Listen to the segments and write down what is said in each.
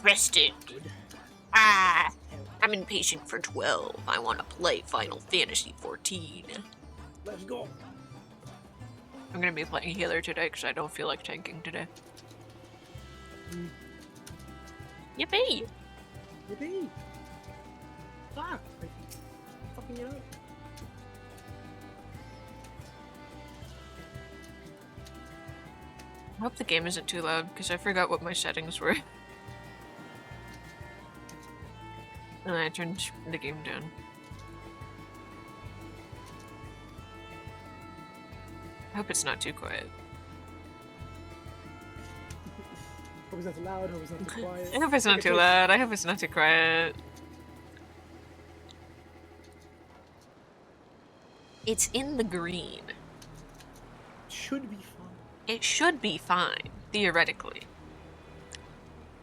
rested. Ah, I'm impatient for 12. I want to play Final Fantasy 14. Let's go. I'm gonna be playing healer today because I don't feel like tanking today. Yippee! Yippee! Fuck! Fucking it up. I hope the game isn't too loud because I forgot what my settings were. And I turned the game down. I hope it's not too quiet. Hope it's not too loud, hope it's not too quiet. I hope it's not too loud, I hope it's not too quiet. It's in the green. It should be fine. It should be fine, theoretically.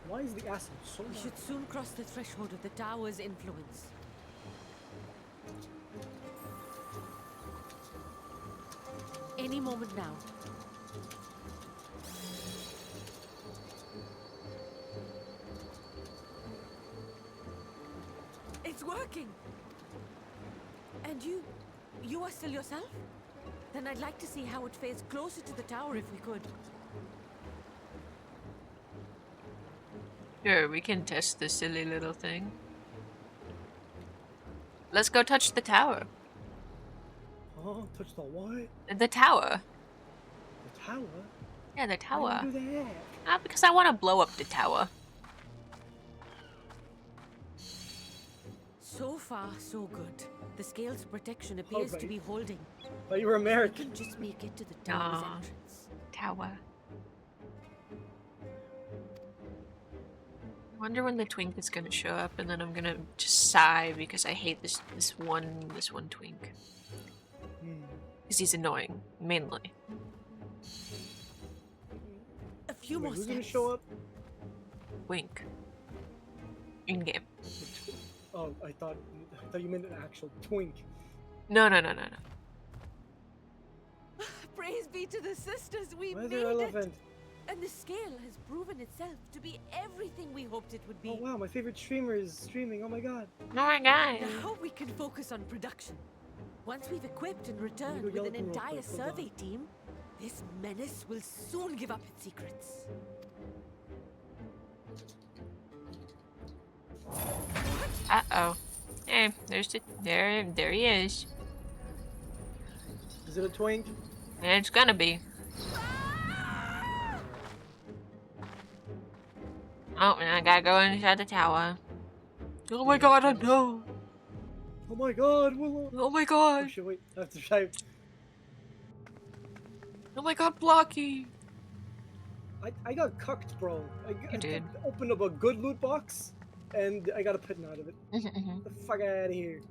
Why is the acid so We loud? should soon cross the threshold of the tower's influence. Any moment now. It's working! And you are still yourself? Then I'd like to see how it fares closer to the tower if we could. Sure, we can test this silly little thing. Let's go touch the tower. Oh, touch the what? The tower. The tower? Yeah, the tower. Why do you do that? Because I want to blow up the tower. So far, so good. The scale's protection appears to be holding. But you were We American. can just make it to the tower's Aw. entrance. Tower. I wonder when the twink is gonna show up, and then I'm gonna just sigh because I hate this one twink. Because he's annoying, mainly. A few Wait, more who's steps. gonna show up? Wink. In game. Oh, I thought you meant an actual twink. No. Praise be to the sisters, we made Weather it! elephant. And the scale has proven itself to be everything we hoped it would be. Oh wow, my favorite streamer is streaming. Oh my god. Oh my god. Now we can focus on production. Once we've equipped and returned go with yell an at them real entire quick, hold on. survey team, this menace will soon give up its secrets. Uh-oh. Hey, there he is. Is it a twink? It's gonna be. Oh, and I gotta go inside the tower. Oh my god, I know. Oh my god, Willow. Oh my Oh god. shit, wait, I have to type. Oh my god, Blocky. I got cucked, bro. I did. opened up a good loot box, and I got a pin out of it. Mm-hmm. Get the fuck out of here.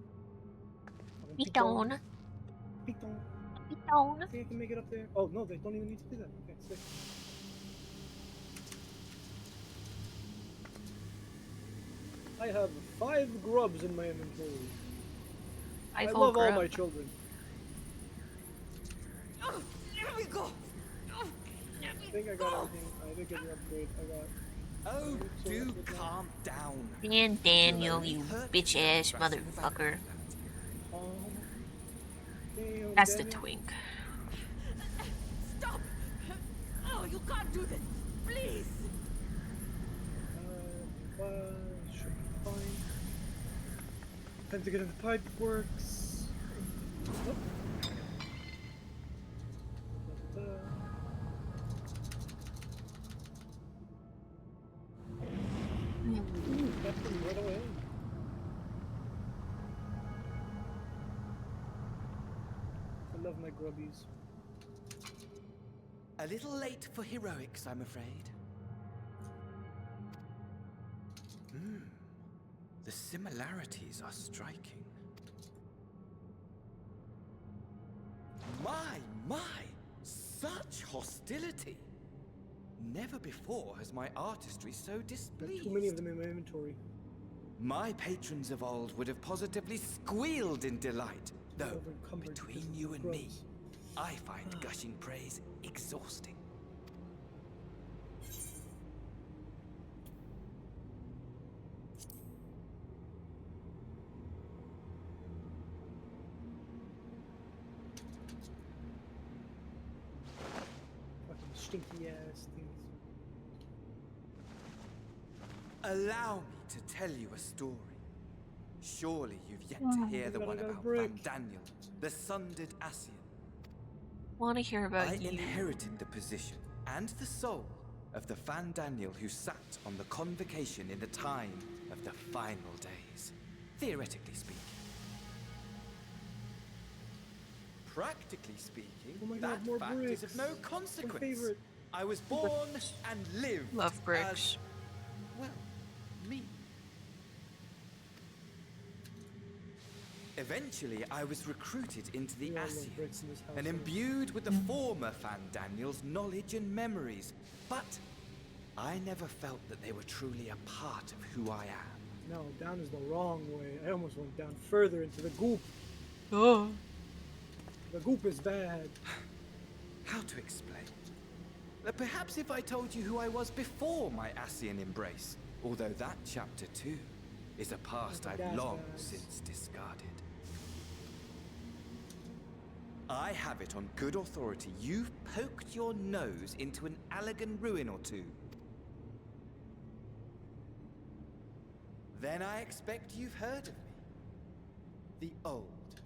Piton. Piton. Piton. I think I can make it up there. Oh no, they don't even need to do that. Okay, sick. I have 5 grubs in my inventory. I love all my children. Oh, here we go! I think I got everything. I did get your upgrade. I got. Oh, do calm down. And Daniel, you bitch-ass motherfucker. Oh, damn, That's the Daniel. twink. Stop! Oh, you can't do this! Please! Should be fine. Time to get in the pipe works. Oh. Captain, right away. I love my grubbies. A little late for heroics, I'm afraid. The similarities are striking. My! Such hostility! Never before has my artistry so Got displeased. too many of them in my inventory. My patrons of old would have positively squealed in delight. Though, Overencumbered between because of you the and me, grubs. I find gushing praise exhausting. stinky ass things. Allow me to tell you a story. Surely you've yet to hear the God, I one got a about brick. Van Daniel, the sundered Asian. Want to hear about I you? inherited the position and the soul of the Van Daniel who sat on the convocation in the time of the final days, theoretically speaking. Practically speaking, Oh my that God, more fact bricks. is of no My consequence. favorite. I was born and lived Love bricks. as, well, me. Eventually, I was recruited into the We all love bricks Asians in this house, and huh? imbued with the former Van Daniel's knowledge and memories. But I never felt that they were truly a part of who I am. No, down is the wrong way. I almost went down further into the goop. Oh. The goop is bad. How to explain? Perhaps if I told you who I was before my Asian embrace, although that chapter too is a past Like a I've gas long bag. since discarded. I have it on good authority you've poked your nose into an Allegan ruin or two. Then I expect you've heard of me. The old me.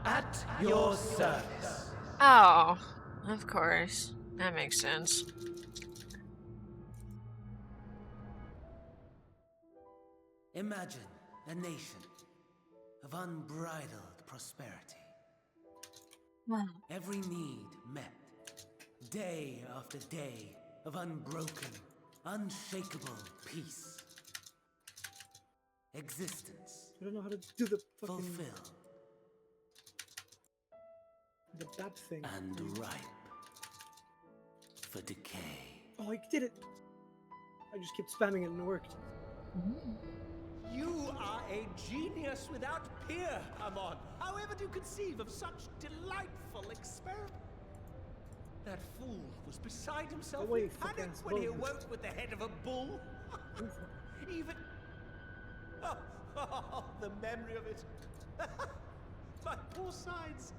At your service. Oh, of course. That makes sense. Imagine a nation of unbridled prosperity. Wow. Every need met. Day after day of unbroken, unshakable peace. Existence I don't know how to do the fucking fulfilled that thing. and ripe for decay. Oh, I did it! I just kept spamming it and it worked. You are a genius without peer, Amon. However do you conceive of such delightful experiment? That fool was beside himself Away, with panic fuck-ass when he bones. awoke with the head of a bull. Even... Oh, the memory of it. My poor sides.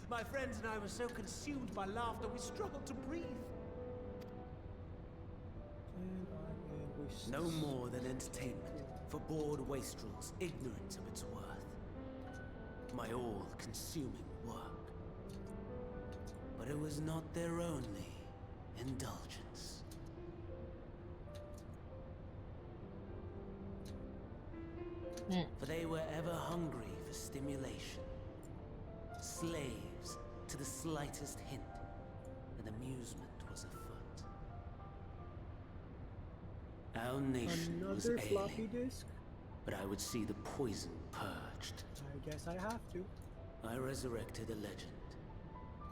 My friends and I were so consumed by laughter we struggled to breathe. And I waste. No more than entertainment for bored wastrels ignorant of its worth. My all-consuming work. But it was not their only indulgence. For they were ever hungry for stimulation. Slaves to the slightest hint, and amusement was afoot. Our nation was Another floppy ailing, disk? but I would see the poison purged. I guess I have to. I resurrected a legend.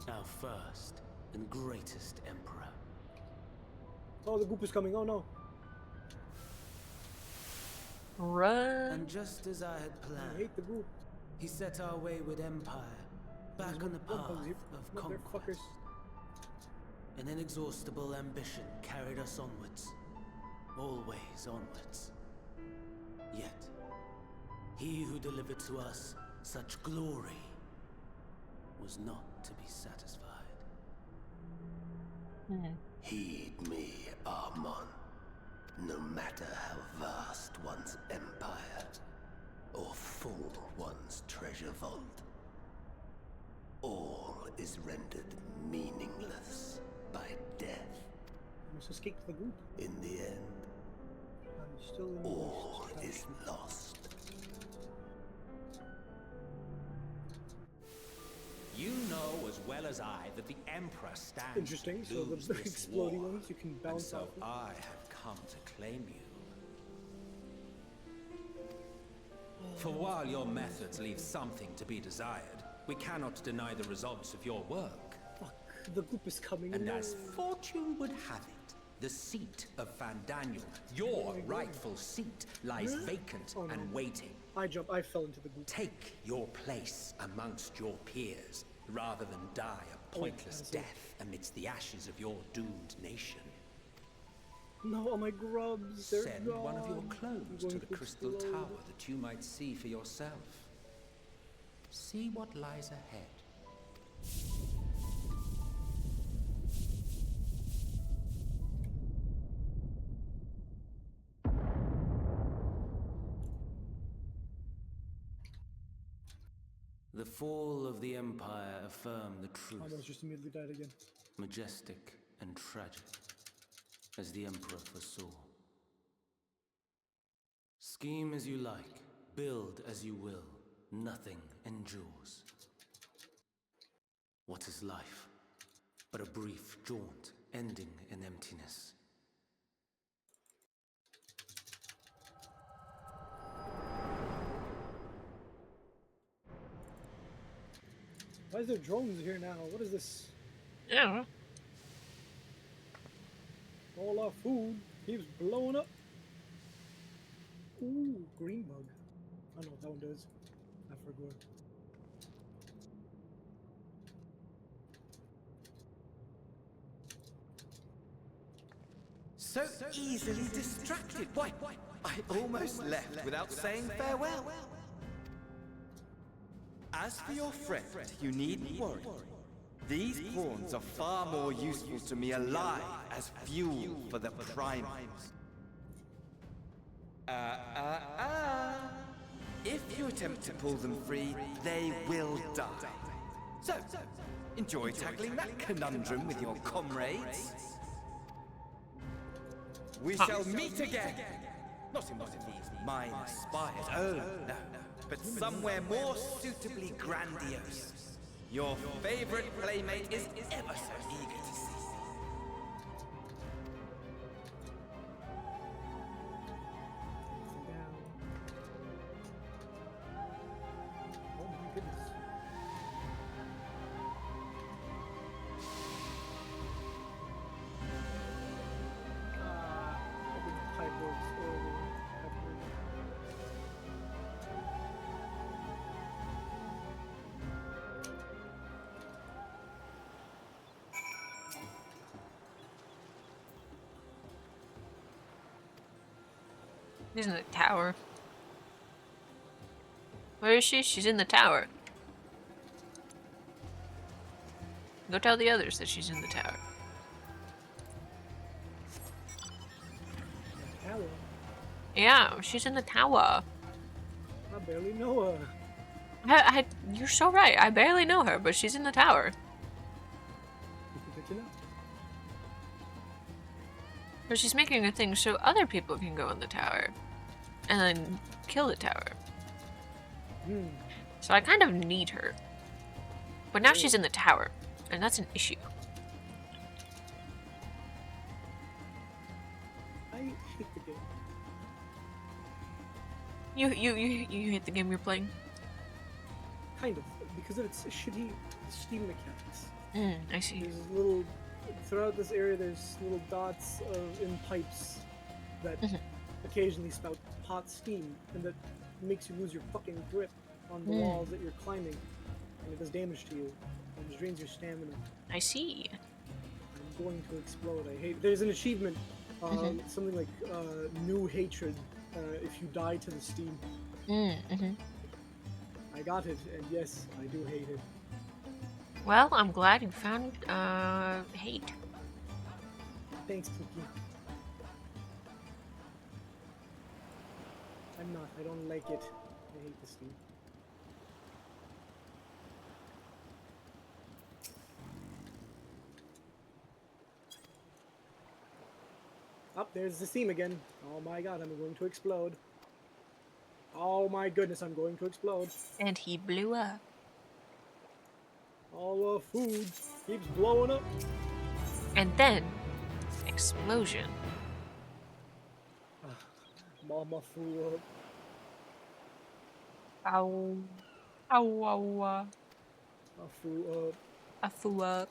Our first and greatest emperor. Oh, the goop is coming. Oh no. Run. And just as I had I planned, hate the goop. he set our wayward empire back on the path of conquest. An inexhaustible ambition carried us onwards. Always onwards. Yet, he who delivered to us such glory was not to be satisfied. Heed me, Armon. No matter how vast one's empire, or full one's treasure vault, all is rendered meaningless by death. I must escape the goop. In the end, I'm still in the all waste. is lost. You know as well as I that the Emperor stands Interesting. to So lose the this exploding war, ones you can and bounce so off of. I have come to claim you. For while your methods leave something to be desired, we cannot deny the results of your work. Fuck, the goop is coming. And no. as fortune would have it, the seat of Van Daniel, your rightful seat, lies vacant Oh, no. and waiting. I fell into the goop. Take your place amongst your peers, rather than die a pointless that's it. death amidst the ashes of your doomed nation. No, all my grubs. They're Send gone. one of your I'm clones going to the Crystal explode. Tower that you might see for yourself. See what lies ahead. The fall of the Empire affirmed the truth. Almost just immediately died again. Majestic and tragic, as the Emperor foresaw. Scheme as you like, build as you will, nothing endures. What is life but a brief jaunt ending in emptiness? Why is there drones here now? What is this? Yeah. All our food keeps blowing up. Ooh, green bug. I don't know what that one does. I forgot. So easily distracted. Why, I almost left without saying farewell. As for your friend, you needn't worry. These pawns are far more useful to me alive as fuel for the primates. If you attempt to pull them free, they will die. So, enjoy tackling that conundrum with your comrades. We shall meet again. Not in one of these minor spires, oh no, but somewhere more suitably grandiose. Your favorite playmate is ever so eager to see you. Down. Oh my goodness. Open pipe works earlier. She's in the tower. Where is she? She's in the tower. Go tell the others that she's in the tower. Tower. Yeah, she's in the tower. I barely know her. You're so right. I barely know her, but she's in the tower. Good to know. But she's making a thing so other people can go in the tower. And then kill the tower. So I kind of need her. But now she's in the tower. And that's an issue. I hate the game. You hate the game you're playing? Kind of, because of its shitty Steam mechanics. I see. There's little, throughout this area, there's little dots in pipes that occasionally spout hot steam, and that makes you lose your fucking grip on the walls that you're climbing, and it does damage to you, and it drains your stamina. I see. I'm going to explode. I hate. There's an achievement, something like new hatred. If you die to the steam. I got it, and yes, I do hate it. Well, I'm glad you found hate. Thanks, Pookie. I'm not. I don't like it. I hate the steam. Oh, there's the steam again. Oh my god, I'm going to explode. Oh my goodness, I'm going to explode. And he blew up. All our food keeps blowing up. And then, explosion. Mama flew up. Ow. Ow, ow, I flew up. I flew up.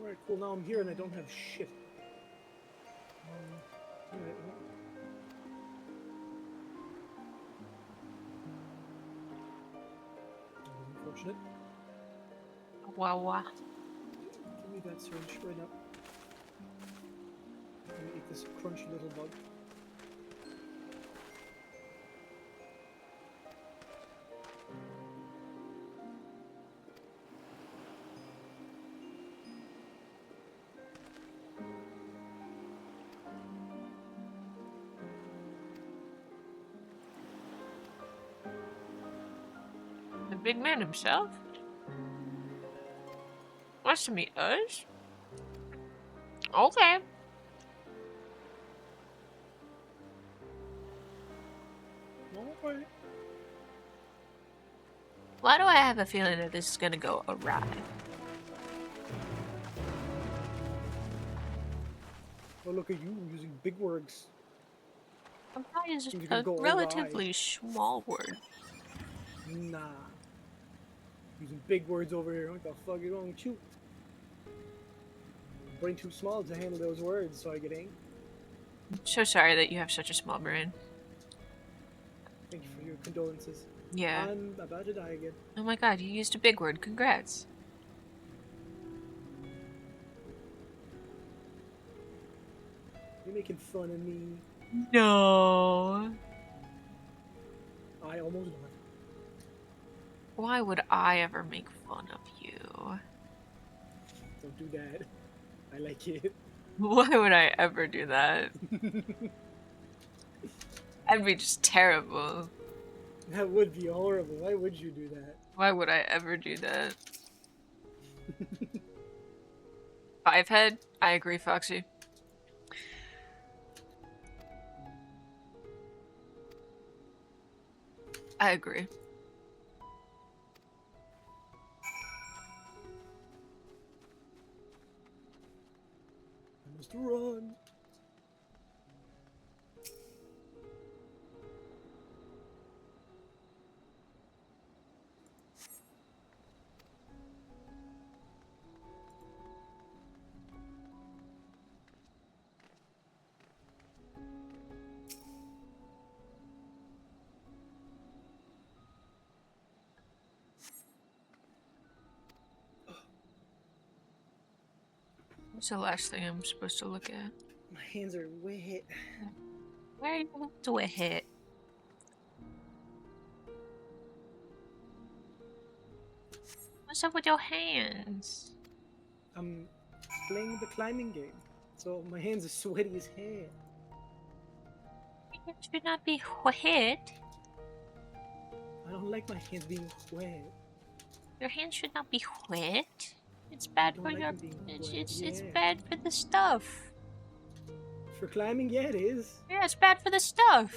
Alright, cool. Now I'm here and I don't have shit. Alright, well. Unfortunate. Wow. Give me that syringe right now. Let me eat this crunchy little bug. The big man himself wants to meet us? Okay. Alright. Why do I have a feeling that this is gonna go awry? Oh, look at you using big words. Awry is You a can go relatively small word. Nah. Using big words over here. What the fuck is wrong with you? Brain too small to handle those words, so I get angry. I'm so sorry that you have such a small brain. Thank you for your condolences. Yeah. I'm about to die again. Oh my god, you used a big word. Congrats. You're making fun of me. No. I almost died. Why would I ever make fun of you? Don't do that. I like it. Why would I ever do that? That'd be just terrible. That would be horrible. Why would you do that? Why would I ever do that? Five head? I agree, Foxy. I agree. I must run. What's the last thing I'm supposed to look at? My hands are wet. Where are you to a hit? What's up with your hands? I'm playing the climbing game, so my hands are sweaty as hell. Your hands should not be wet. I don't like my hands being wet. Your hands should not be wet. It's bad I don't for like your. them being It's wet, yeah. bad for the stuff. For climbing, yeah, it is. Yeah, it's bad for the stuff.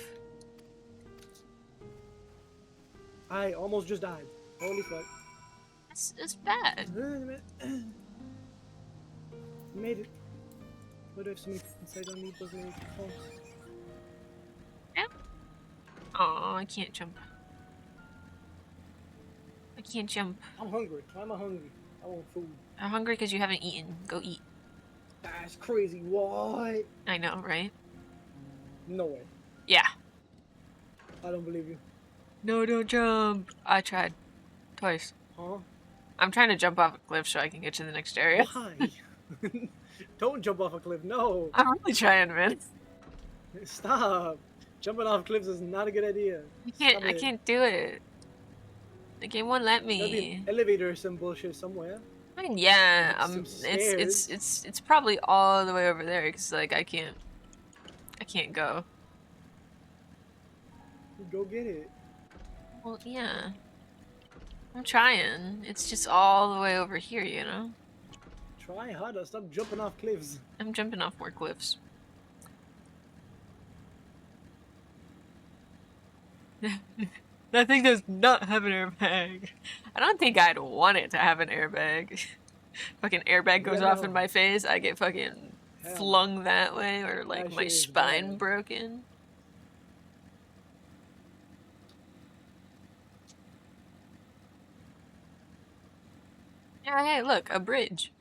I almost just died. Holy fuck. It's bad. Made it. Why do I have so many inside on me? Doesn't make sense. Yep. Oh, I can't jump. I can't jump. I'm hungry. Why am I hungry? I want food. I'm hungry because you haven't eaten. Go eat. That's crazy. What? I know, right? No way. Yeah. I don't believe you. No, don't jump. I tried. Twice. Huh? I'm trying to jump off a cliff so I can get to the next area. Why? Don't jump off a cliff. No. I'm really trying, man. Stop. Jumping off cliffs is not a good idea. I can't do it. The game won't let There'll be me. an elevator or some bullshit somewhere. I mean, yeah, Some stairs. it's probably all the way over there because like I can't go. Go get it. Well, yeah, I'm trying. It's just all the way over here, you know. Try harder. Stop jumping off cliffs. I'm jumping off more cliffs. That thing does not have an airbag. I don't think I'd want it to have an airbag. Fucking airbag goes Yeah, off no. in my face, I get fucking Hell. flung that way, or like That my shit is spine bad. broken. Yeah, hey, look, a bridge.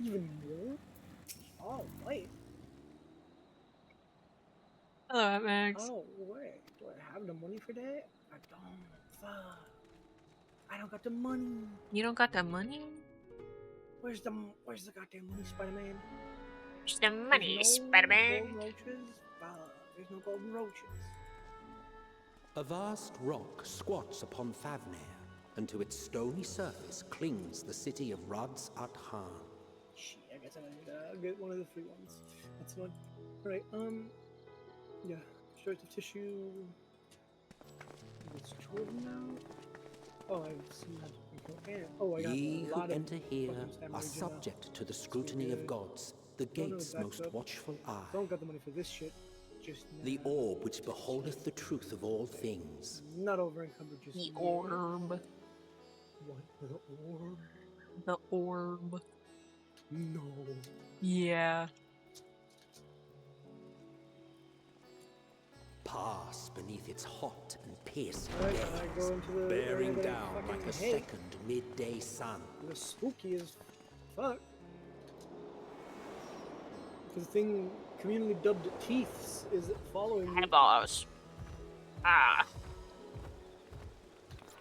Even more? Oh, wait. Hello, Max. Oh, wait. Do I have the money for that? I don't. Fuck. I don't got the money. You don't got the money? Where's the goddamn money, Spider-Man? Where's the There's money, no Spider-Man? golden roaches? Fuck. There's no golden roaches. A vast rock squats upon Favnir, and to its stony surface clings the city of Rads at Han. Shit, I guess I'll get one of the free ones. That's fine. Alright, yeah. Restorative tissue. It's 2 of them now. Oh, I've seen that. Oh, I got Ye a who lot of enter here fucking stamina are regen subject to the scrutiny of gods, the Oh, no, gate's back most up. watchful eye. Don't got the money for this shit. Just The now. orb which beholdeth the truth of all things. Not over encumbered just The yet. orb. What? The orb? The orb. No. Yeah. Pass beneath its hot and piercing Alright, I go gaze, into the bearing area that I down like a fucking hate. second midday sun. It was spooky as fuck. The thing communally dubbed Teeths is following me. Eyeballs. Ah.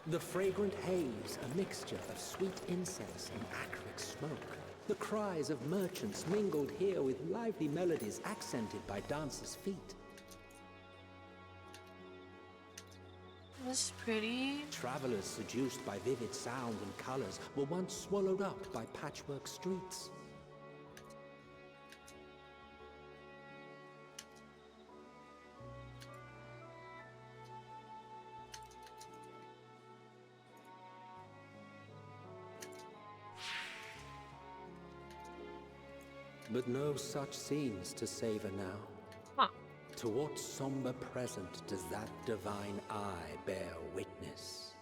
The fragrant haze, a mixture of sweet incense and acrid smoke. The cries of merchants mingled here with lively melodies accented by dancers' feet. This is pretty. Travelers seduced by vivid sound and colors were once swallowed up by patchwork streets. But no such scenes to savor now. Huh. To what somber present does that divine eye bear witness?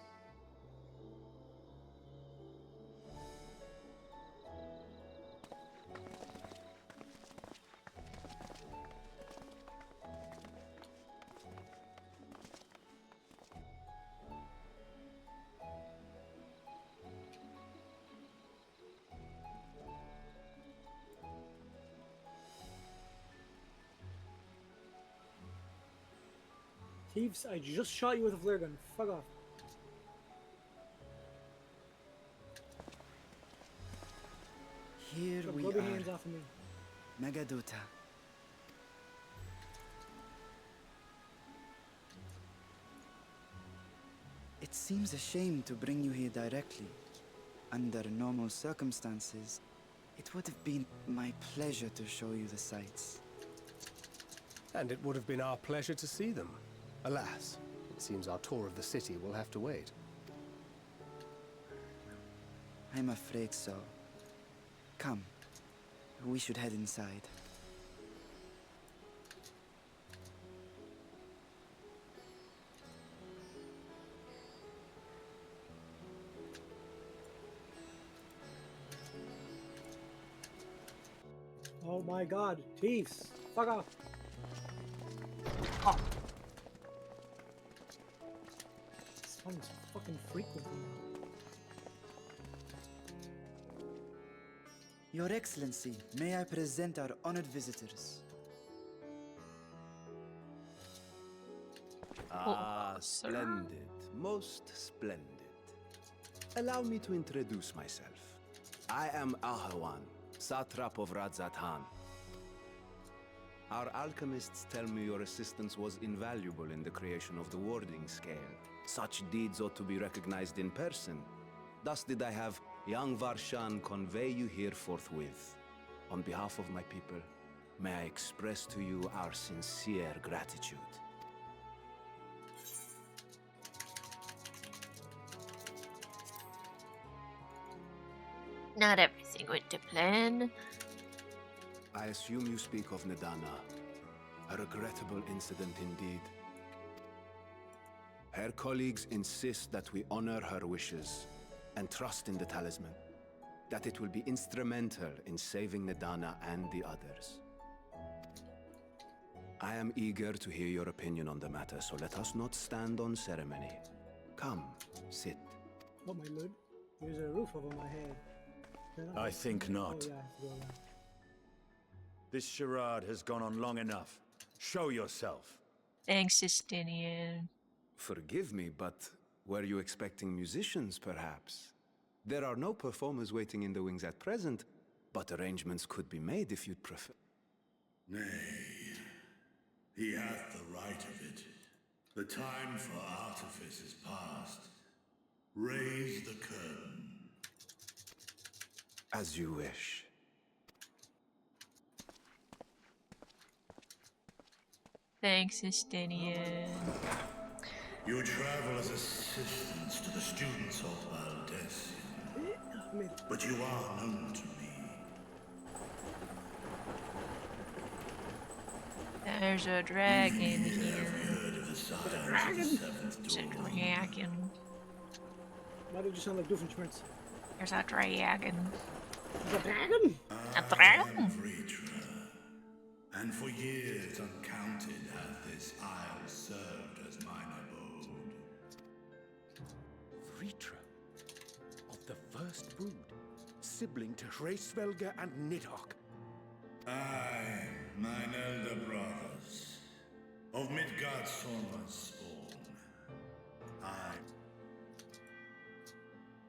Thieves, I just shot you with a flare gun. Fuck off. Here So we blow the are, hands off of me. Megaduta. It seems a shame to bring you here directly. Under normal circumstances, it would have been my pleasure to show you the sights. And it would have been our pleasure to see them. Alas, it seems our tour of the city will have to wait. I'm afraid so. Come, we should head inside. Oh my god, thieves! Fuck off! Oh. This one's fucking frequent. Your Excellency, may I present our honored visitors? Ah, sir. splendid. Most splendid. Allow me to introduce myself. I am Ahawan, satrap of Radzat-Han. Our alchemists tell me your assistance was invaluable in the creation of the warding scale. Such deeds ought to be recognized in person. Thus did I have young Varshan convey you here forthwith. On behalf of my people, may I express to you our sincere gratitude. Not everything went to plan. I assume you speak of Nidana. A regrettable incident indeed. Her colleagues insist that we honor her wishes and trust in the talisman, that it will be instrumental in saving Nidana and the others. I am eager to hear your opinion on the matter, so let us not stand on ceremony. Come, sit. Oh my lord, there's a roof over my head. I think not. Oh, yeah, go on. This charade has gone on long enough. Show yourself. Thanks, Justinian. Forgive me, but were you expecting musicians, perhaps? There are no performers waiting in the wings at present, but arrangements could be made if you'd prefer. Nay, he hath the right of it. The time for artifice is past. Raise the curtain. As you wish. Thanks, Justinian. You travel as assistants to the students of Valdesian, but you are known to me. There's a dragon here. Heard of the signs of the Dragon? seventh There's a dawn. dragon. Why did you sound like Doofenshmirtz? There's a dragon. The dragon? A dragon? I am Vritra, and for years uncounted hath this isle served as mine abode. Vritra, of the first brood, sibling to Hraesvelga and Nidhogg. Aye, mine elder brothers, of Midgard Sorma's spawn. I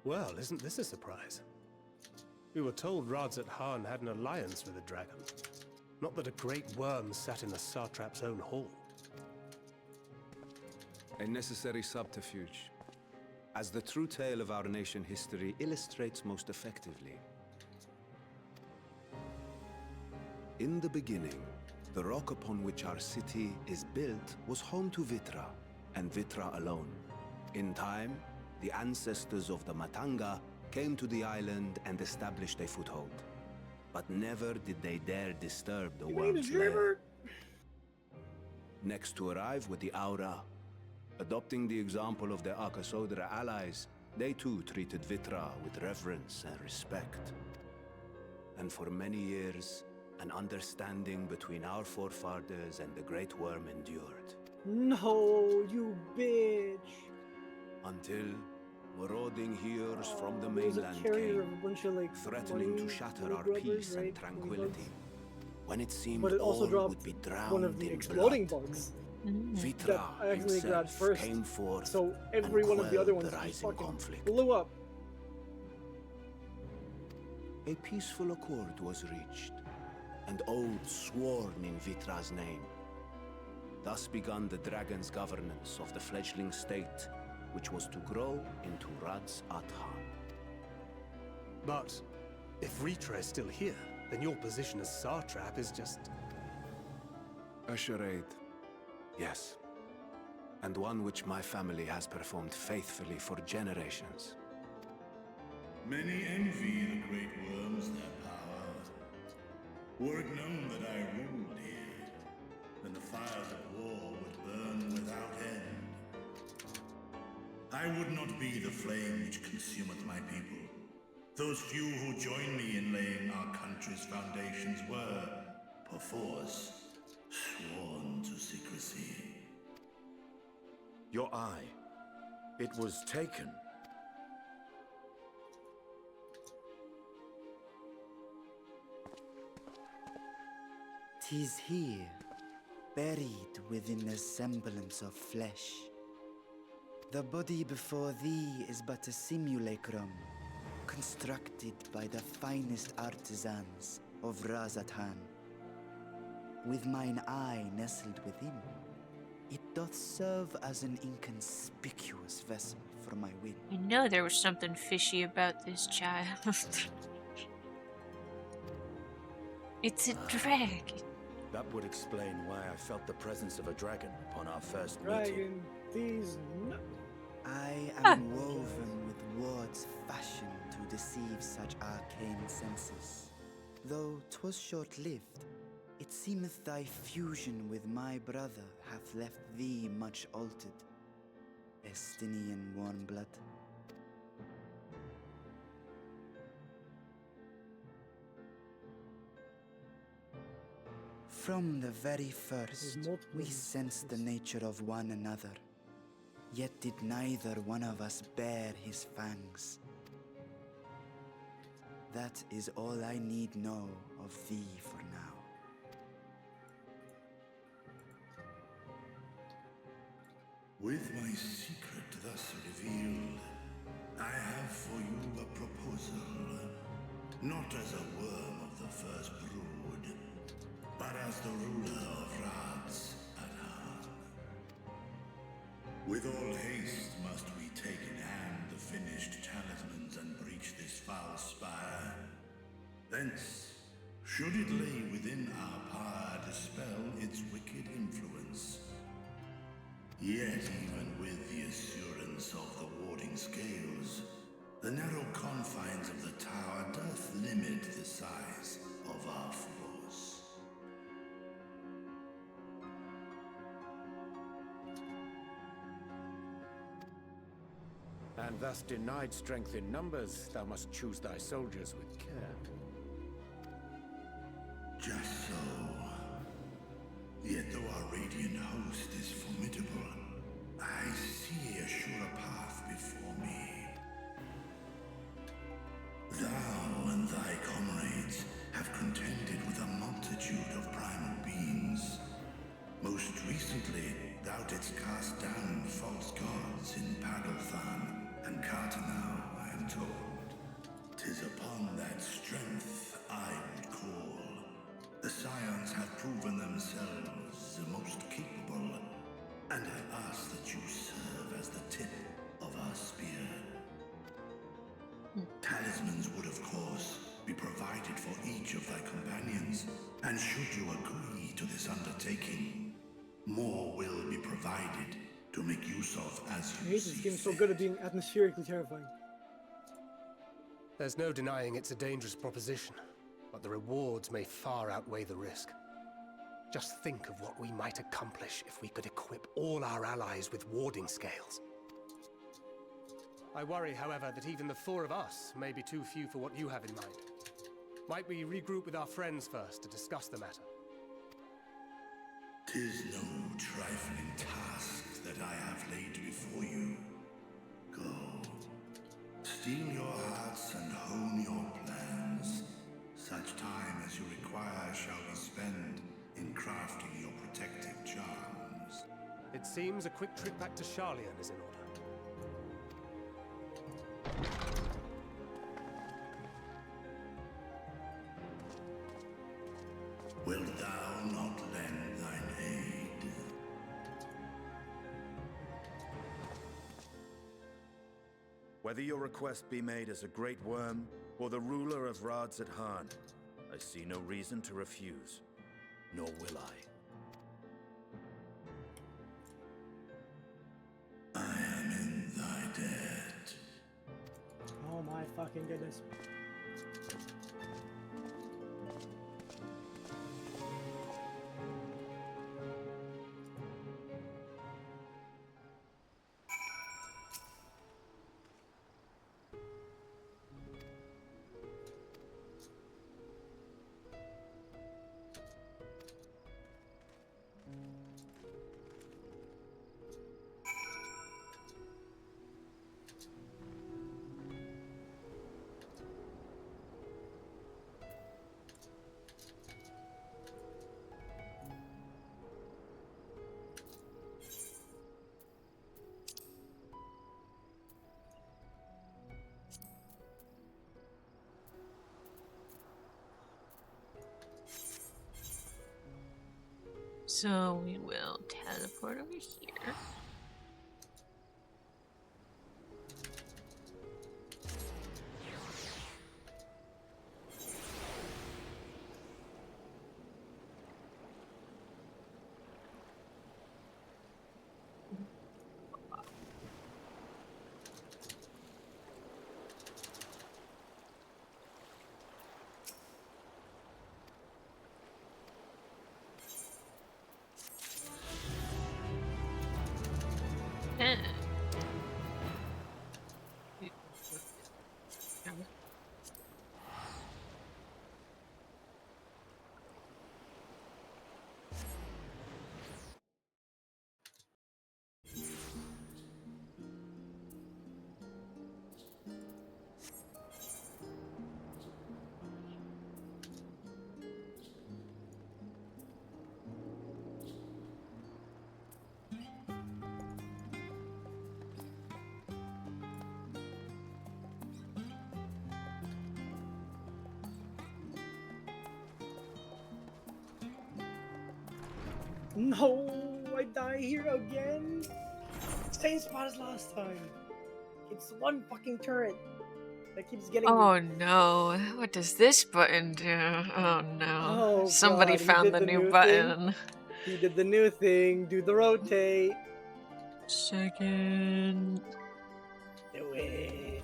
Well, isn't this a surprise? We were told Radzat Han had an alliance with a dragon. Not that a great worm sat in the satrap's own hall. A necessary subterfuge, as the true tale of our nation history illustrates most effectively. In the beginning, the rock upon which our city is built was home to Vitra, and Vitra alone. In time, the ancestors of the Matanga came to the island and established a foothold. But never did they dare disturb the worm's lair. Next to arrive with the Aura, adopting the example of their Akasodra allies, they too treated Vitra with reverence and respect. And for many years, an understanding between our forefathers and the Great Worm endured. No, you bitch. Until marauding heroes from the There's a mainland carrier of came, a bunch of like threatening to bunny shatter little our brothers, peace right? and tranquility. When it seemed But it also all dropped would be drowned one of the in exploding blood, bugs Vitra that I accidentally grabbed himself first. came forth So every and one of the other quelled ones the just rising fucking conflict. blew up. A peaceful accord was reached, and oaths sworn in Vitra's name. Thus began the dragon's governance of the fledgling state, which was to grow into Radzat Han. But if Vritra is still here, then your position as satrap is just... A charade, yes. And one which my family has performed faithfully for generations. Many envy the great worms their power. Were it known that I ruled here, then the fires of war would burn without end. I would not be the flame which consumeth my people. Those few who join me in laying our country's foundations were, perforce, sworn to secrecy. Your eye. It was taken. "'Tis here, buried within the semblance of flesh. The body before thee is but a simulacrum, constructed by the finest artisans of Radzat Han. With mine eye nestled within, it doth serve as an inconspicuous vessel for my wind. You know there was something fishy about this child. It's a dragon. That would explain why I felt the presence of a dragon upon our first meeting. Dragon, these nuts. I am woven with words fashioned to deceive such arcane senses. Though 'twas short-lived, it seemeth thy fusion with my brother hath left thee much altered, Estinian warmblood. From the very first, we sensed the nature of one another. Yet did neither one of us bear his fangs. That is all I need know of thee for now. With my secret thus revealed, I have for you a proposal. Not as a worm of the first brood, but as the ruler of Rads at hand. With all haste must we take in hand the finished talismans and breach this foul spire. Thence, should it lay within our power, dispel its wicked influence. Yet even with the assurance of the warding scales, the narrow confines of the tower doth limit the size of our force. And thus denied strength in numbers, thou must choose thy soldiers with care. Just so. Yet though our radiant host is formidable, I see a surer path before me. Thou and thy comrades have contended with a multitude of primal beings. Most recently, thou didst cast down false gods in Padalthan and Cartanau, I am told. 'Tis upon that strength I would call. The Scions have proven themselves the most capable, and I ask that you serve as the tip of our spear. Talismans would, of course, be provided for each of thy companions, and should you agree to this undertaking, more will be provided to make use of as I you hate see this game so fit. good at being atmospherically terrifying. There's no denying it's a dangerous proposition, but the rewards may far outweigh the risk. Just think of what we might accomplish if we could equip all our allies with warding scales. I worry, however, that even the four of us may be too few for what you have in mind. Might we regroup with our friends first to discuss the matter? 'Tis no trifling task that I have laid before you. Go. Steel your hearts and hone your plans. Such time as you require shall be spent in crafting your protective charms. It seems a quick trip back to Charlian is in order. Wilt thou not lend thine aid? Whether your request be made as a great worm, or the ruler of Rads at Han, I see no reason to refuse, nor will I. I am in thy debt. Oh my fucking goodness. So we will teleport over here. No, I die here again. Same spot as last time. It's one fucking turret that keeps getting me. Oh no, what does this button do? Oh no. Oh, Somebody God, he found did the the new new button. He did the new thing. Do the rotate. Second. Do it.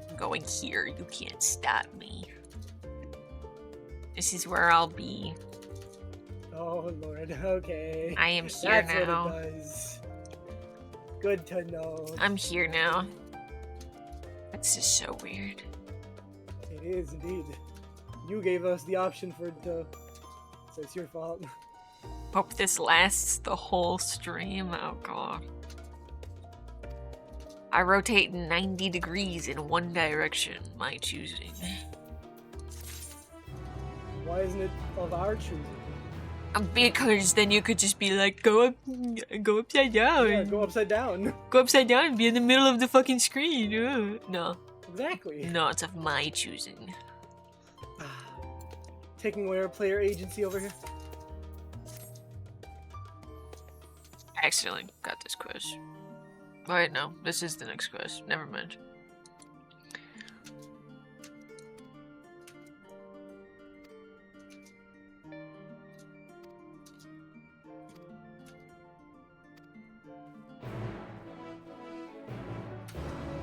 I'm going here. You can't stop me. This is where I'll be. Oh Lord. Okay. I am here That's now. what it does. Good to know. I'm here now. This is so weird. It is indeed. You gave us the option for it to, so it's your fault. Hope this lasts the whole stream. Oh god. I rotate 90 degrees in one direction, my choosing. Why isn't it of our choosing? Because then you could just be like, go upside down. Yeah, go upside down. Go upside down and be in the middle of the fucking screen. No. Exactly. No, it's of my choosing. Taking away our player agency over here. I accidentally got this quiz. Wait, no, this is the next quiz. Never mind.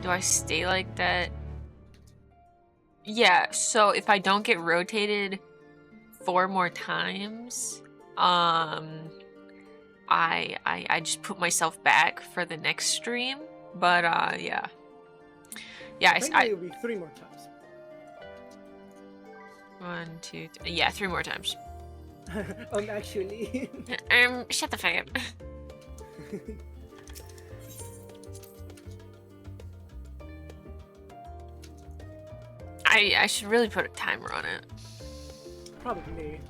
Do I stay like that? Yeah, so if I don't get rotated 4 more times, I just put myself back for the next stream. But yeah. Yeah, I think it'll be 3 more times. 1, 2, 3. Yeah, 3 more times. Actually. Shut the fuck up. I should really put a timer on it. Probably me.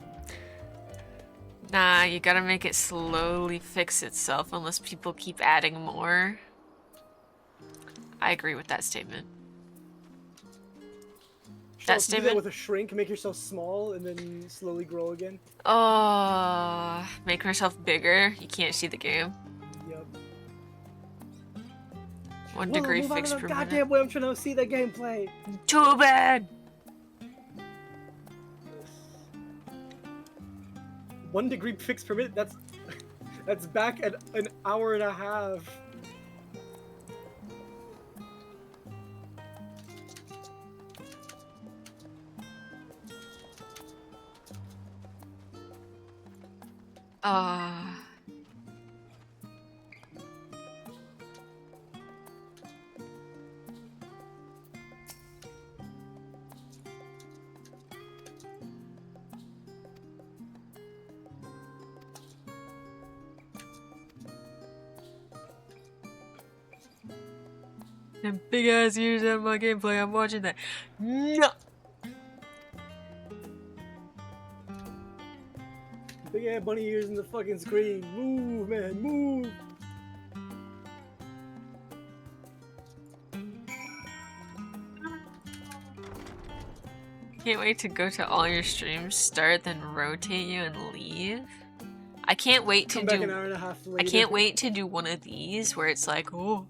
Nah, you gotta make it slowly fix itself unless people keep adding more. I agree with that statement. That Do statement? that with a shrink, make yourself small, and then slowly grow again. Oh, make myself bigger. You can't see the game. Yep. 1 Whoa, degree move out fix of per the minute. goddamn way, I'm trying to see the gameplay. Too bad. 1 degree fix per minute. That's back at an hour and a half. Them big ass ears out of my gameplay. I'm watching that. No. Big ass bunny ears in the fucking screen. Move, man, move. Can't wait to go to all your streams, start, then rotate you and leave. I can't wait to Come back do. an hour and a half I later. can't wait to do one of these where it's like, oh,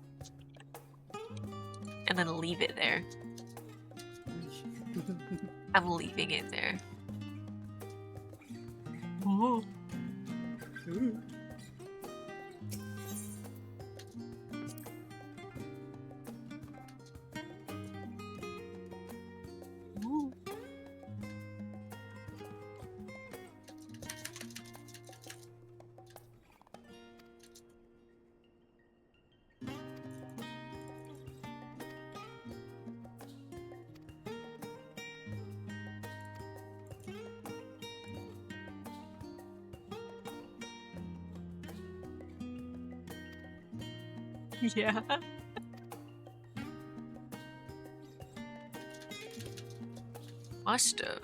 and then leave it there. I'm leaving it there. Oh. Yeah. Must have.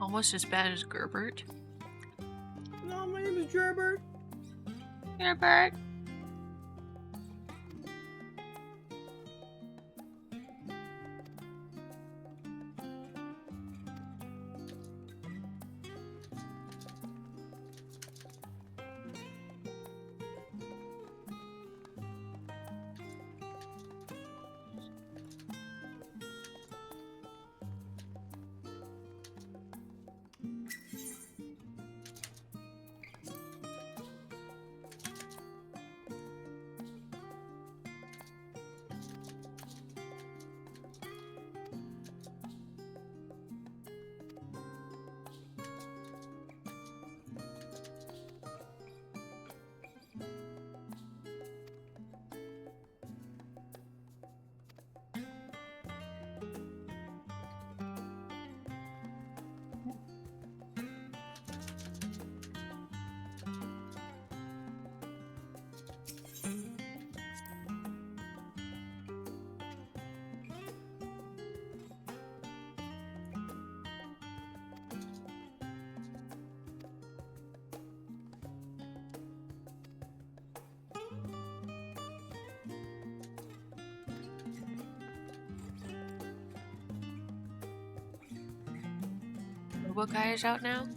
almost as bad as Gerbert. No, my name is Gerbert. Gerbert. What guy is out now?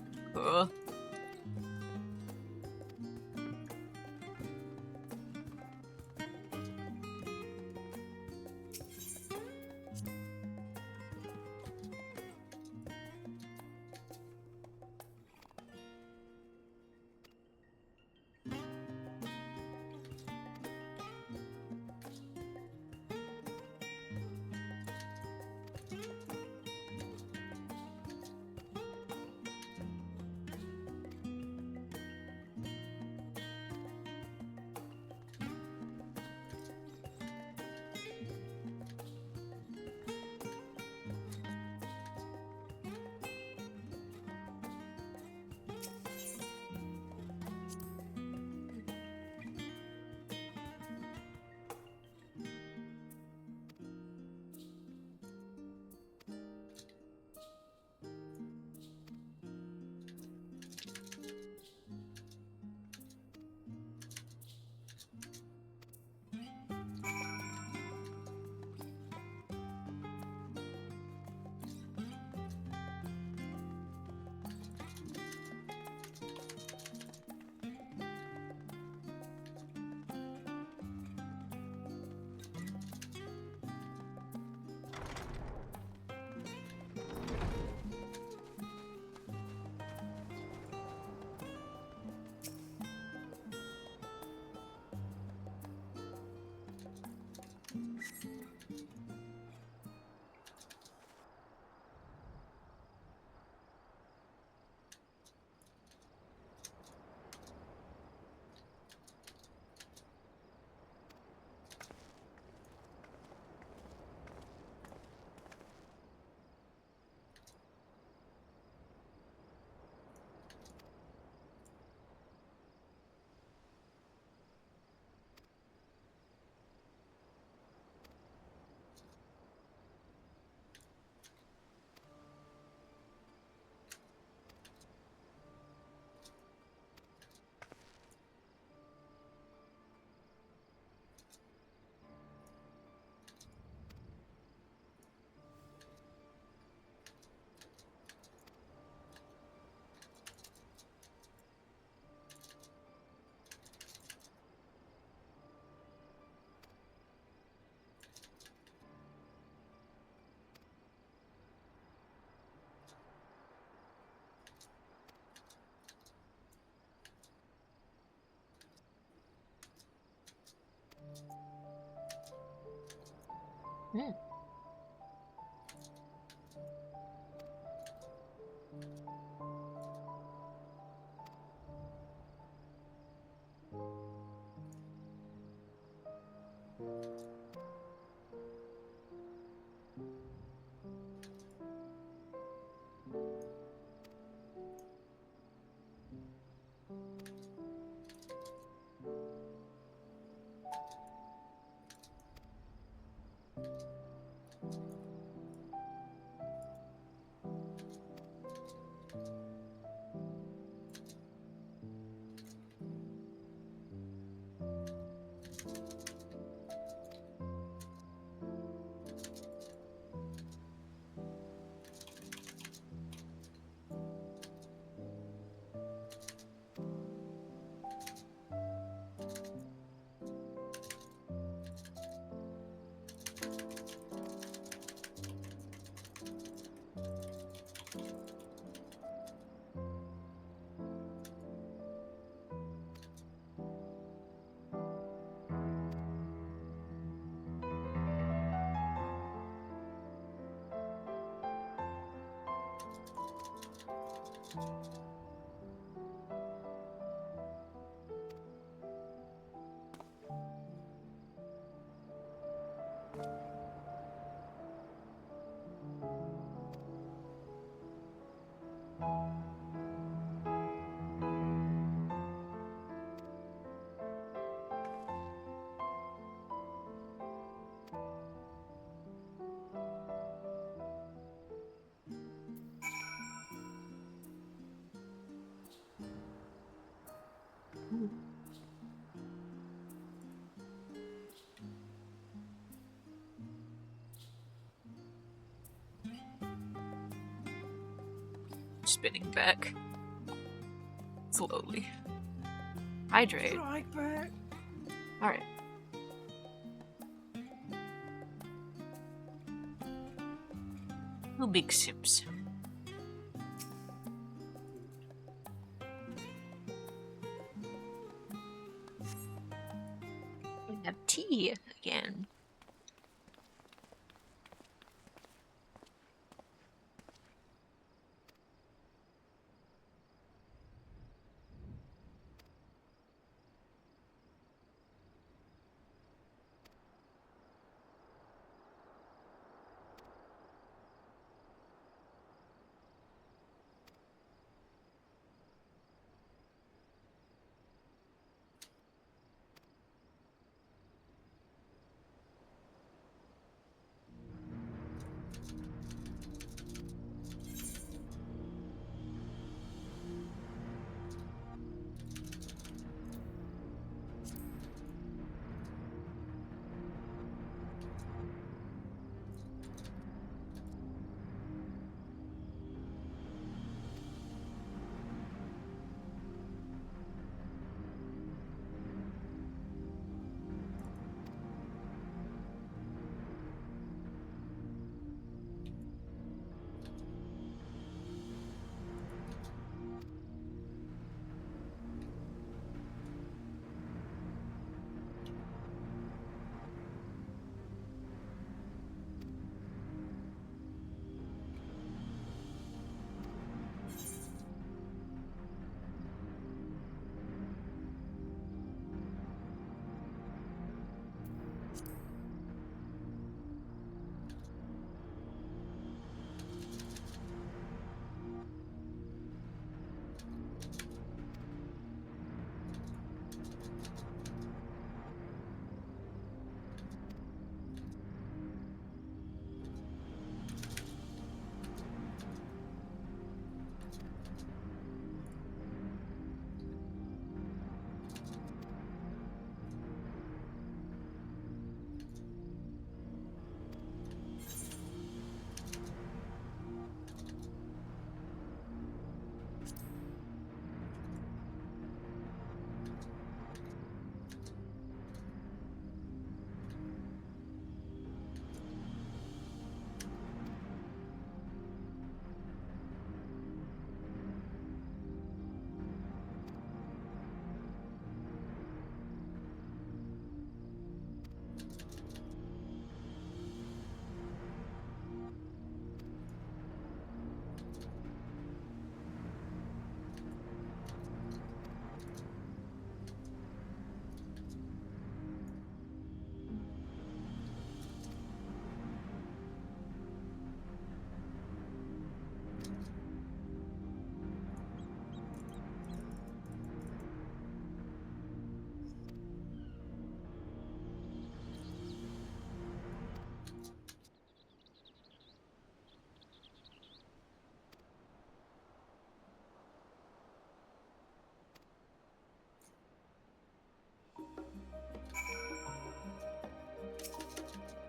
Hmm. Spinning back. Slowly. Hydrate. Alright. Two big sips. We have tea again.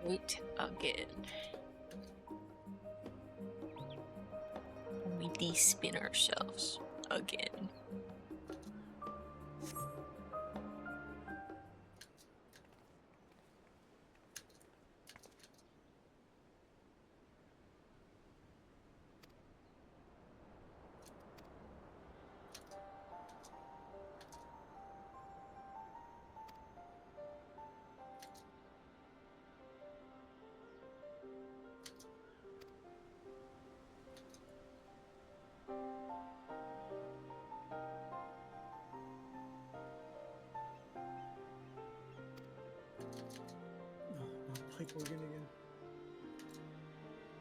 Wait again. We de-spin ourselves again. pipe organ again.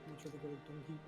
Make sure they go to dung heap.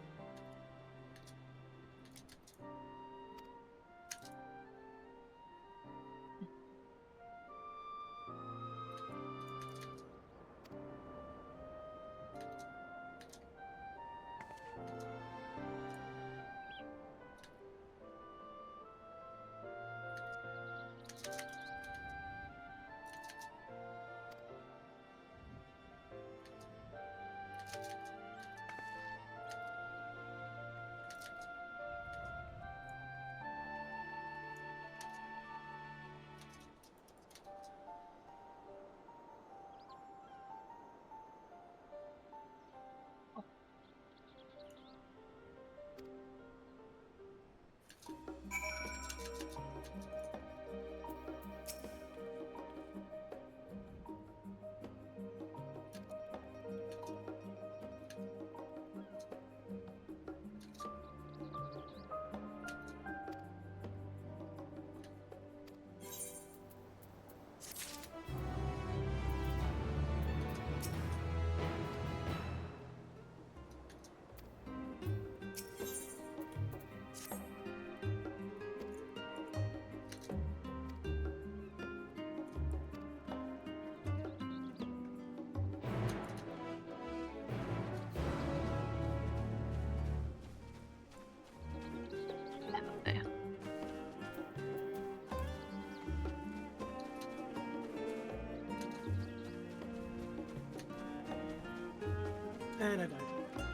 And I died.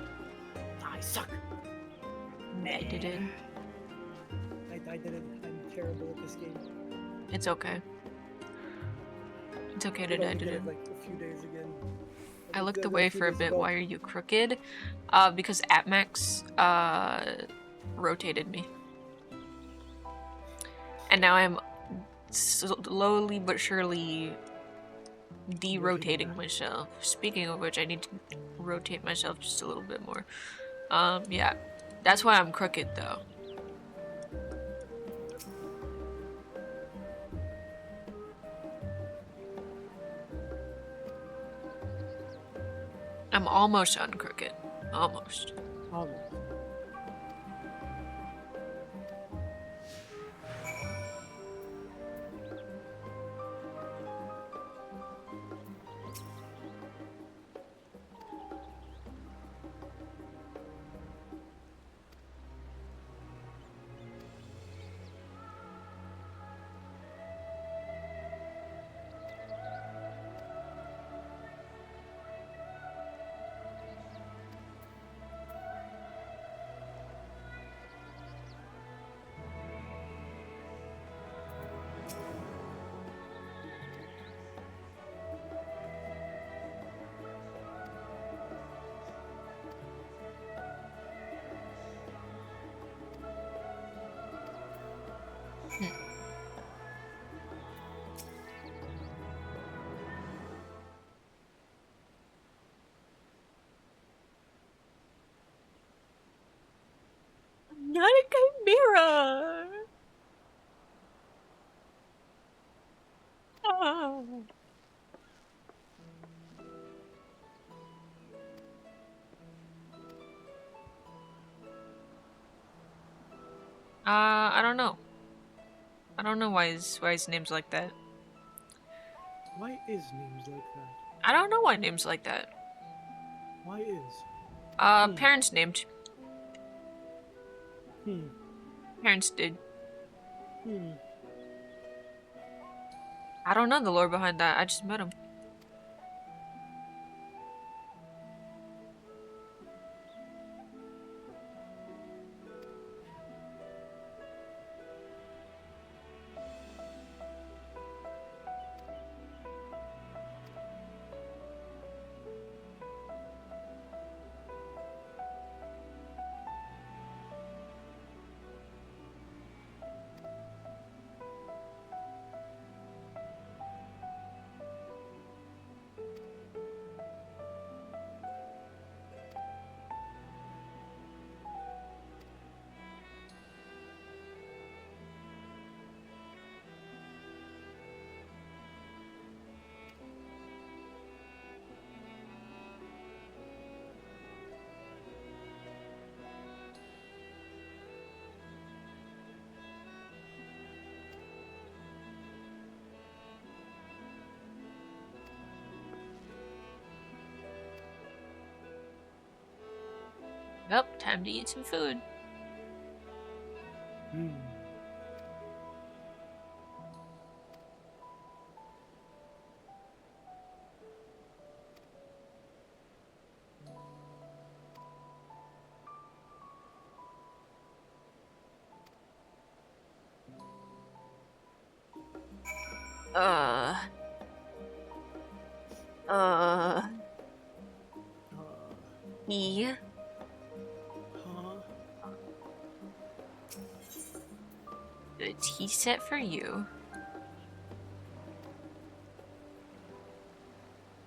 I suck. I did it. I did it. I'm terrible at this game. It's okay. It's okay to die, Did dude. it like a few days again. I looked did it away few for a days bit. ago. Why are you crooked? Because AppMax rotated me. And now I'm slowly but surely de-rotating myself. Speaking of which, I need to rotate myself just a little bit more. Yeah. That's why I'm crooked, though. I'm almost uncrooked. Almost. Almost. Not a chimera! Oh. I don't know. I don't know why his name's like that. Why is names like that? I don't know why name's like that. Why is? Parents named. Hmm. Parents did. Hmm. I don't know the lore behind that. I just met him. Yep, time to eat some food. Yeah. A tea set for you.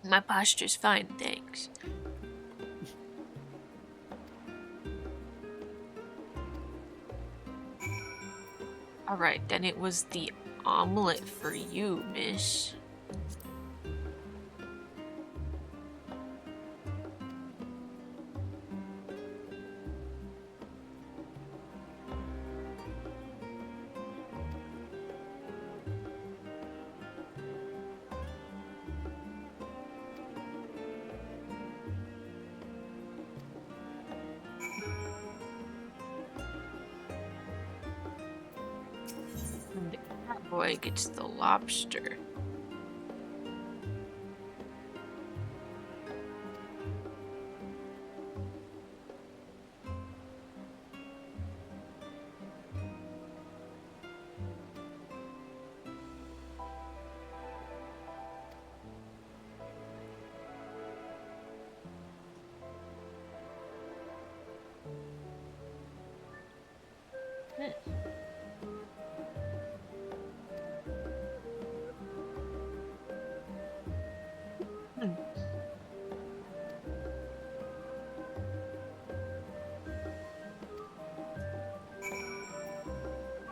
My posture's fine, thanks. Alright, then it was the omelet for you, miss. And the cowboy gets the lobster.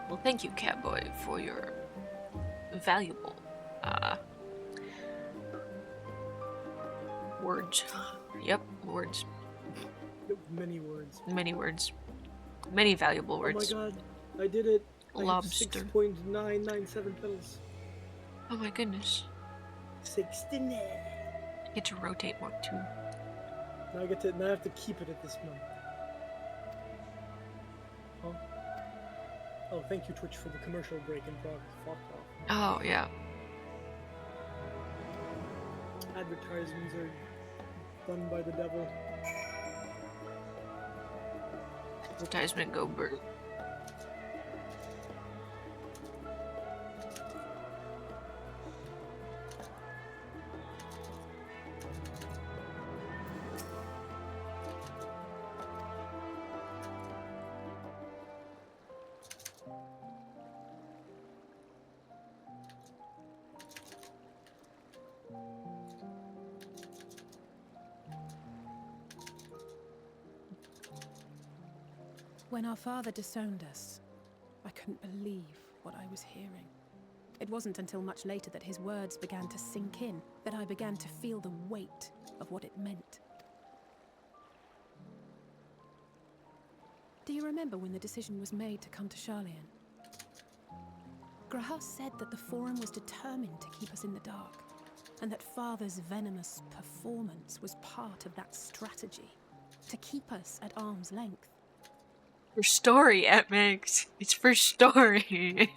Well, thank you, cowboy, for your valuable words. Yep, words. Many words. Many words. Many valuable words. Oh my god, I did it. Lobster. 6.997 petals. Oh my goodness. 69. I get to rotate more too. Now I have to keep it at this moment. Huh? Oh, thank you, Twitch, for the commercial break in progress. Fuck off. Oh, yeah. Advertisements are done by the devil. Advertisement go bird. When our father disowned us, I couldn't believe what I was hearing. It wasn't until much later that his words began to sink in, that I began to feel the weight of what it meant. Do you remember when the decision was made to come to Charlian? Graham said that the Forum was determined to keep us in the dark, and that Father's venomous performance was part of that strategy, to keep us at arm's length. For story, Epmix. It's for story.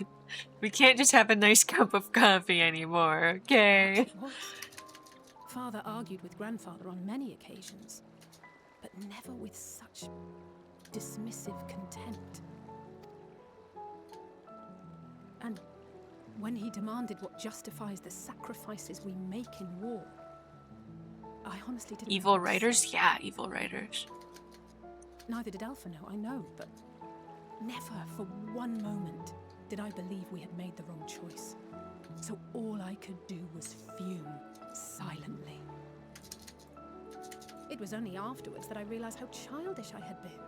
We can't just have a nice cup of coffee anymore, okay? It was. Father argued with Grandfather on many occasions, but never with such dismissive contempt. And when he demanded what justifies the sacrifices we make in war, I honestly didn't know Evil what to writers? say. Yeah, evil writers. Neither did Alpha know, I know, but never for one moment did I believe we had made the wrong choice. So all I could do was fume silently. It was only afterwards that I realized how childish I had been.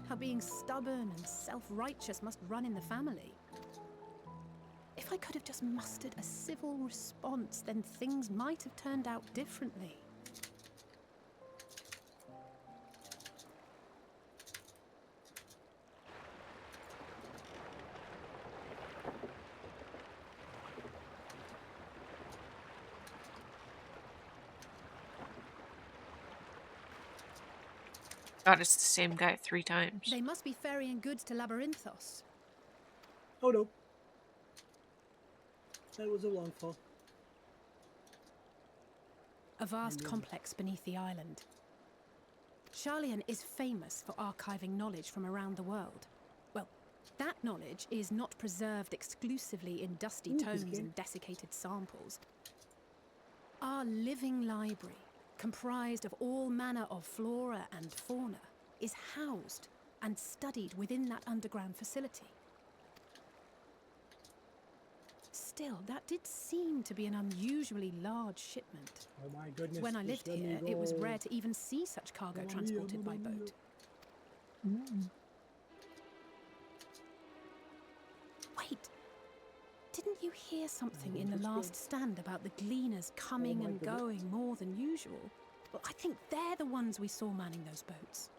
How being stubborn and self-righteous must run in the family. If I could have just mustered a civil response, then things might have turned out differently. God, it's the same guy 3 times. They must be ferrying goods to Labyrinthos. Oh no. That was a long fall. A vast complex beneath the island. Sharlayan is famous for archiving knowledge from around the world. Well, that knowledge is not preserved exclusively in dusty tomes and desiccated samples. Our living library, comprised of all manner of flora and fauna, is housed and studied within that underground facility. Still, that did seem to be an unusually large shipment. Oh my goodness. When I lived here, it was rare to even see such cargo transported by boat. Wait, didn't you hear something in the last stand about the gleaners coming and going more than usual? Well, I think they're the ones we saw manning those boats.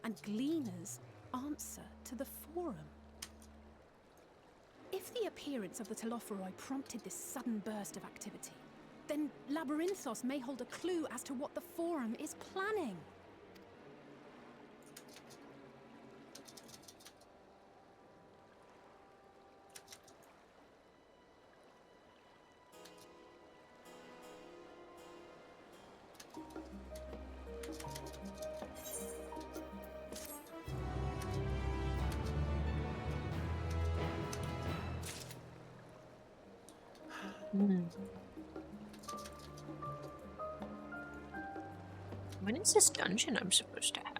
And gleaners answer to the forum. If the appearance of the Telophoroi prompted this sudden burst of activity, then Labyrinthos may hold a clue as to what the forum is planning. When is this dungeon I'm supposed to have?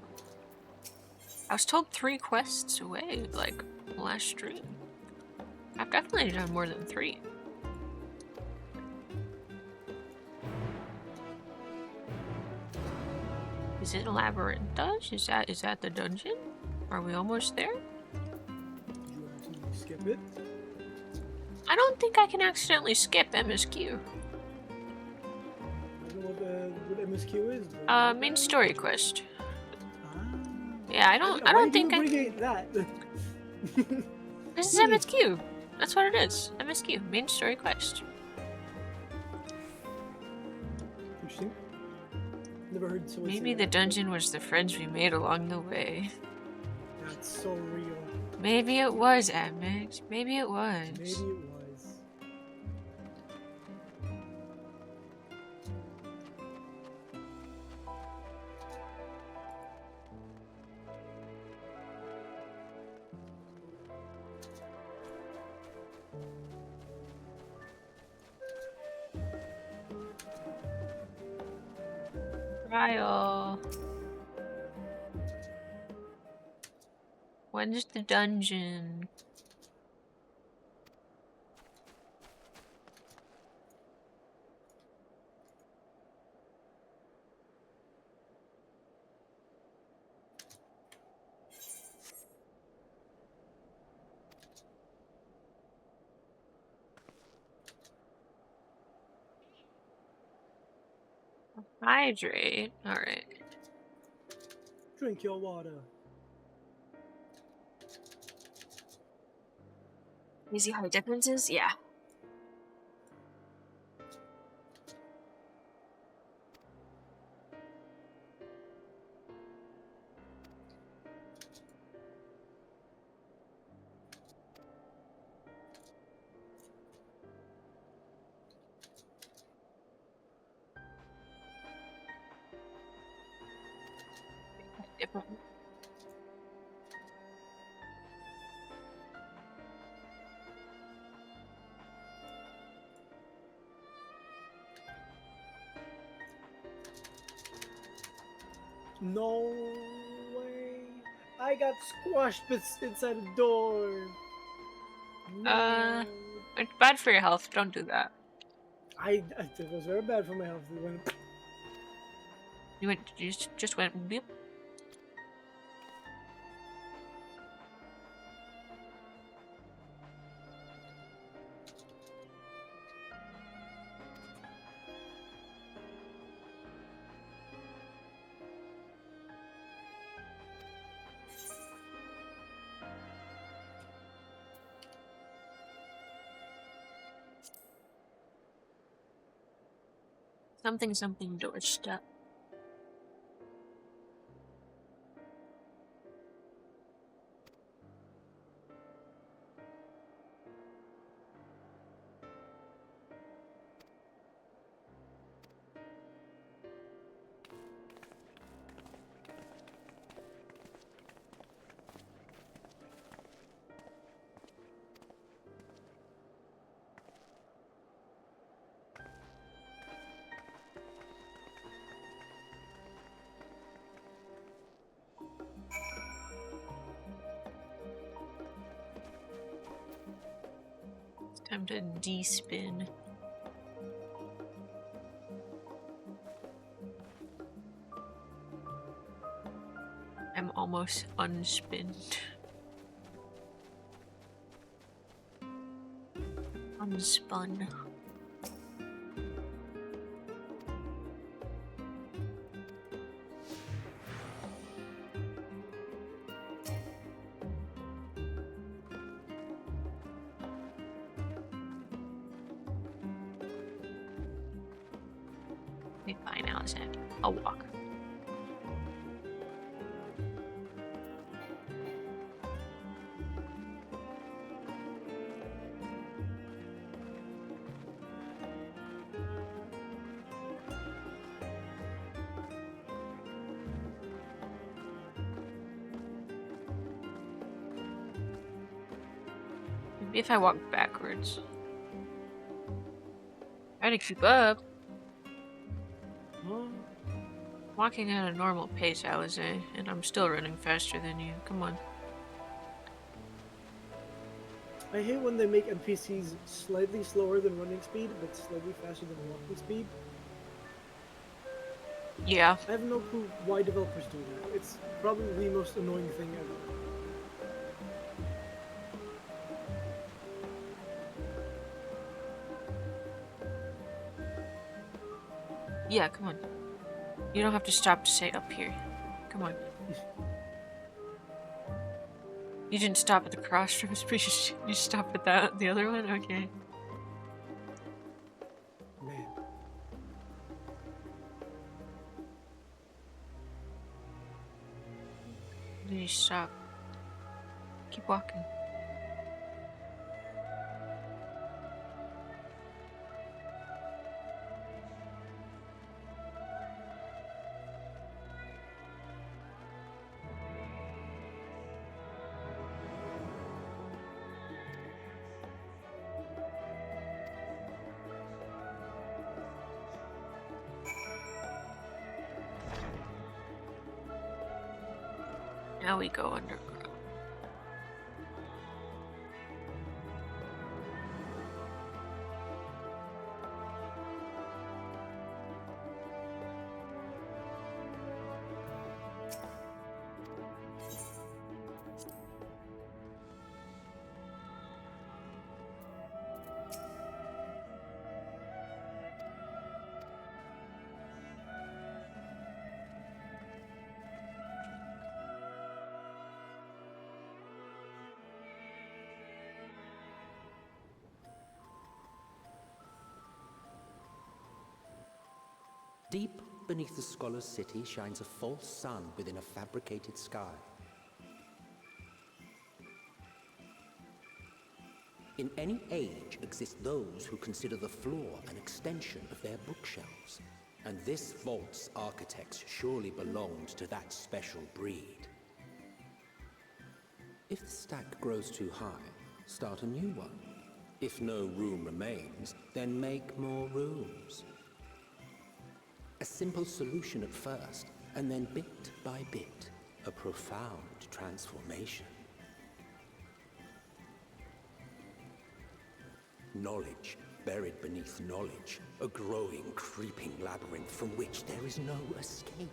I was told 3 quests away, like, last stream. I've definitely done more than 3. Is it Labyrinthos? Is that the dungeon? Are we almost there? You want to skip it? I don't think I can accidentally skip MSQ. I don't know what MSQ is. Main story quest. Ah. Yeah, I don't think I can. That. This is MSQ. That's what it is. MSQ, main story quest. Interesting. Never heard someone say Maybe the that. dungeon was the friends we made along the way. That's so real. Maybe it was, Admix. Maybe it was. Maybe it was. Trial. When's the dungeon? Hydrate. Alright. Drink your water. Easy height differences? Yeah. Different. No way. I got squashed inside a door. No. It's bad for your health. Don't do that. It was very bad for my health. You just went beep. Something doorstep. Time to de-spin. I'm almost unspinned. Unspun. Okay, fine, Allison. I'll walk. Maybe if I walk backwards. Try to keep up. Walking at a normal pace, Alize, and I'm still running faster than you. Come on. I hate when they make NPCs slightly slower than running speed, but slightly faster than walking speed. Yeah. I have no clue why developers do that. It's probably the most annoying thing ever. Yeah, come on. You don't have to stop to say up here. Come on. You didn't stop at the crossroads, but you stopped at that the other one? Okay. Man. Then you stop. Keep walking. Now we go underground. Deep beneath the scholar's city shines a false sun within a fabricated sky. In any age exist those who consider the floor an extension of their bookshelves, and this vault's architects surely belonged to that special breed. If the stack grows too high, start a new one. If no room remains, then make more rooms. A simple solution at first, and then bit by bit, a profound transformation. Knowledge buried beneath knowledge, a growing, creeping labyrinth from which there is no escape.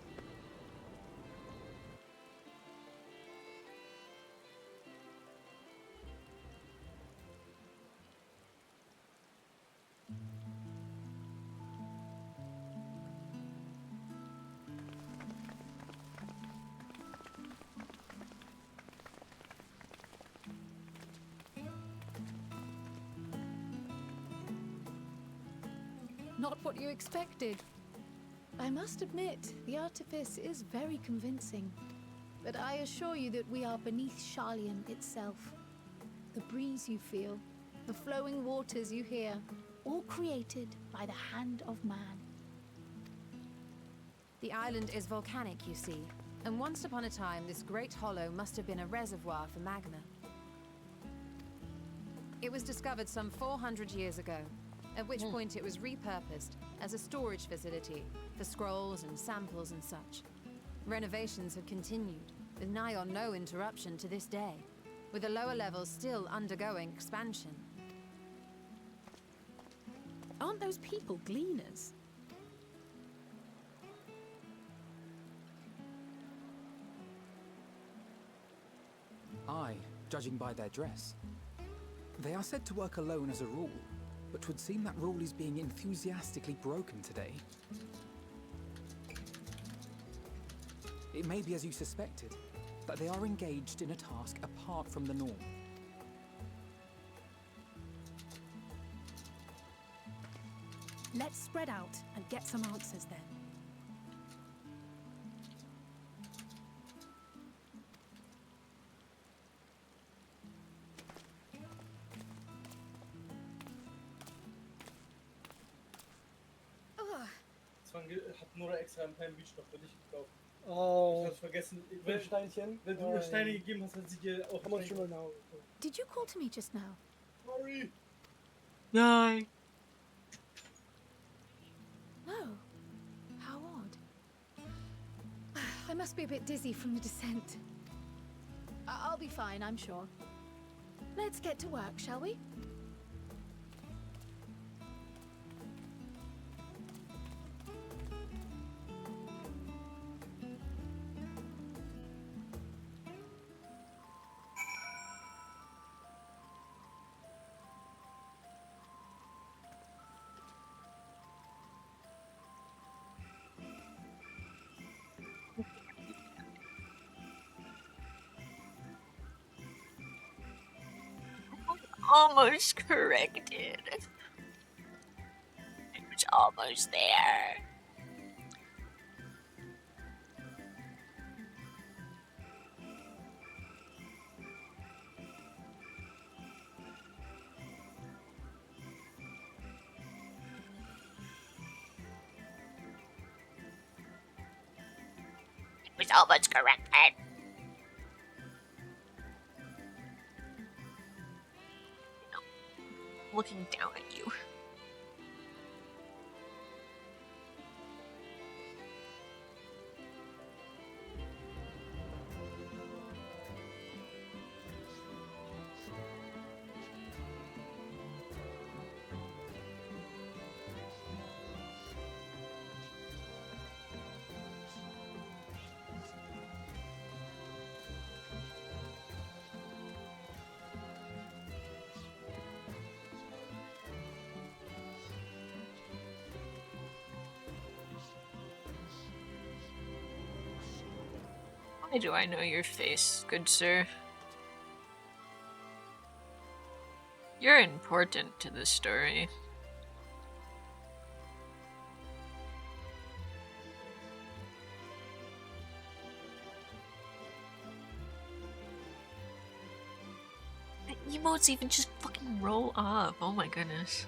Not what you expected. I must admit, the artifice is very convincing. But I assure you that we are beneath Sharlayan itself. The breeze you feel, the flowing waters you hear, all created by the hand of man. The island is volcanic, you see, and once upon a time this great hollow must have been a reservoir for magma. It was discovered some 400 years ago, at which point it was repurposed as a storage facility for scrolls and samples and such. Renovations have continued, with nigh on no interruption to this day, with the lower levels still undergoing expansion. Aren't those people gleaners? Aye, judging by their dress. They are said to work alone as a rule, but 'twould seem that rule is being enthusiastically broken today. It may be as you suspected, that they are engaged in a task apart from the norm. Let's spread out and get some answers then. Hat Nora extra einen kleinen Beachstoff für dich gekauft. Oh. Ich hab's vergessen. Steinchen. Wenn du mir Steine gegeben hast, hat sie dir auch Steine now. Did you call to me just now? Sorry. No. No. How odd. I must be a bit dizzy from the descent. I'll be fine, I'm sure. Let's get to work, shall we? Almost corrected. It was almost there. It was almost corrected. Looking down at you. Why do I know your face, good sir? You're important to this story. The emotes even just fucking roll off. Oh my goodness.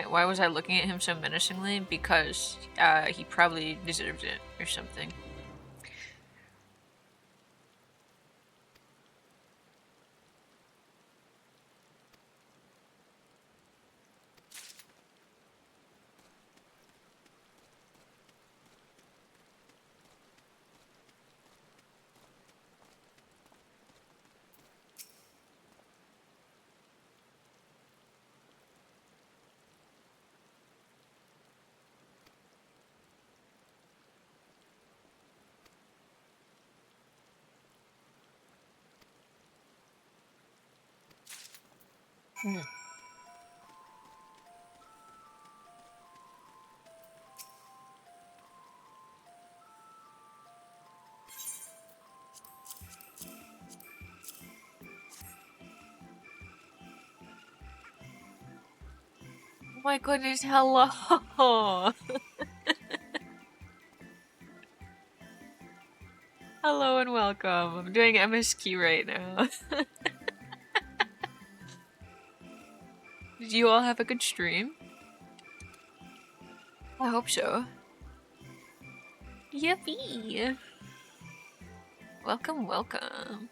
Why was I looking at him so menacingly? Because he probably deserved it or something. Hmm. Oh my goodness, hello! Hello and welcome. I'm doing MSQ right now. Did you all have a good stream? I hope so. Yippee! Welcome, welcome.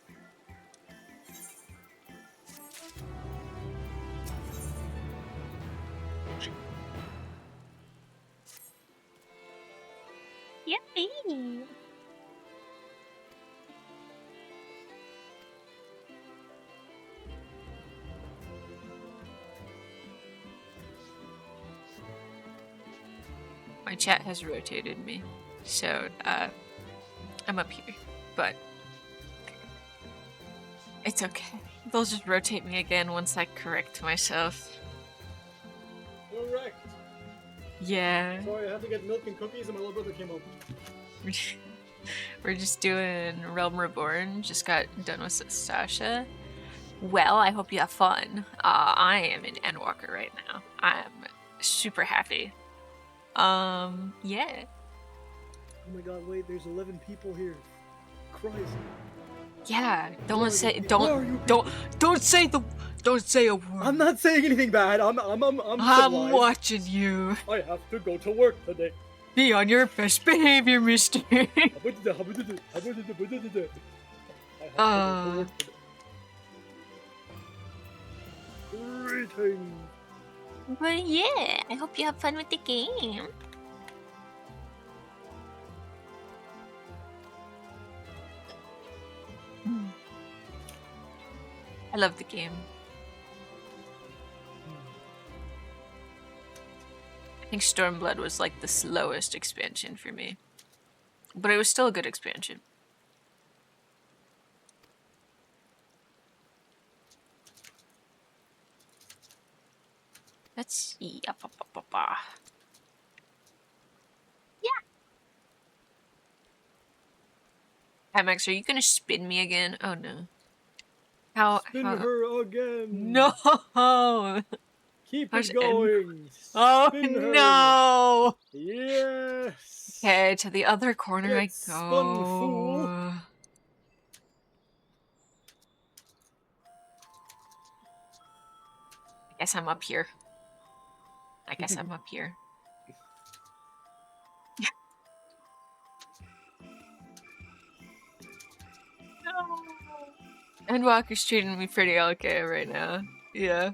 Yippee! My chat has rotated me, so I'm up here, but it's okay. They'll just rotate me again once I correct myself. Correct. Yeah. Sorry, I had to get milk and cookies, and my little brother came over. We're just doing Realm Reborn. Just got done with Sasha. Well, I hope you have fun. I am in Endwalker right now. I'm super happy. Yeah. Oh my god, wait, there's 11 people here. Christ. Yeah, don't say Where don't say a word. I'm not saying anything bad. I'm civilized. Watching you. I have to go to work today. Be on your best behavior, mister. I have to go to work today. Greetings. But yeah, I hope you have fun with the game. I love the game. I think Stormblood was like the slowest expansion for me. But it was still a good expansion. Let's see. Yeah. Hi, Max, are you gonna spin me again? Oh no. Spin her again. No. Keep it going. Oh Spin her. no. Yes. Okay, to the other corner I go. Spun, fool. I guess I'm up here. And Walker's treating me pretty okay right now. Yeah.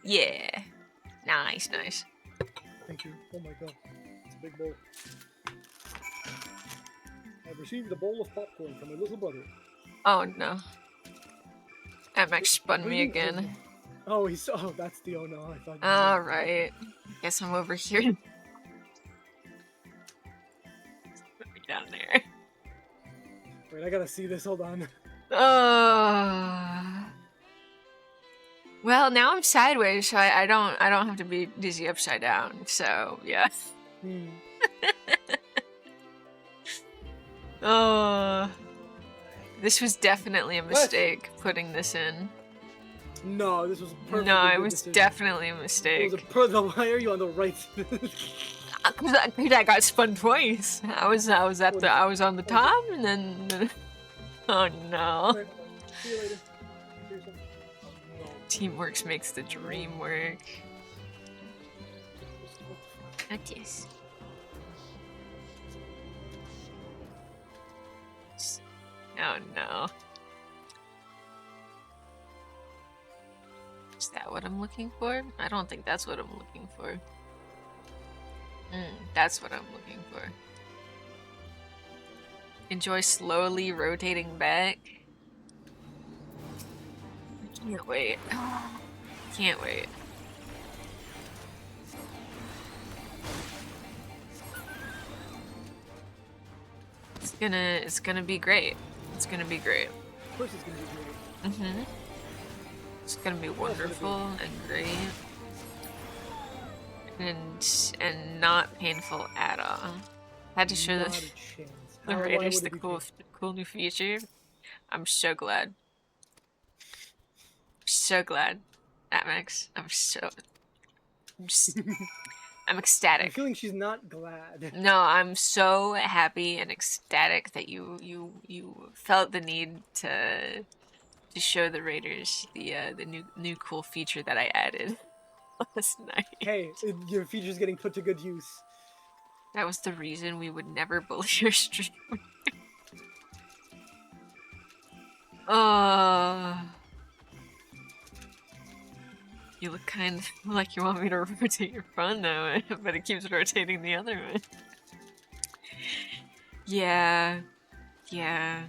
Yeah. Nice. Thank you. Oh my god. It's a big bowl. I've received a bowl of popcorn from my little brother. Oh no. MX spun me again. Oh, that's the oh no. I thought. Alright. Guess I'm over here. Put me down there. Wait, I gotta see this. Hold on. Well, now I'm sideways, so I don't have to be dizzy upside down. So yeah. This was definitely a mistake putting this in. No, this was a perfect. No, it was definitely a mistake. Why are you on the right? Because I got spun twice. I was on the top, and then oh no. See you later. Teamwork makes the dream work. Notice. Oh no. Is that what I'm looking for? I don't think that's what I'm looking for. That's what I'm looking for. Enjoy slowly rotating back. Can't wait. Can't wait. It's gonna be great. It's gonna be great. Of course it's gonna be great. It's gonna be wonderful and great. And not painful at all. Had to show the Raiders the cool new feature. I'm so glad. So glad, Atmax. I'm ecstatic. I'm feeling she's not glad. No, I'm so happy and ecstatic that you felt the need to show the Raiders the new cool feature that I added last night. Hey, your feature's getting put to good use. That was the reason we would never bully your streamer. You look kind of like you want me to rotate your phone that way, but it keeps rotating the other way. Yeah. Yeah.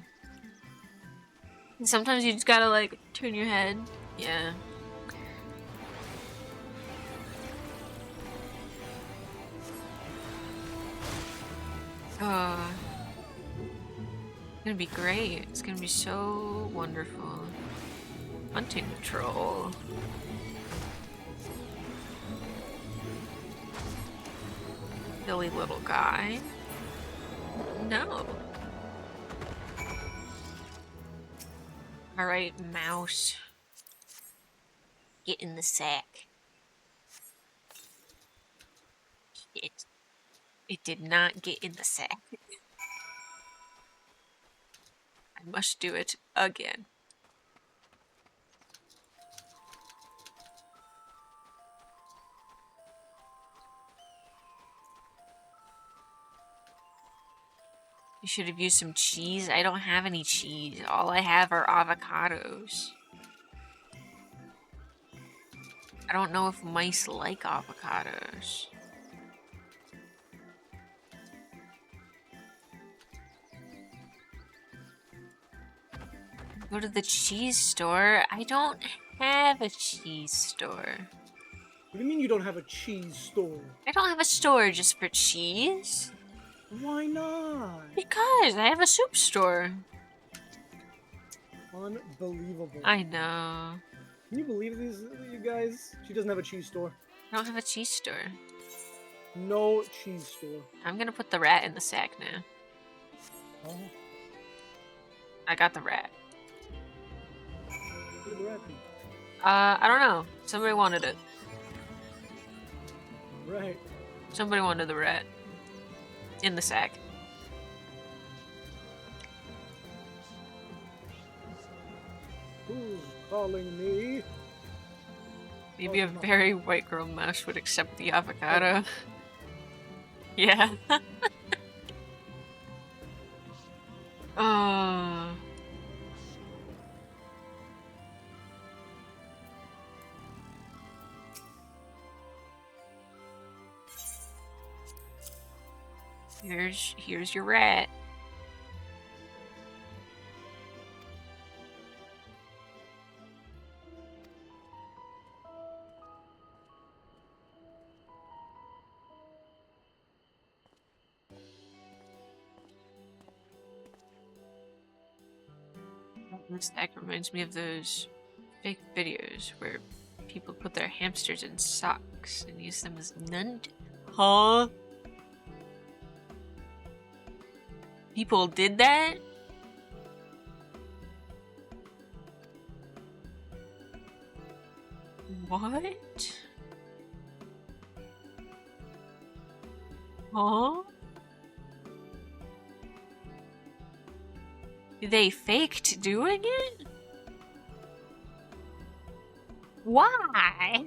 Sometimes you just gotta, like, turn your head. Yeah. It's gonna be great. It's gonna be so wonderful. Hunting troll. Silly little guy. No. Alright, mouse. Get in the sack. It did not get in the sack. I must do it again. You should have used some cheese. I don't have any cheese. All I have are avocados. I don't know if mice like avocados. Go to the cheese store. I don't have a cheese store. What do you mean you don't have a cheese store? I don't have a store just for cheese. Why not? Because I have a soup store. Unbelievable. I know. Can you believe these, you guys? She doesn't have a cheese store. I don't have a cheese store. No cheese store. I'm gonna put the rat in the sack now. Oh. I got the rat. Where did the rat be? I don't know. Somebody wanted it. Right. Somebody wanted the rat. In the sack. Who's calling me? Maybe a very white girl mouse would accept the avocado. Yeah. Here's your rat. This stack reminds me of those fake videos where people put their hamsters in socks and use them as Huh? People did that? What? Huh? They faked doing it? Why?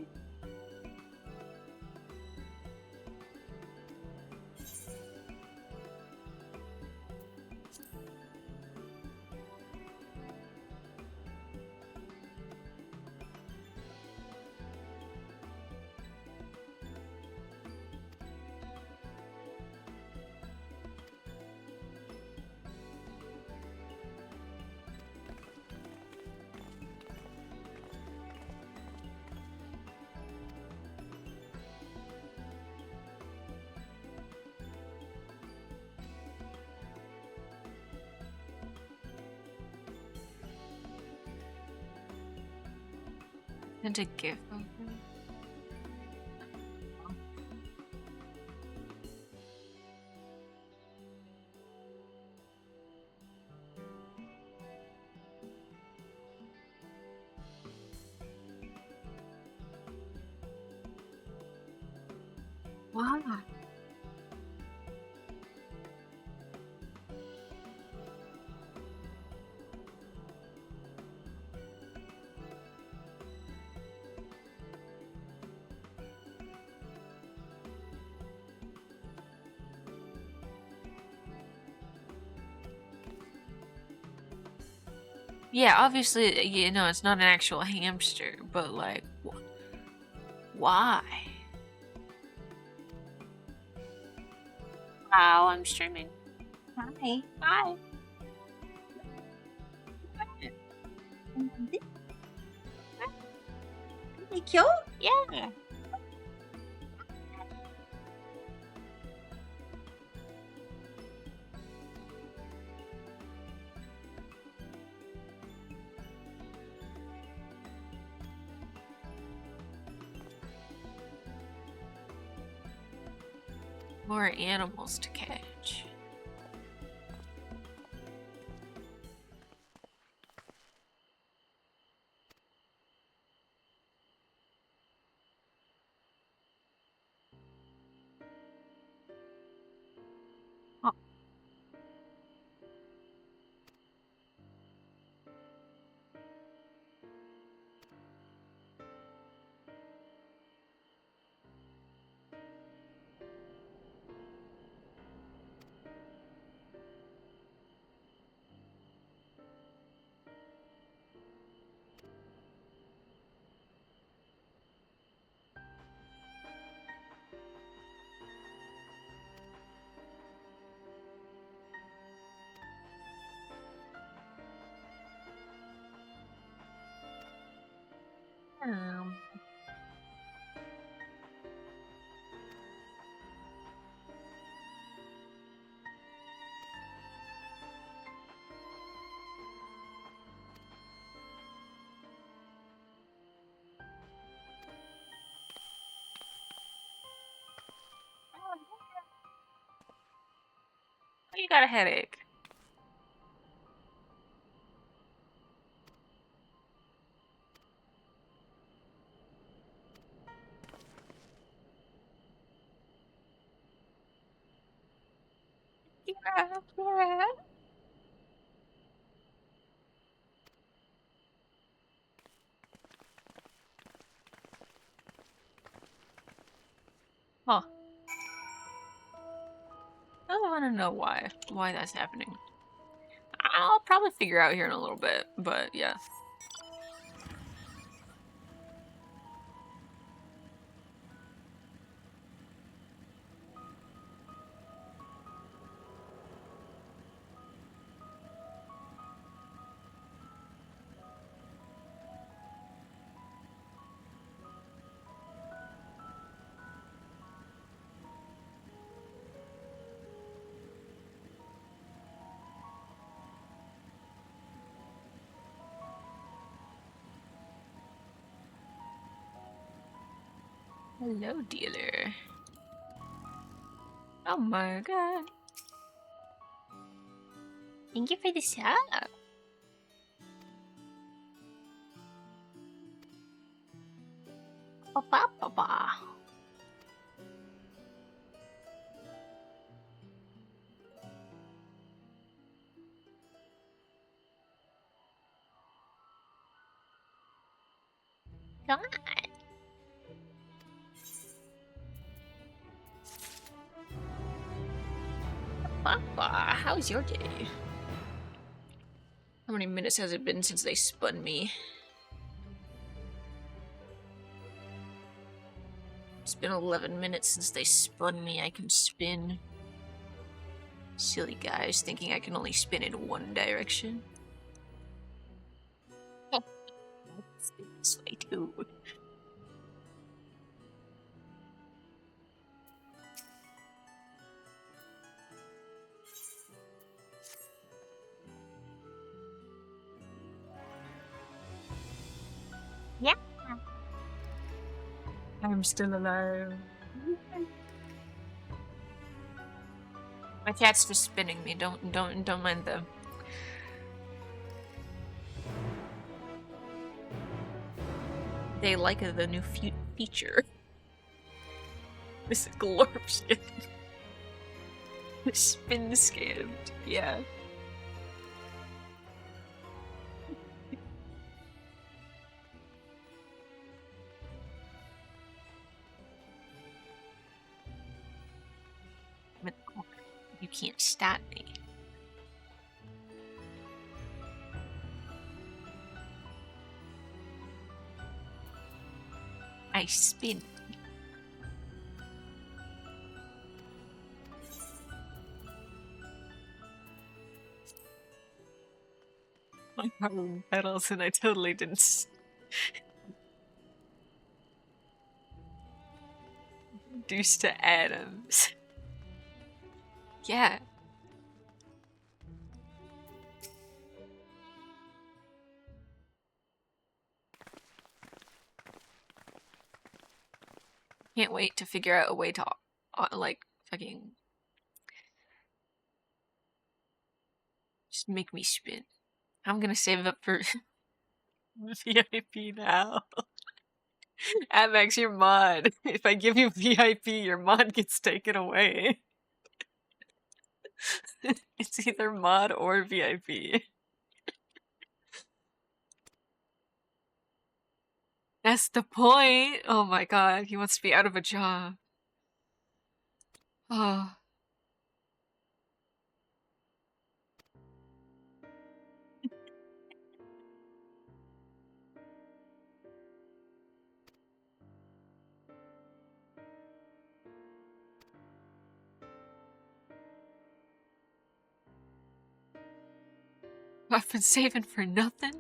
Sent a gif of him. Wow. Yeah, obviously, you know, it's not an actual hamster, but like, why? Wow, I'm streaming. Hi. Hi. Cute? Yeah. More animals to catch. Oh. You got a headache. Yeah. Huh. I don't want to know why that's happening. I'll probably figure out here in a little bit, but yeah. Hello, dealer. Oh my god. Thank you for the sub. Ba-ba-ba-ba. God. Ba-ba. How's your day? How many minutes has it been since they spun me? It's been 11 minutes since they spun me. I can spin. Silly guys thinking I can only spin in one direction. Spin this way too. Yeah. I'm still alive. My cat's just spinning me. Don't mind them. They like the new feature. This glorp skin. Spin scammed. Yeah. You can't stop me. I spin. My heart pedals and I totally didn't reduce to atoms. Yeah. Can't wait to figure out a way to, like, fucking... just make me spin. I'm gonna save up for VIP now. Avex, your mod. If I give you VIP, your mod gets taken away. It's either mod or VIP. That's the point. Oh my god, he wants to be out of a job. Oh. I've been saving for nothing.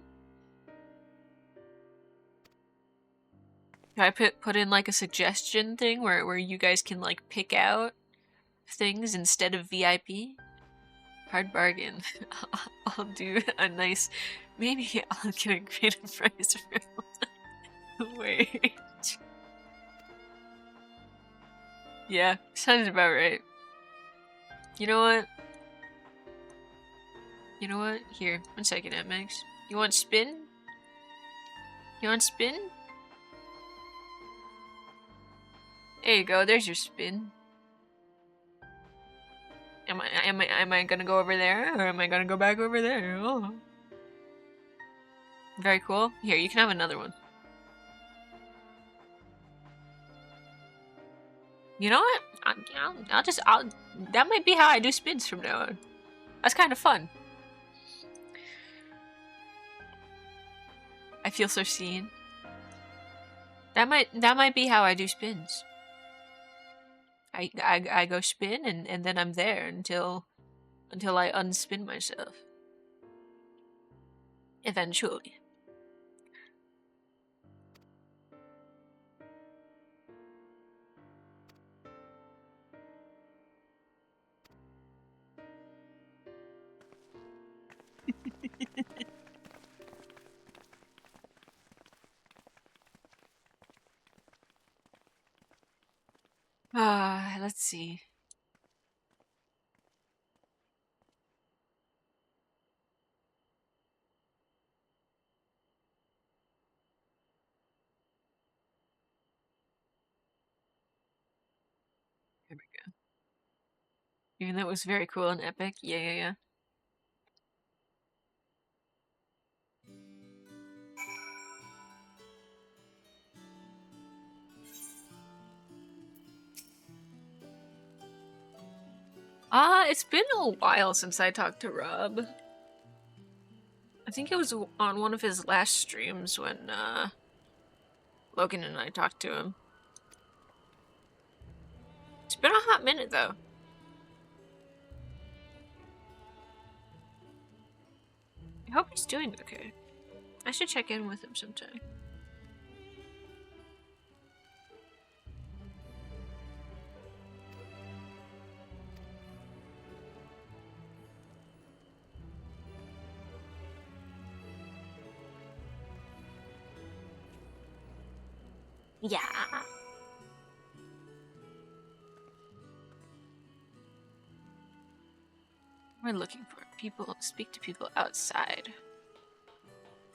Can I put in like a suggestion thing where you guys can like pick out things instead of VIP? Hard bargain. I'll do a nice... maybe I'll get a greater price for... wait. Yeah, sounds about right. You know what? You know what? Here, 1 second, Max. You want spin? You want spin? There you go, there's your spin. Am I gonna go over there, or am I gonna go back over there? Oh. Very cool. Here, you can have another one. You know what? I'll that might be how I do spins from now on. That's kind of fun. I feel so seen. That might be how I do spins. I go spin and then I'm there until I unspin myself. Eventually. Let's see. There we go. Even though it was very cool and epic. Yeah. It's been a while since I talked to Rob. I think it was on one of his last streams when, Logan and I talked to him. It's been a hot minute, though. I hope he's doing okay. I should check in with him sometime. Yeah. We're looking for people, speak to people outside.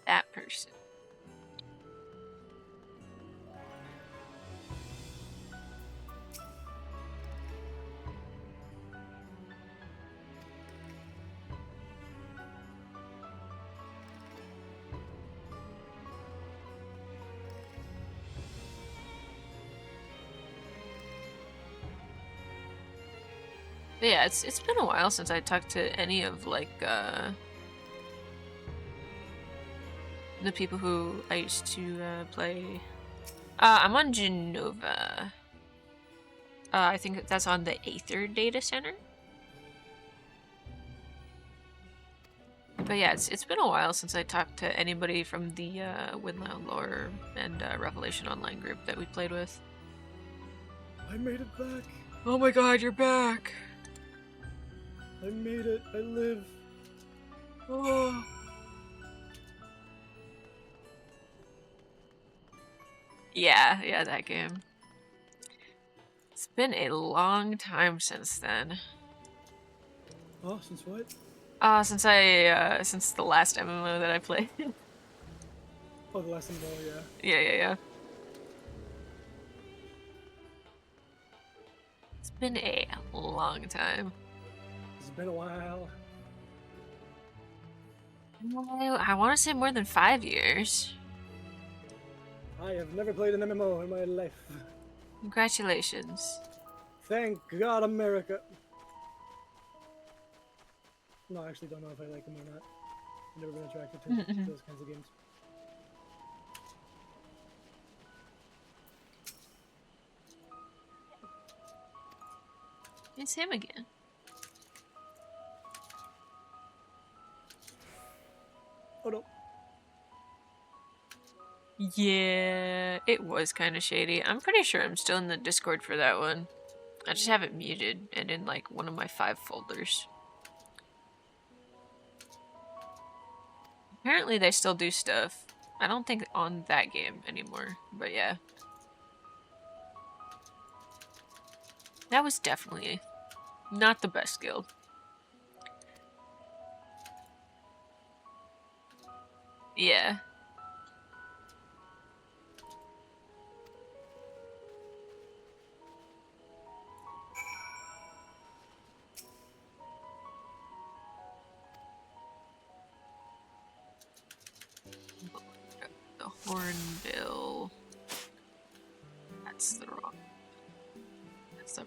That person. But yeah, it's been a while since I talked to any of like the people who I used to play I'm on Genova. I think that's on the Aether data center. But yeah, it's been a while since I talked to anybody from the Windland Lore and Revelation Online group that we played with. I made it back. Oh my god, you're back! I made it. I live. Oh. Yeah, that game. It's been a long time since then. Oh, since what? Since the last MMO that I played. Oh, the last MMO, yeah. Yeah. It's been a long time. It's been a while. I want to say more than 5 years. I have never played an MMO in my life. Congratulations. Thank God, America. No, I actually don't know if I like them or not. I've never been attracted to those kinds of games. It's him again. Oh no. Yeah, it was kind of shady. I'm pretty sure I'm still in the Discord for that one. I just have it muted and in like one of my 5 folders. Apparently they still do stuff. I don't think on that game anymore, but yeah. That was definitely not the best guild. Yeah. The hornbill. That's the wrong. That's a.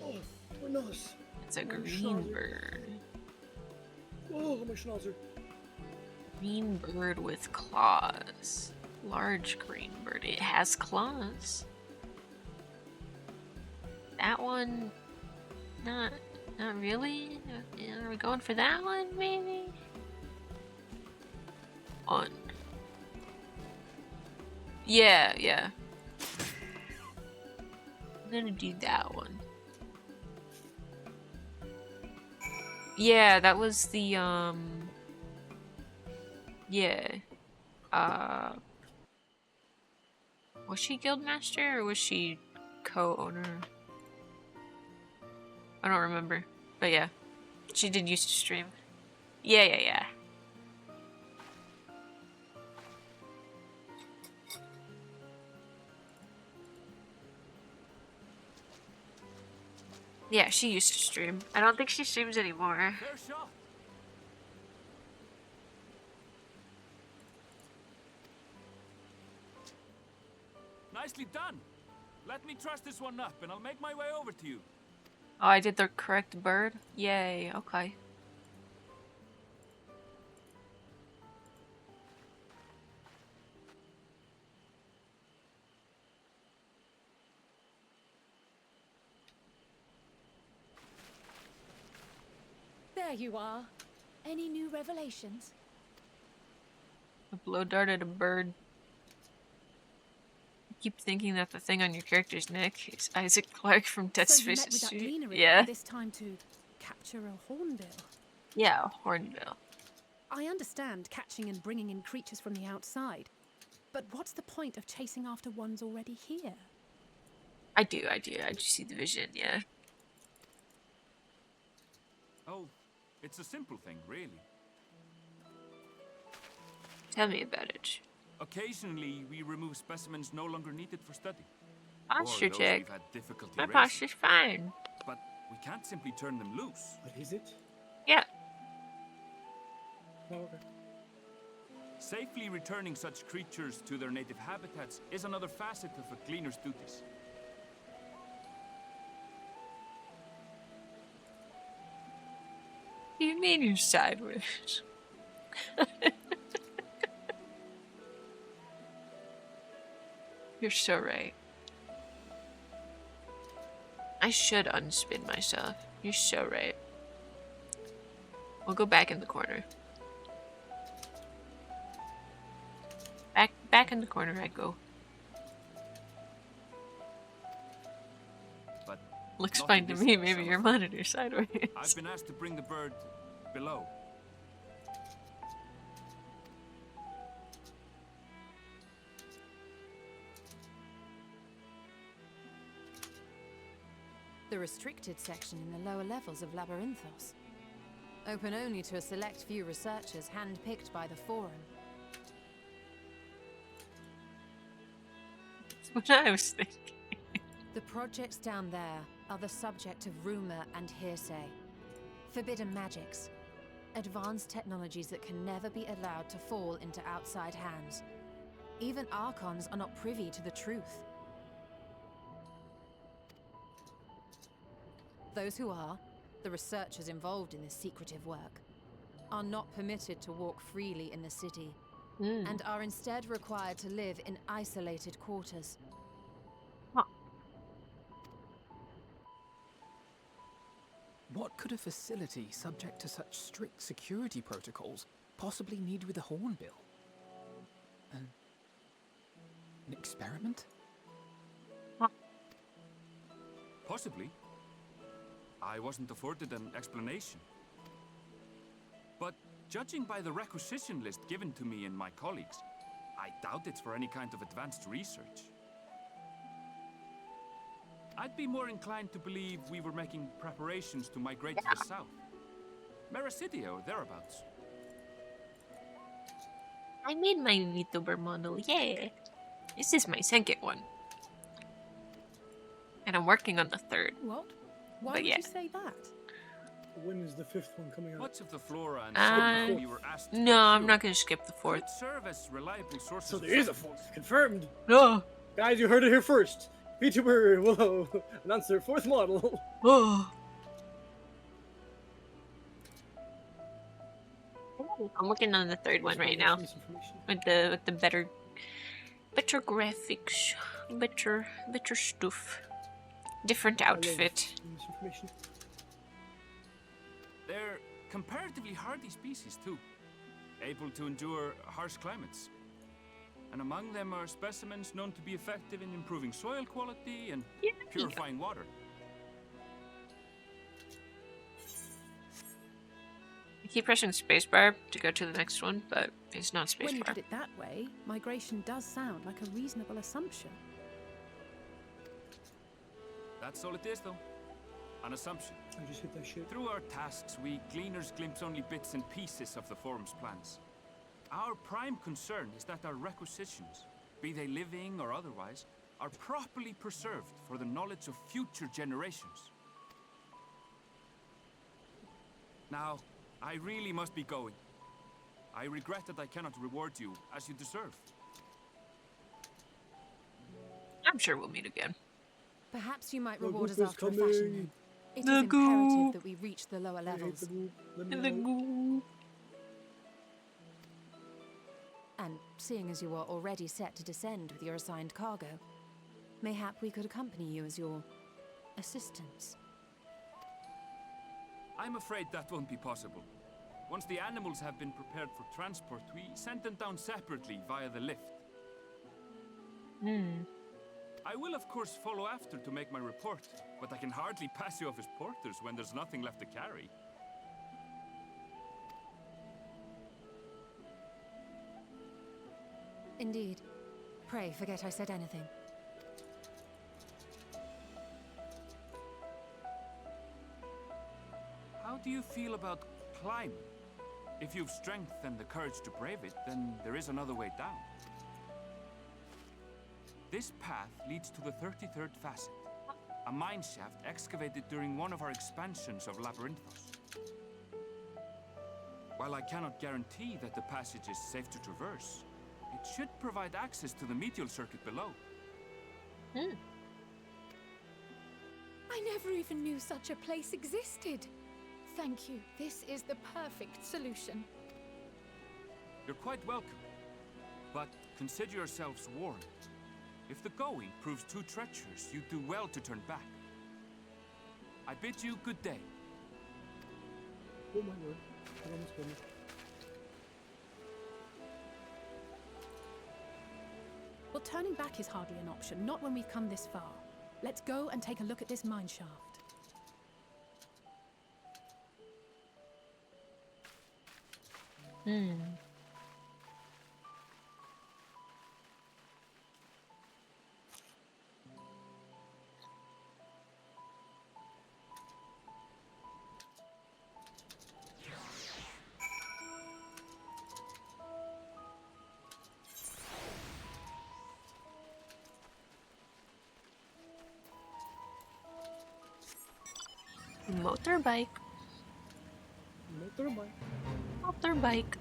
Oh, my nose. It's a green bird. Oh, my schnauzer. Green bird with claws. Large green bird. It has claws. That one, not really. Are we going for that one, maybe? On. Yeah. I'm gonna do that one. Yeah, that was the, yeah. Was she guildmaster or was she co-owner? I don't remember. But yeah. She did used to stream. Yeah. Yeah, she used to stream. I don't think she streams anymore. Fair shot. Nicely done. Let me truss this one up and I'll make my way over to you. Oh, I did the correct bird? Yay, okay. There you are. Any new revelations? I blow darted a bird. I keep thinking that the thing on your character's neck is Isaac Clarke from Dead So you Space met with that Street. gleaner again, Yeah. this time to capture a hornbill. Yeah, a hornbill. I understand catching and bringing in creatures from the outside, but what's the point of chasing after ones already here? I do. I just see the vision, yeah. Oh, it's a simple thing, really. Tell me about it. Occasionally, we remove specimens no longer needed for study. Posture Or those check. we've had difficulty My raising. posture's fine. But we can't simply turn them loose. What is it? Yeah. Oh, okay. Safely returning such creatures to their native habitats is another facet of a cleaner's duties. You mean you're sideways? You're so right. I should unspin myself. You're so right. We'll go back in the corner. Back in the corner I go. But looks not fine in to this me. Maybe summer. your monitor sideways. I've been asked to bring the bird below. The restricted section in the lower levels of Labyrinthos. Open only to a select few researchers hand-picked by the Forum. That's what I was thinking. The projects down there are the subject of rumor and hearsay. Forbidden magics. Advanced technologies that can never be allowed to fall into outside hands. Even Archons are not privy to the truth. Those who are, the researchers involved in this secretive work, are not permitted to walk freely in the city, and are instead required to live in isolated quarters. What could a facility subject to such strict security protocols possibly need with a hornbill? An experiment? Possibly. I wasn't afforded an explanation. But judging by the requisition list given to me and my colleagues, I doubt it's for any kind of advanced research. I'd be more inclined to believe we were making preparations to migrate to the south. Mericidia or thereabouts. I made my VTuber model, yeah! This is my second one. And I'm working on the third. What? Why But would yeah. you say that? When is the fifth one coming out? Much of the flora and fauna we were asked to No, I'm procure not gonna skip the fourth. could serve as reliable sources So of there is a supplement. fourth. Confirmed. No. Guys, you heard it here first. VTuber will announce their fourth model. Oh. I'm working on the third one right now. With the better graphics, better stuff. Different outfit. They're comparatively hardy species too, able to endure harsh climates. And among them are specimens known to be effective in improving soil quality and purifying water. I keep pressing spacebar to go to the next one, but it's not When you spacebar. put it that way, migration does sound like a reasonable assumption. That's all it is, though. An assumption. I just hit that shit. Through our tasks, we gleaners glimpse only bits and pieces of the Forum's plans. Our prime concern is that our requisitions, be they living or otherwise, are properly preserved for the knowledge of future generations. Now, I really must be going. I regret that I cannot reward you as you deserve. I'm sure we'll meet again. Perhaps you might The reward us group is after a fashion coming. then. It The is imperative group. that we reach the lower I hate levels. the group. Let me The know. goo. And seeing as you are already set to descend with your assigned cargo, mayhap we could accompany you as your assistants. I'm afraid that won't be possible. Once the animals have been prepared for transport, we send them down separately via the lift. I will, of course, follow after to make my report, but I can hardly pass you off as porters when there's nothing left to carry. Indeed. Pray forget I said anything. How do you feel about climbing? If you've strength and the courage to brave it, then there is another way down. This path leads to the 33rd facet, a mine shaft excavated during one of our expansions of Labyrinthos. While I cannot guarantee that the passage is safe to traverse, it should provide access to the medial circuit below. I never even knew such a place existed. Thank you. This is the perfect solution. You're quite welcome, but consider yourselves warned. If the going proves too treacherous, you'd do well to turn back. I bid you good day. Oh my word. I almost killed me. Well, turning back is hardly an option, not when we've come this far. Let's go and take a look at this mine shaft. Motorbike. Motorbike. Motorbike.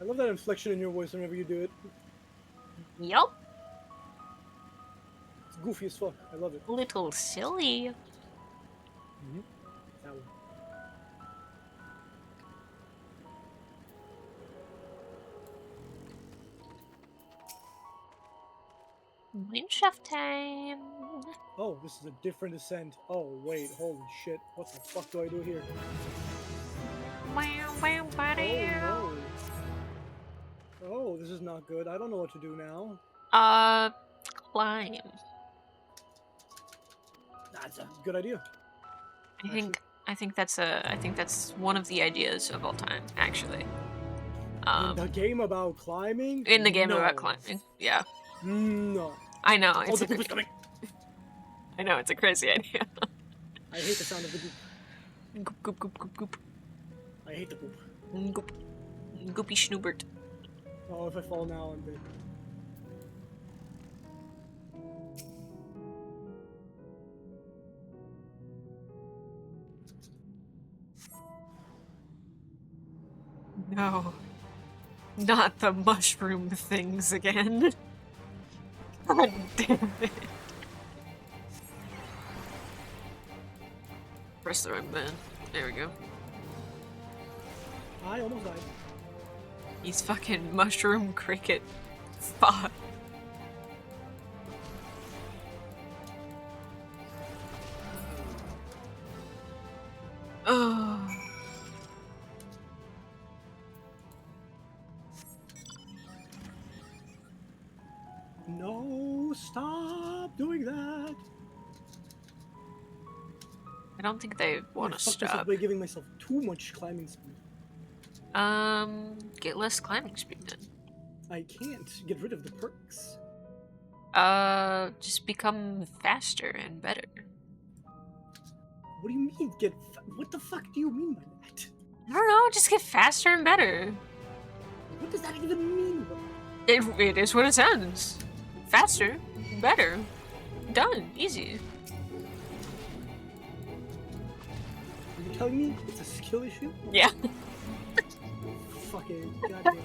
I love that inflection in your voice whenever you do it. Yup. It's goofy as fuck. I love it. Little silly. That one. Mineshaft time. Oh, this is a different ascent. Oh, wait, holy shit. What the fuck do I do here? Oh, no. Oh, this is not good. I don't know what to do now. Climb. That's a good idea. I think that's one of the ideas of all time, actually. In the game about climbing? In the game about climbing, yeah. No. I know. Oh, the poop is coming. I know, it's a crazy idea. I hate the sound of the goop. Goop, goop, goop, goop, goop. I hate the poop. Goop. Goopy schnoobert. Oh, if I fall now, I'm dead. No. Not the mushroom things again. God damn it. Press the right button. There we go. I almost died. He's fucking mushroom cricket. Fuck. Oh. No, stop doing that. I don't think they want to Fuck myself stop. by giving myself too much climbing speed. Get less climbing speed then. I can't get rid of the perks. Just become faster and better. What do you mean what the fuck do you mean by that? I don't know, just get faster and better. What does that even mean? It is what it sounds. Faster, better, done, easy. Are you telling me it's a skill issue? Yeah. Fucking goddamn.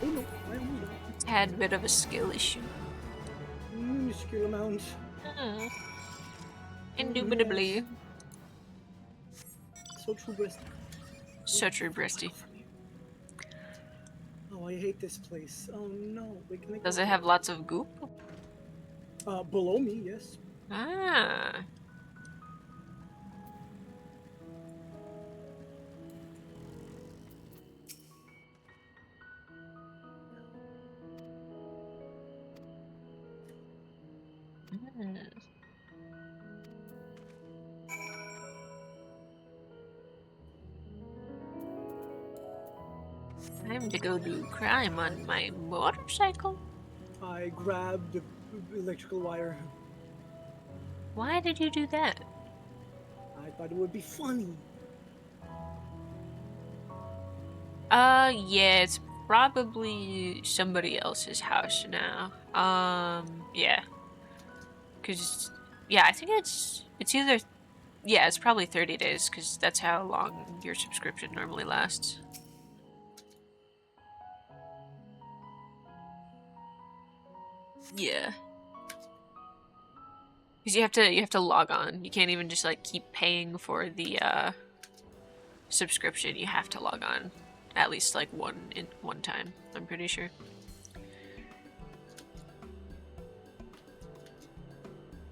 Oh no, I almost died. Tad bit of a skill issue. Minuscule amount. Indubitably. So true, breasty. So true, breasty. Oh, I hate this place. Oh no. Wait, can I Does it have lots of goop? Below me, yes. Ah. Time to go do crime on my motorcycle. I grabbed the electrical wire. Why did you do that? I thought it would be funny. Yeah, it's probably somebody else's house now. Yeah. Cause, yeah, I think it's either, yeah, it's probably 30 days, because that's how long your subscription normally lasts. Yeah. Because you have to log on. You can't even just like keep paying for the subscription. You have to log on. at least like one time, I'm pretty sure.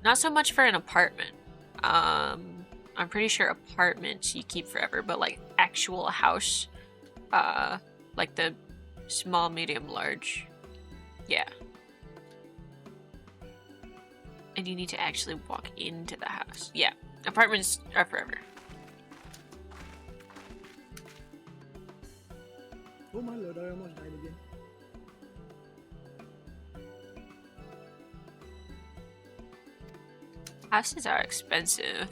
Not so much for an apartment. I'm pretty sure apartments you keep forever, but like actual house, like the small, medium, large, yeah. And you need to actually walk into the house. Yeah, apartments are forever. Oh my lord, I almost died again. Houses are expensive.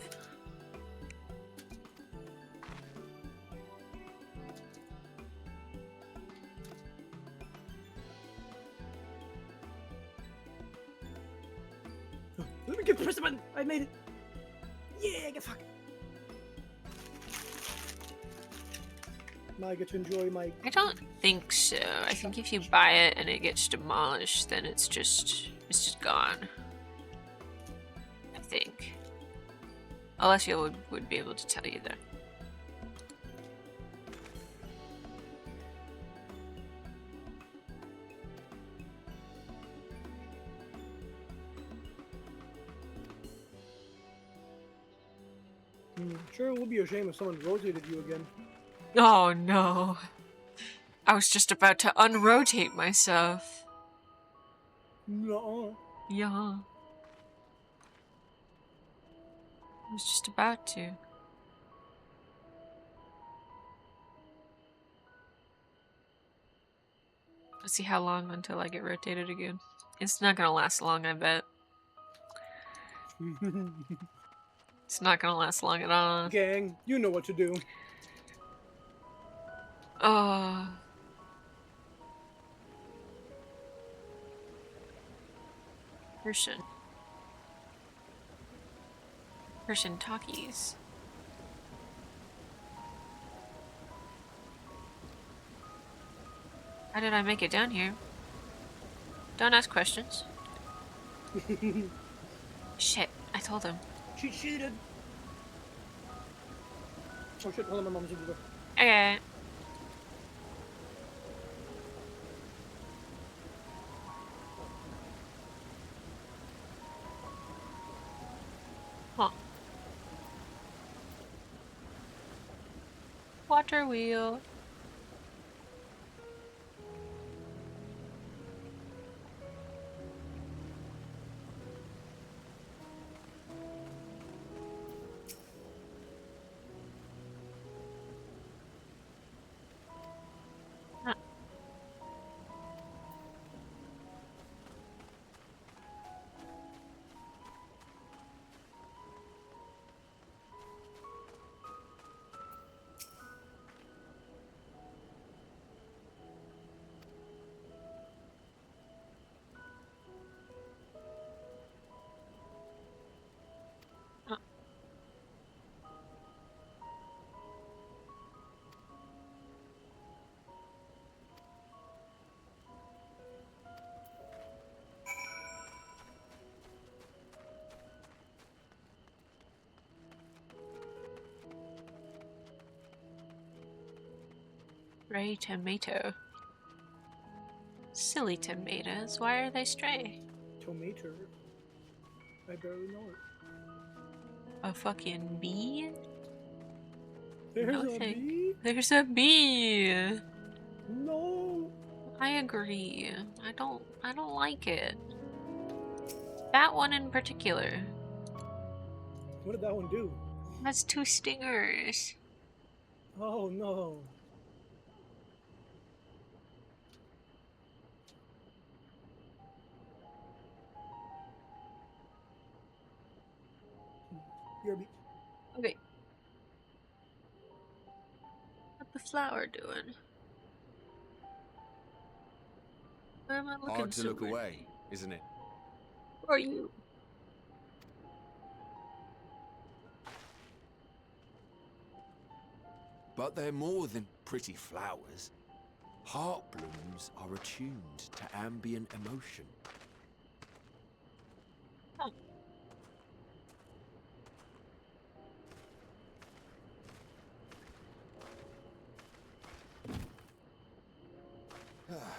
Let me get press the button! I made it! Yeah, get fucked! Now I get to enjoy my... I don't think so. I think if you buy it and it gets demolished, then it's just gone. I think. Alessio would be able to tell you that. Sure, it would be a shame if someone rotated you again. Oh no. I was just about to unrotate myself. No. Yeah. I was just about to. Let's see how long until I get rotated again. It's not gonna last long, I bet. It's not gonna last long at all. Gang, you know what to do. Oh. Person talkies. How did I make it down here? Don't ask questions. Shit, I told him. She cheated! Oh shit, hold on, my mom's in the door. Okay. Huh. Water wheel. Stray tomato. Silly tomatoes, why are they stray? Tomato. I barely know it. A fucking bee? There's a bee? There's a bee! No! I agree. I don't like it. That one in particular. What did that one do? It has 2 stingers. Oh no. You're a bee. Okay. What's the flower doing? Why am I looking Hard to so look weird? away, isn't it? Who are you? But they're more than pretty flowers. Heart blooms are attuned to ambient emotion.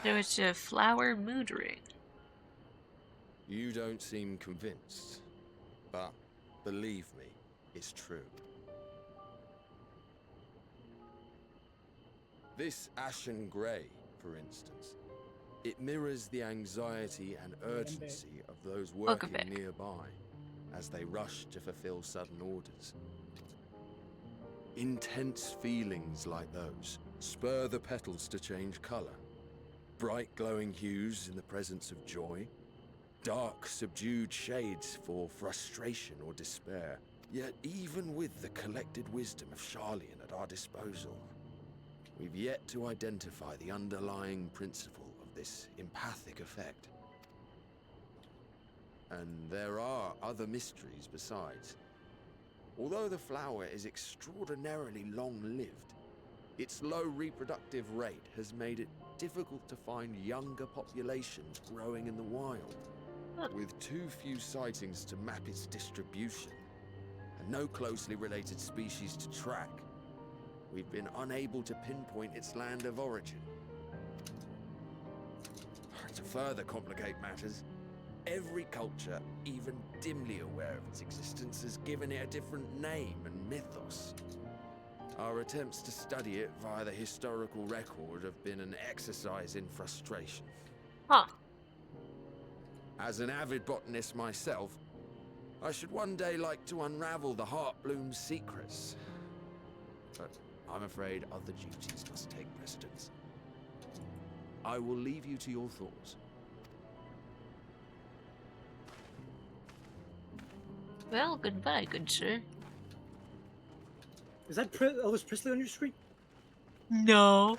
So it's a flower mood ring. You don't seem convinced, but believe me, it's true. This ashen grey, for instance, it mirrors the anxiety and urgency of those working nearby as they rush to fulfill sudden orders. Intense feelings like those spur the petals to change colour. Bright glowing hues in the presence of joy, dark subdued shades for frustration or despair. Yet even with the collected wisdom of Charlian at our disposal, we've yet to identify the underlying principle of this empathic effect. And there are other mysteries besides. Although the flower is extraordinarily long-lived, its low reproductive rate has made it difficult to find younger populations growing in the wild. With too few sightings to map its distribution, and no closely related species to track, we've been unable to pinpoint its land of origin. To further complicate matters, every culture, even dimly aware of its existence, has given it a different name and mythos. Our attempts to study it via the historical record have been an exercise in frustration. Huh. As an avid botanist myself, I should one day like to unravel the Heartbloom's secrets. But I'm afraid other duties must take precedence. I will leave you to your thoughts. Well, goodbye, good sir. Is that Elvis Presley on your screen? No.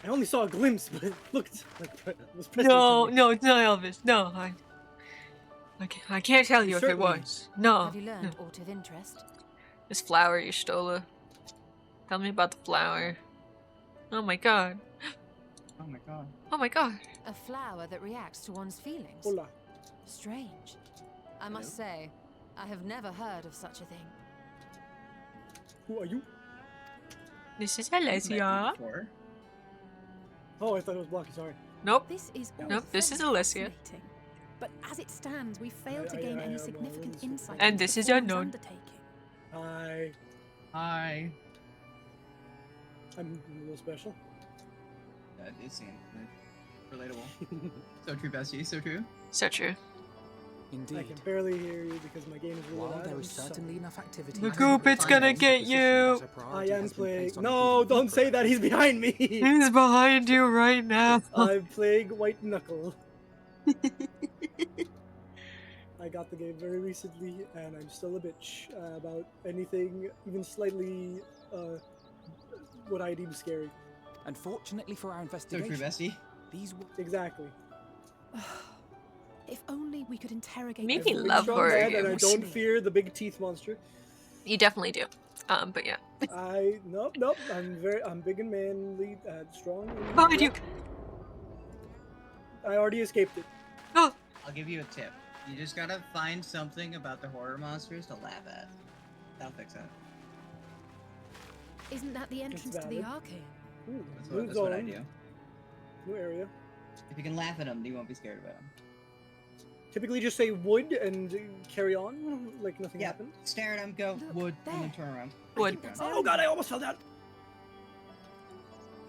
I only saw a glimpse, but it looked like Elvis Presley. No, no, it's not Elvis. No, I can't tell you if it Certainly. was. No. Have you learned aught of interest? This flower you stole. Tell me about the flower. Oh my god. Oh my god. Oh my god. A flower that reacts to one's feelings. Hola. Strange. I must say, I have never heard of such a thing. Who are you? This is Alessia. Oh, I thought it was Blocky, sorry. Nope. This is Nope, this is Alessia. fascinating. But as it stands, we failed to gain any significant insight. And into this the is form's unknown. undertaking. Hi. Hi. I'm a little special. That is seems relatable. So true, Bessie. So true. So true. I can barely hear you because my game is really While loud. there I'm is certainly enough activity. The goop, it's gonna get you. I am playing. No, don't say that. He's behind me. He's behind you right now. I'm playing White Knuckle. I got the game very recently, and I'm still a bitch about anything, even slightly, what I deem scary. Unfortunately for our So investigation, true, Bessie. these Exactly. If only we could interrogate. Maybe the love Strong horror man, and I games. don't fear the big teeth monster. You definitely do. But yeah. Nope. I'm big and manly, strong. And Behind you. I already escaped it. Oh. I'll give you a tip. You just gotta find something about the horror monsters to laugh at. That'll fix it. Isn't that the entrance to the valid. arcade? Ooh, That's what I zone, do. New area. If you can laugh at them, you won't be scared about them. Typically just say wood and carry on, like nothing happened. Stare at them, go wood, and then turn around. Wood. Oh god, I almost fell down!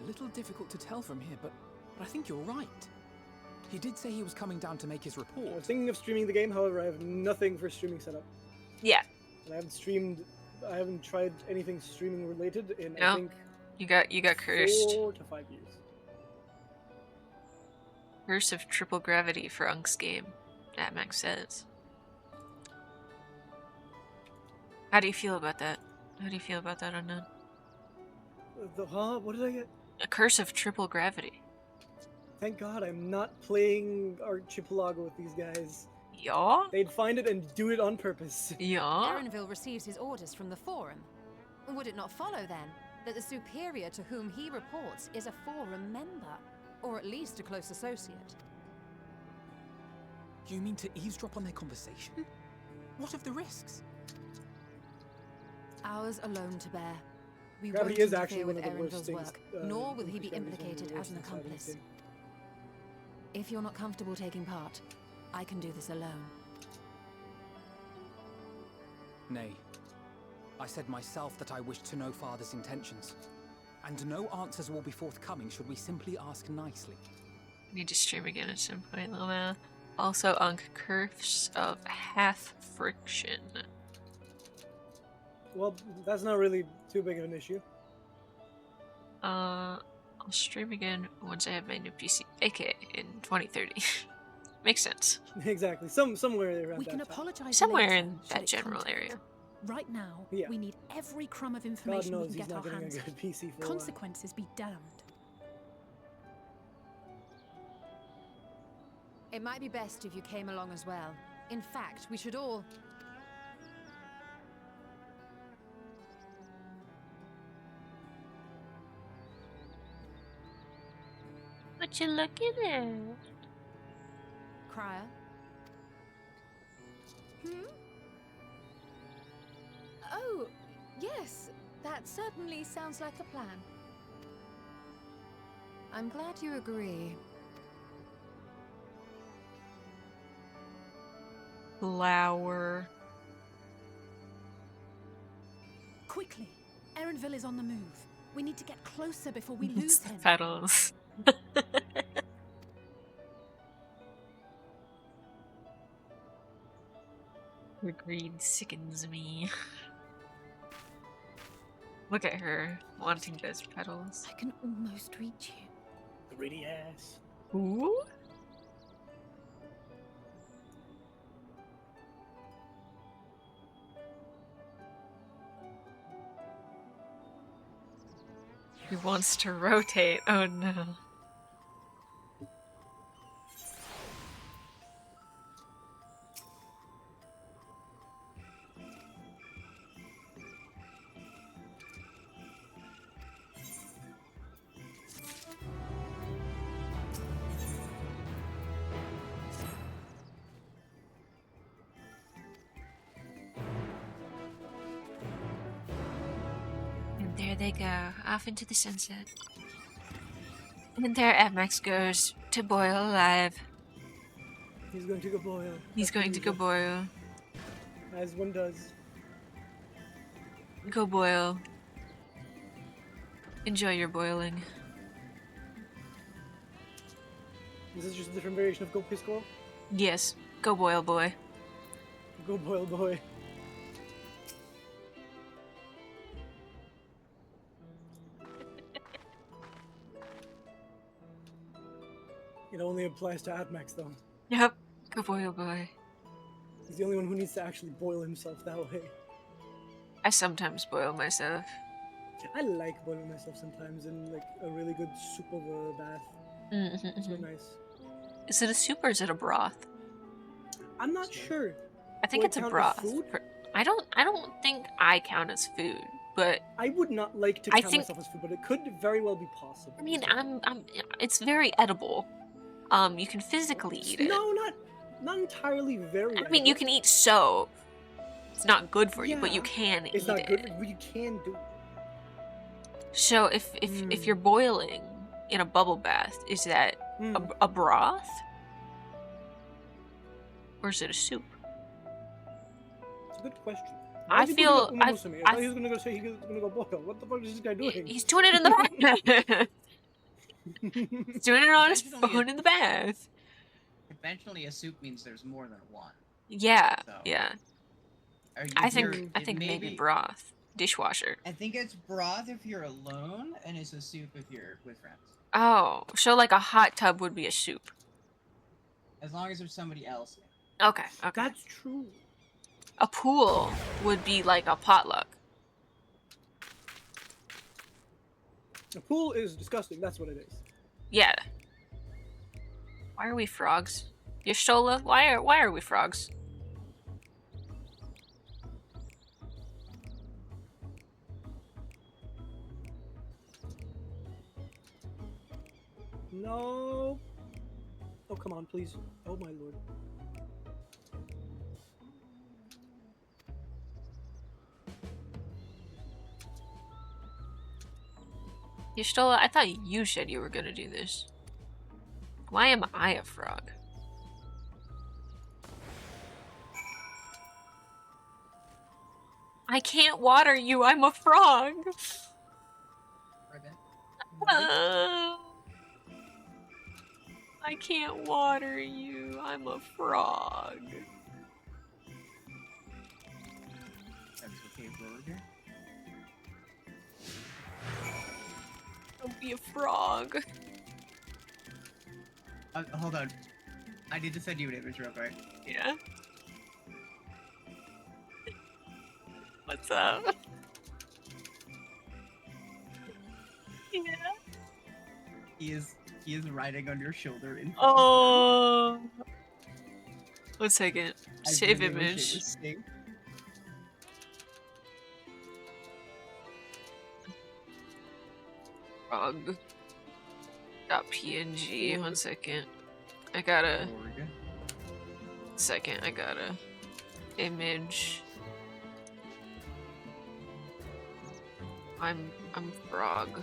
a little difficult to tell from here, but I think you're right. He did say he was coming down to make his I was report. thinking of streaming the game, however, I have nothing for streaming set up. Yeah. And I haven't tried anything streaming related in, I No. think, You got cursed. 4 to 5 years. Curse of triple gravity for Unk's game. That Max says. How do you feel about that? How do you feel about that, Unknown? What did I get? A curse of triple gravity. Thank god I'm not playing Archipelago with these guys. Yeah? They'd find it and do it on purpose. Yeah? Erenville receives his orders from the Forum. Would it not follow, then, that the superior to whom he reports is a Forum member? Or at least a close associate? You mean to eavesdrop on their conversation? What of the risks? Ours alone to bear. We Gravity won't is actually interfere one with of the worst Erinvil's things. work, nor will he be Christianity is one of the implicated worst as an things happening accomplice. to him. If you're not comfortable taking part, I can do this alone. Nay. I said myself that I wished to know Father's intentions. And no answers will be forthcoming should we simply ask nicely. Need to stream again at some point, Loma. Also on Curse of Half Friction. Well, that's not really too big of an issue. I'll stream again once I have my new PC, aka in 2030. Makes sense. Exactly. Somewhere around We that can time. apologize Somewhere later, in should that it general come to it. area. Right now, Yeah. we need every crumb of God information we knows can he's get our not getting a hands good on. PC for a while. Consequences be damned. It might be best if you came along as well. In fact, we should all... What you looking at? Crier? Oh, yes. That certainly sounds like a plan. I'm glad you agree. Flower. Quickly! Erinvil is on the move. We need to get closer before we lose him. Petals. Her greed sickens me. Look at her, wanting those petals. I can almost reach you. Greedy ass. Ooh. He wants to rotate. Oh no. And there they go, off into the sunset. And there FFXIV goes to boil alive. He's going to go boil. He's going to go boil. As one does. Go boil. Enjoy your boiling. Is this just a different variation of Go Piss Girl? Yes, go boil, boy. Go boil boy. It only applies to Admax though. Yep, go boil, boy. He's the only one who needs to actually boil himself that way. I sometimes boil myself. I like boiling myself sometimes in like a really good soup of a bath. It's really nice. Is it a soup or is it a broth? I'm not sure. I think Will it it's a count as broth. food? I don't think I count as food, but I would not like to I count think- myself as food, but it could very well be possible. I mean, it's very edible. You can physically eat it. No, not entirely very. I mean, you can eat soap. It's not good for you, but you Yeah, can It's eat not it. good, but you can do it. So if you're boiling in a bubble bath, is that a broth? Or is it a soup? It's a good question. I Why is he feel- putting up I- umamos to me? I- thought he was gonna go say he was gonna go boil. What the fuck is this guy doing? He's doing it in the bath. He's doing it on his Conventionally, phone in the bath. Conventionally, a soup means there's more than one. Yeah, So, yeah. Are you- I you're- think it may maybe be- broth, dishwasher. I think it's broth if you're alone, and it's a soup if you're with friends. Oh, so like a hot tub would be a soup. As long as there's somebody else. Okay, okay. That's true. A pool would be like a potluck. A pool is disgusting. That's what it is. Yeah. Why are we frogs? Yashola, why are we frogs? No. Oh, come on, please. Oh, my lord. You stole it? I thought you said you were gonna do this. Why am I a frog? I can't water you, I'm a frog! I can't water you, I'm a frog. That's okay, Roger. Don't be a frog. Hold on. I need to send you an image real quick. Yeah? What's up? Yeah. He is riding on your shoulder in Oh. 1 second. I Save really wish it image. was synced. Frog. .png. 1 second. I gotta. Second. I gotta. Image. I'm frog.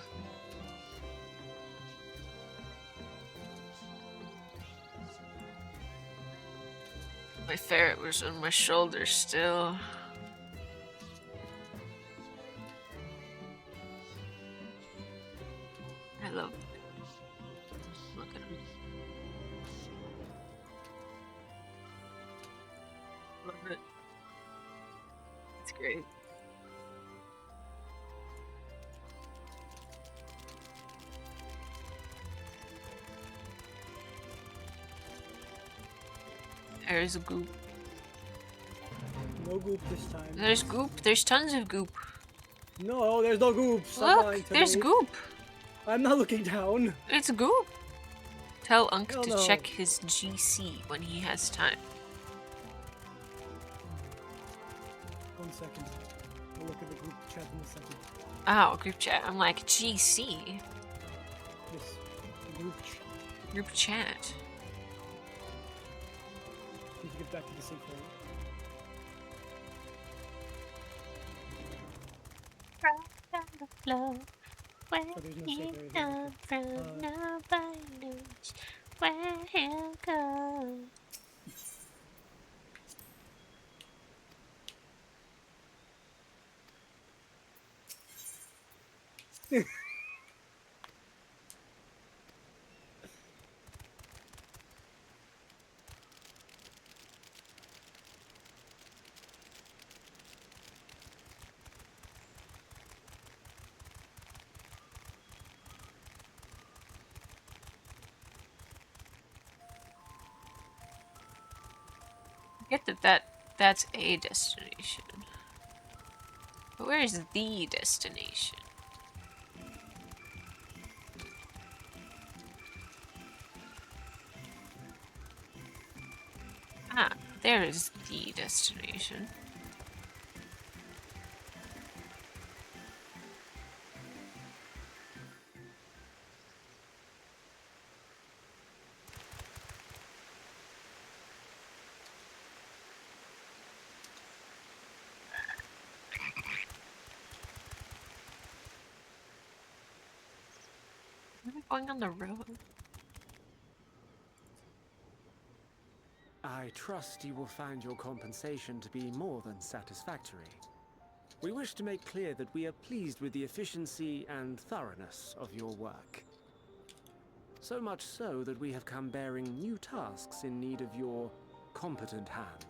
My ferret was on my shoulder still. I love it. Look at him. Love it. It's great. There's a goop. No goop this time. There's goop. There's tons of goop. No, there's no goop. Stop lying Look, to there's me. goop. I'm not looking down. It's goop. Tell Unc Hell to no. check his GC when he has time. 1 second. I'll look at the group chat in a second. Oh, group chat. I'm like, GC. Yes, group chat. Group chat. Need to get back to the sync point. Love, where Oh, there's no you save area here. come from, nobody knows where he'll go. I get that's a destination. But where is the destination? Ah, there is the destination. Am I going on the road? I trust you will find your compensation to be more than satisfactory. We wish to make clear that we are pleased with the efficiency and thoroughness of your work. So much so that we have come bearing new tasks in need of your competent hand.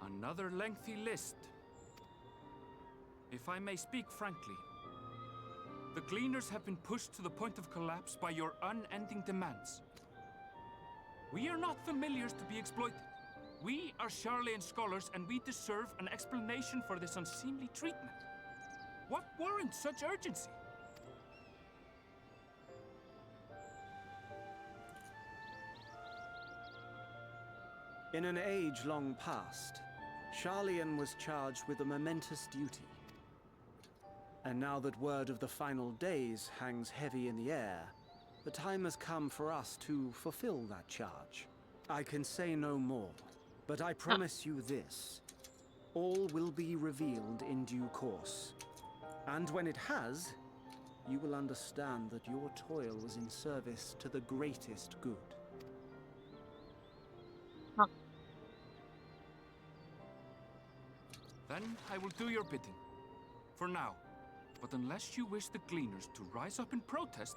Another lengthy list. If I may speak frankly, the Gleaners have been pushed to the point of collapse by your unending demands. We are not familiars to be exploited. We are Charlean scholars, and we deserve an explanation for this unseemly treatment. What warrants such urgency? In an age long past, Charlean was charged with a momentous duty. And now that word of the final days hangs heavy in the air, The time has come for us to fulfill that charge. I can say no more, but I promise you this. All will be revealed in due course. And when it has, you will understand that your toil was in service to the greatest good. Then I will do your bidding. For now. But unless you wish the Gleaners to rise up in protest,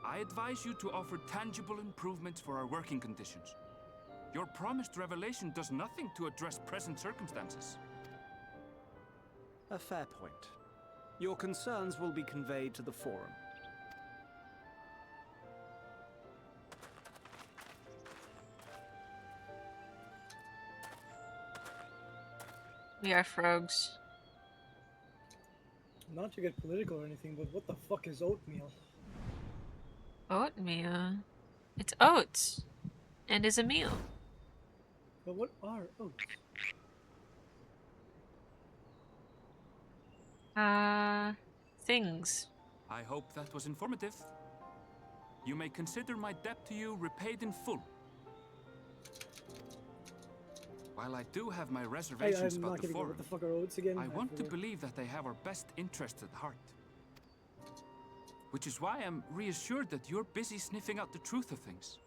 I advise you to offer tangible improvements for our working conditions. Your promised revelation does nothing to address present circumstances. A fair point. Your concerns will be conveyed to the Forum. We are frogs. Not to get political or anything, but what the fuck is oatmeal? Oatmeal? It's oats. And is a meal. But what are oats? Things. I hope that was informative. You may consider my debt to you repaid in full. While I do have my reservations about the Forum, what the fuck are oats again? I want to believe that they have our best interests at heart. Which is why I'm reassured that you're busy sniffing out the truth of things.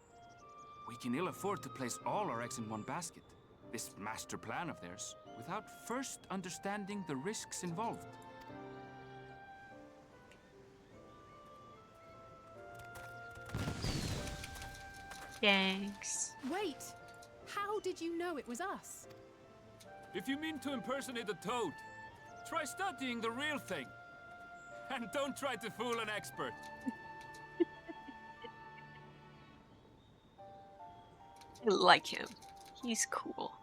We can ill afford to place all our eggs in one basket, this master plan of theirs, without first understanding the risks involved. Thanks. Wait! How did you know it was us? If you mean to impersonate a toad, try studying the real thing. And don't try to fool an expert. I like him. He's cool.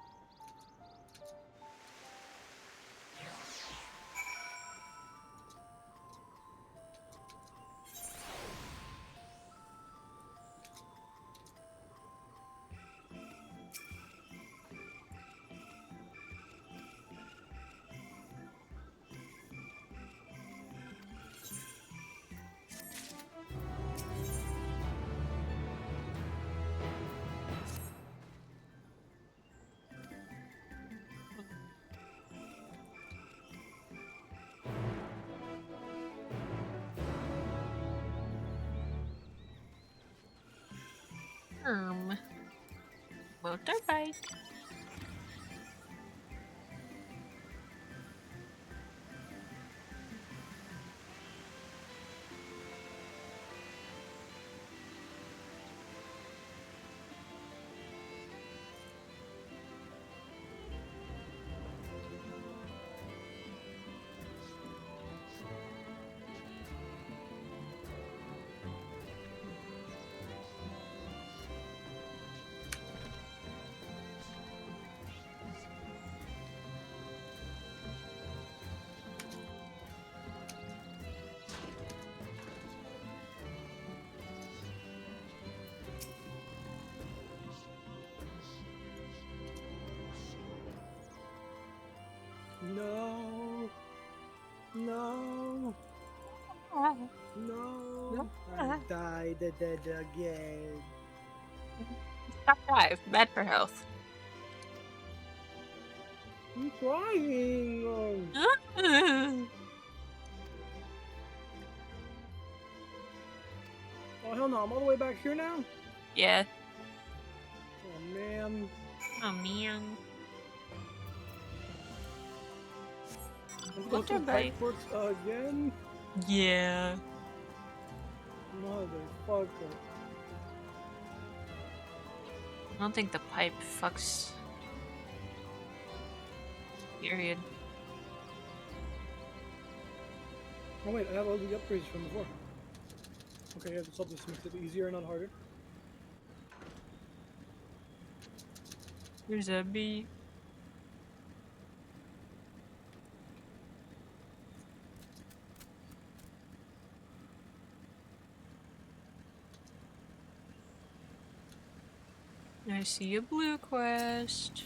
Motorbike. No. No. No. I died dead again. Top 5. Bad for health. I'm crying. Oh hell no! I'm all the way back here now. Yeah. Oh man. Oh man. Motorbike works again? Yeah. Motherfucker. I don't think the pipe fucks. Period. Oh wait, I have all the upgrades from before. Okay, yeah, this will just makes it easier, not harder. There's a bee. I see a blue quest.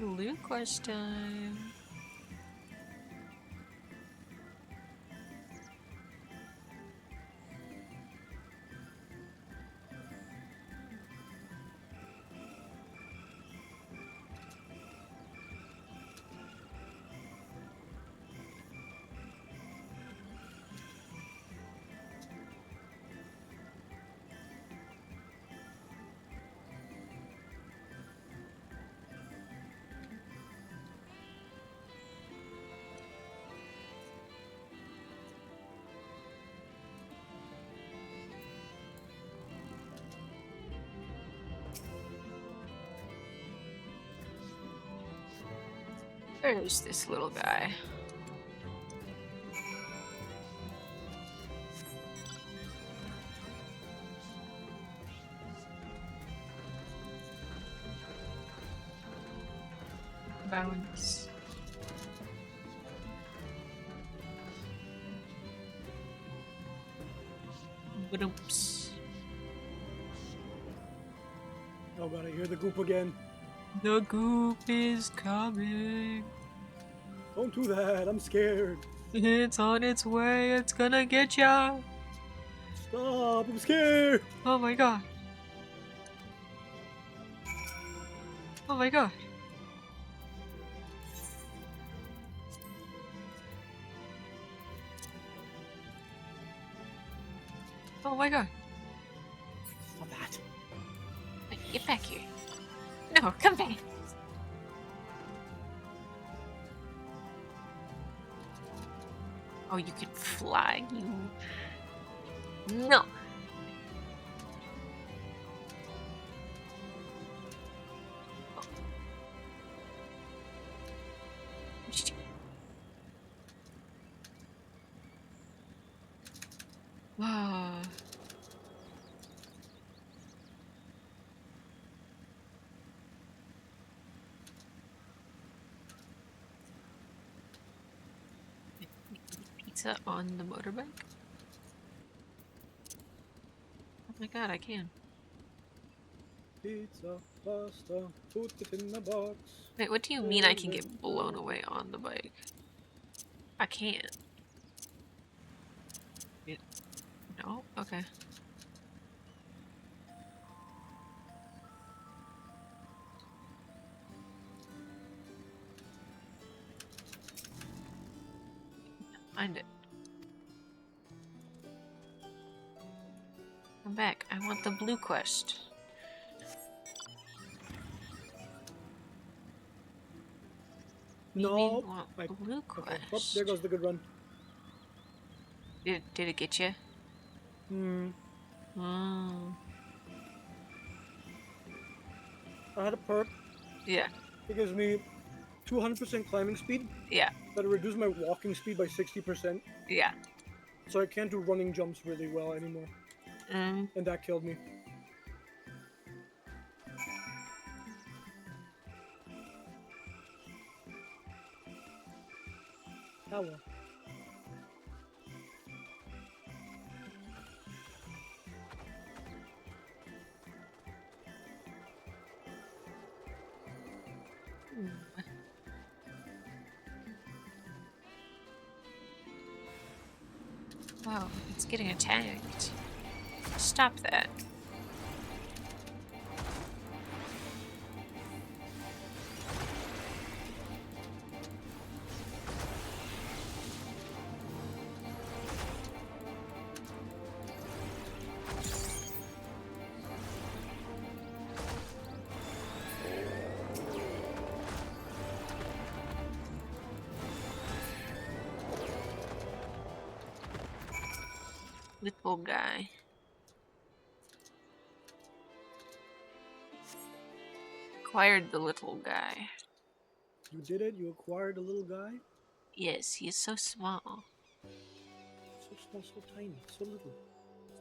Loot quest time. Where's this little guy? Balance. Ba-dumps. Oh god, I hear the goop again. The goop is coming. Don't do that, I'm scared. It's on its way, it's gonna get ya. Stop, I'm scared. Oh my god. Oh my god. Oh my god. Stop that. Get back here. No, come back. Oh, you can fly, you... No. Ah. Pizza on the motorbike? Oh my god, I can. Pizza, pasta, put it in the box. Wait, what do you mean I can get blown away on the bike? I can't. No? Okay. Find it. Come back. I want the blue quest. No. Blue quest. Okay. Oh, there goes the good run. Did it get you? Hmm. Oh. I had a perk. Yeah. It gives me 200% climbing speed. Yeah. But it reduced my walking speed by 60%. Yeah. So I can't do running jumps really well anymore. And that killed me. Oh well. Wow, it's getting attacked. Stop that. Little guy. Acquired the little guy. You did it? You acquired a little guy? Yes, he is so small. So small, so tiny, so little.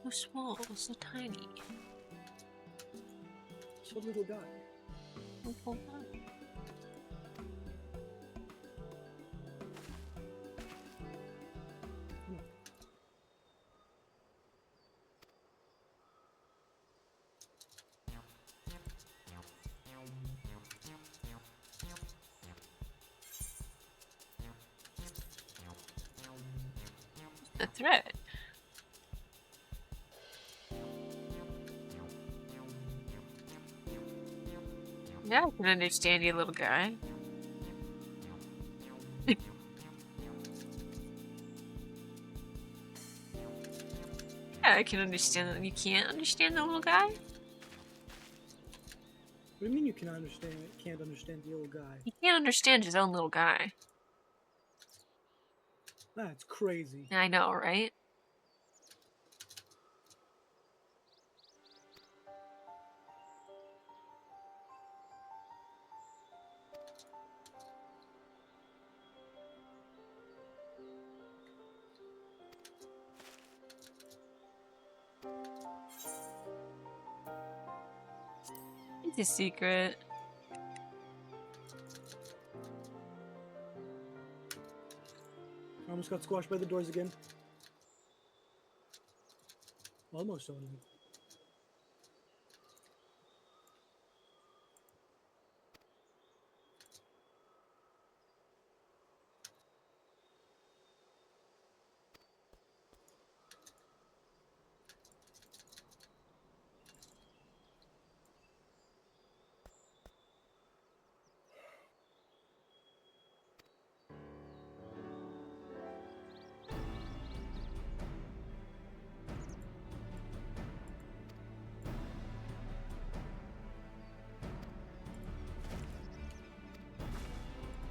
So small, so tiny. So little guy. Little guy. threat. Yeah, I can understand you, little guy. Yeah, I can understand that. You can't understand the little guy? What do you mean you can't understand the old guy? He can't understand his own little guy. That's crazy. I know, right? It's a secret. I almost got squashed by the doors again. Almost only.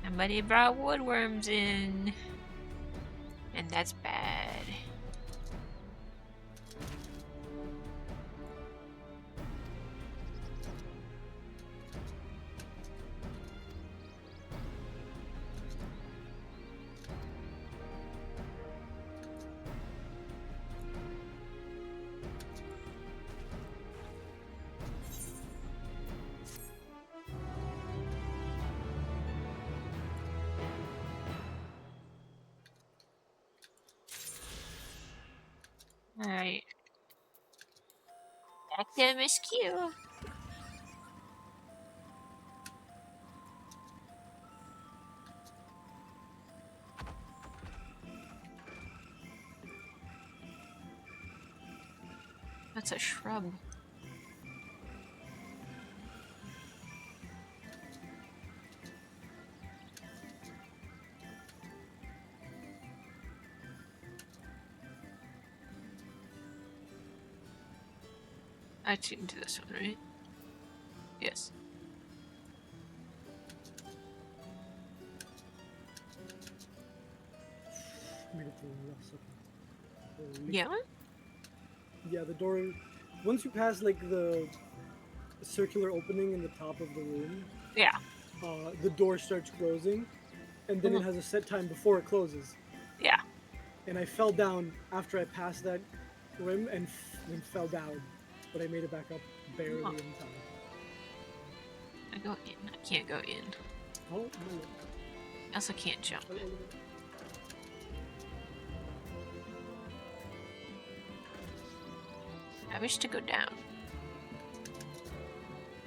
Somebody brought woodworms in. And that's bad. Alright. Back to MSQ. That's a shrub. I tuned to this one, right? Yes. Made it through in less second. Holy. Yeah? Yeah, the door. Once you pass like the circular opening in the top of the room, yeah, the door starts closing, and then it has a set time before it closes. Yeah. And I fell down after I passed that rim and then fell down, but I made it back up barely in time. I go in. I can't go in. Oh, no. I also can't jump. I wish to go down.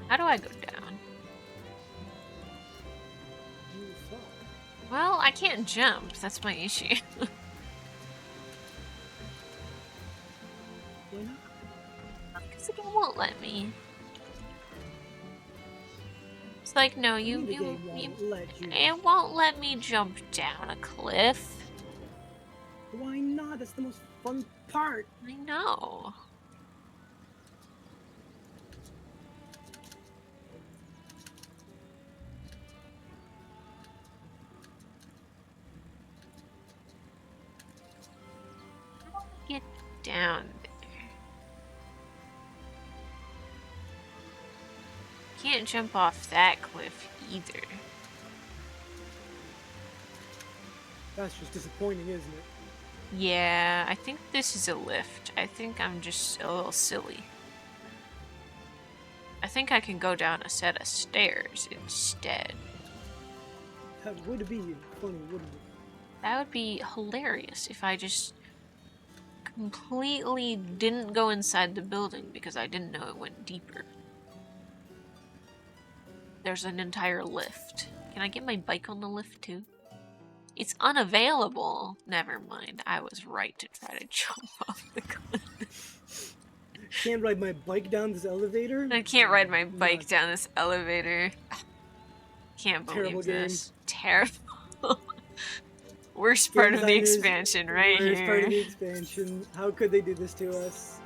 How do I go down? Well, I can't jump. That's my issue. Because it won't let me. It's like, no, it won't let me jump down a cliff. Why not? That's the most fun part. I know. Get down there. Can't jump off that cliff either. That's just disappointing, isn't it? Yeah, I think this is a lift. I think I'm just a little silly. I think I can go down a set of stairs instead. That would be funny, wouldn't it? That would be hilarious if I just completely didn't go inside the building because I didn't know it went deeper. There's an entire lift. Can I get my bike on the lift too? It's unavailable. Never mind. I was right to try to jump off the cliff. Can't ride my bike down this elevator? I can't ride my bike down this elevator. Can't believe Terrible this. game. Terrible. Worst Game part of the designers, expansion right worst part of the here. expansion. How could they do this to us?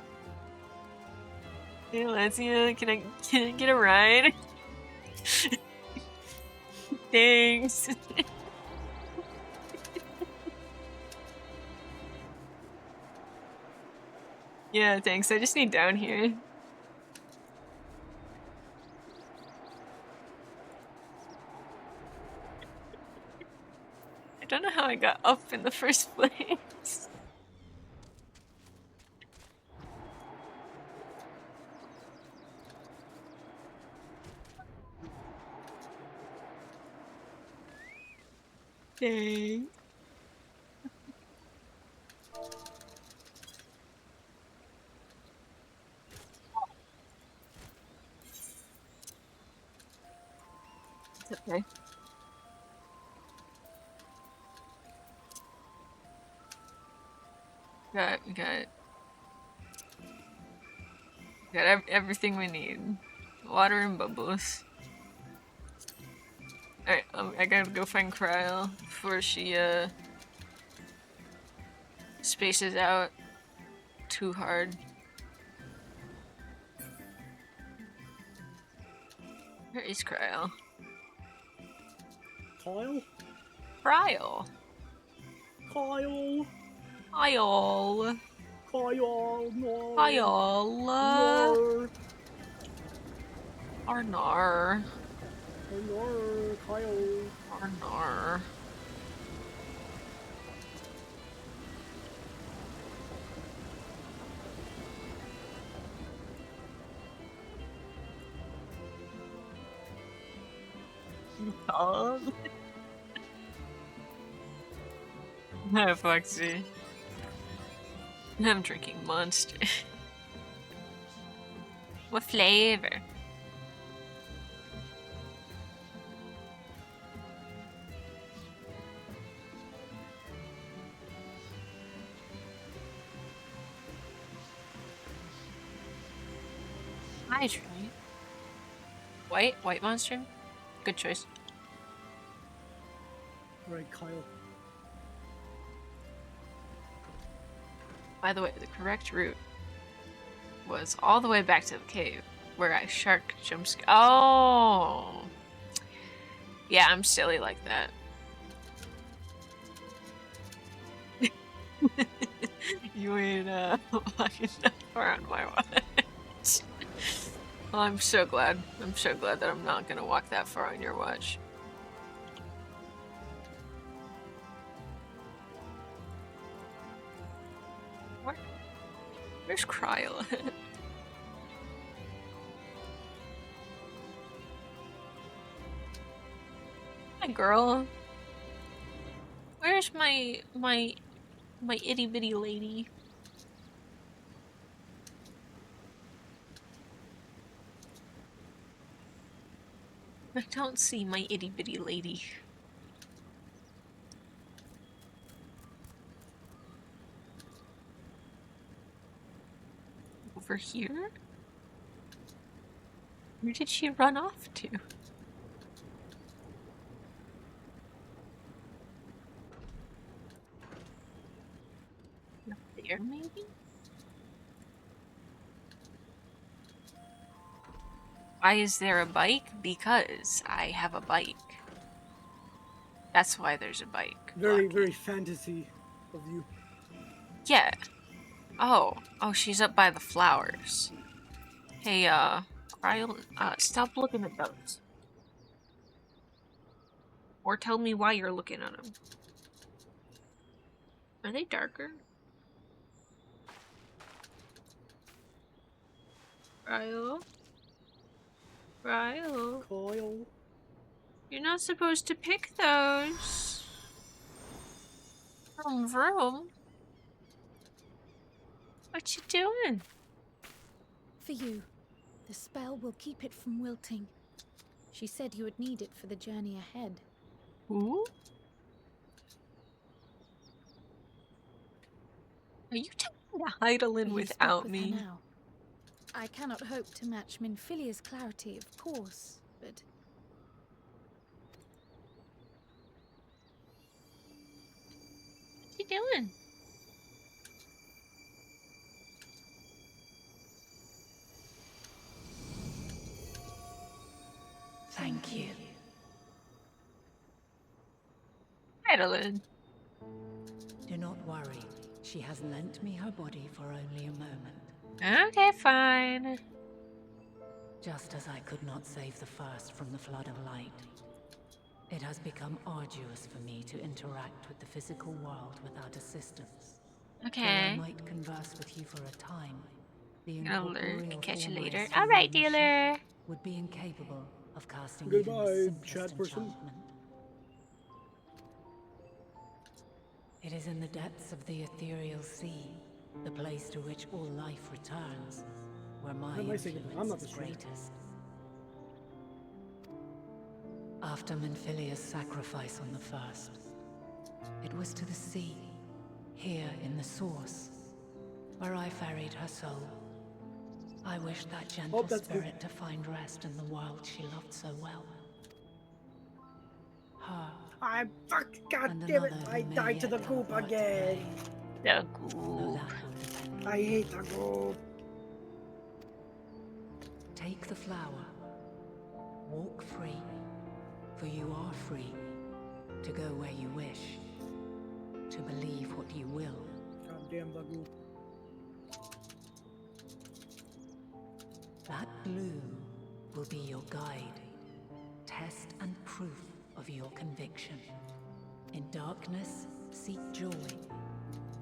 Hey, Lancia, can I get a ride? Thanks. Yeah, thanks. I just need down here. I don't know how I got up in the first place. Dang. It's okay. Got everything we need. Water and bubbles. Alright, I gotta go find Cryo before she spaces out too hard. Where is Cryo? Kyle? Cryo. Kyle. Kyle. Kyle. No. Kyle. Nar. Arnar. Nar. Kyle. Arnar. Dog. Foxy. I'm drinking Monster. What flavor? Hydrate. White Monster? Good choice. Right, Kyle. By the way, the correct route was all the way back to the cave where I shark jump. Oh! Yeah, I'm silly like that. You ain't walking that far on my watch. Well, I'm so glad. I'm so glad that I'm not gonna walk that far on your watch. Where's Cryo? Hi, girl. Where's my itty bitty lady? I don't see my itty bitty lady. Over here? Where did she run off to? Up there, maybe? Why is there a bike? Because I have a bike. That's why there's a bike. Very fantasy of you. Yeah. Oh, she's up by the flowers. Hey, Cryo, stop looking at those. Or tell me why you're looking at them. Are they darker? Cryo? Cryo? Kyle? You're not supposed to pick those. Vroom vroom. What you doing? For you. The spell will keep it from wilting. She said you would need it for the journey ahead. Who? Are you taking the Heidelin Will you speak without with her me? now? I cannot hope to match Minfilia's clarity, of course, but What's he doing? Thank you. Heidelin. Do not worry. She has lent me her body for only a moment. Okay, fine. Just as I could not save the first from the flood of light, it has become arduous for me to interact with the physical world without assistance. Okay. Though I might converse with you for a time, the incorporeal catch you form I later. assume Alright, in the ship dealer. would be incapable of casting even the Goodbye, simplest chat person. enchantment. It is in the depths of the ethereal sea, the place to which all life returns, where my How am I saying it? I'm not influence the is streamer. greatest. After Minfilia's sacrifice on the first, it was to the sea, here in the source, where I ferried her soul. I wished that gentle spirit to find rest in the world she loved so well. Her. I fuck, god and damn it, another I who may died to the yet goop have part to again. play. The goop. I hate the goop. Take the flower. Walk free, for you are free to go where you wish, to believe what you will. God damn the goop. That blue will be your guide, test and proof of your conviction. In darkness, seek joy.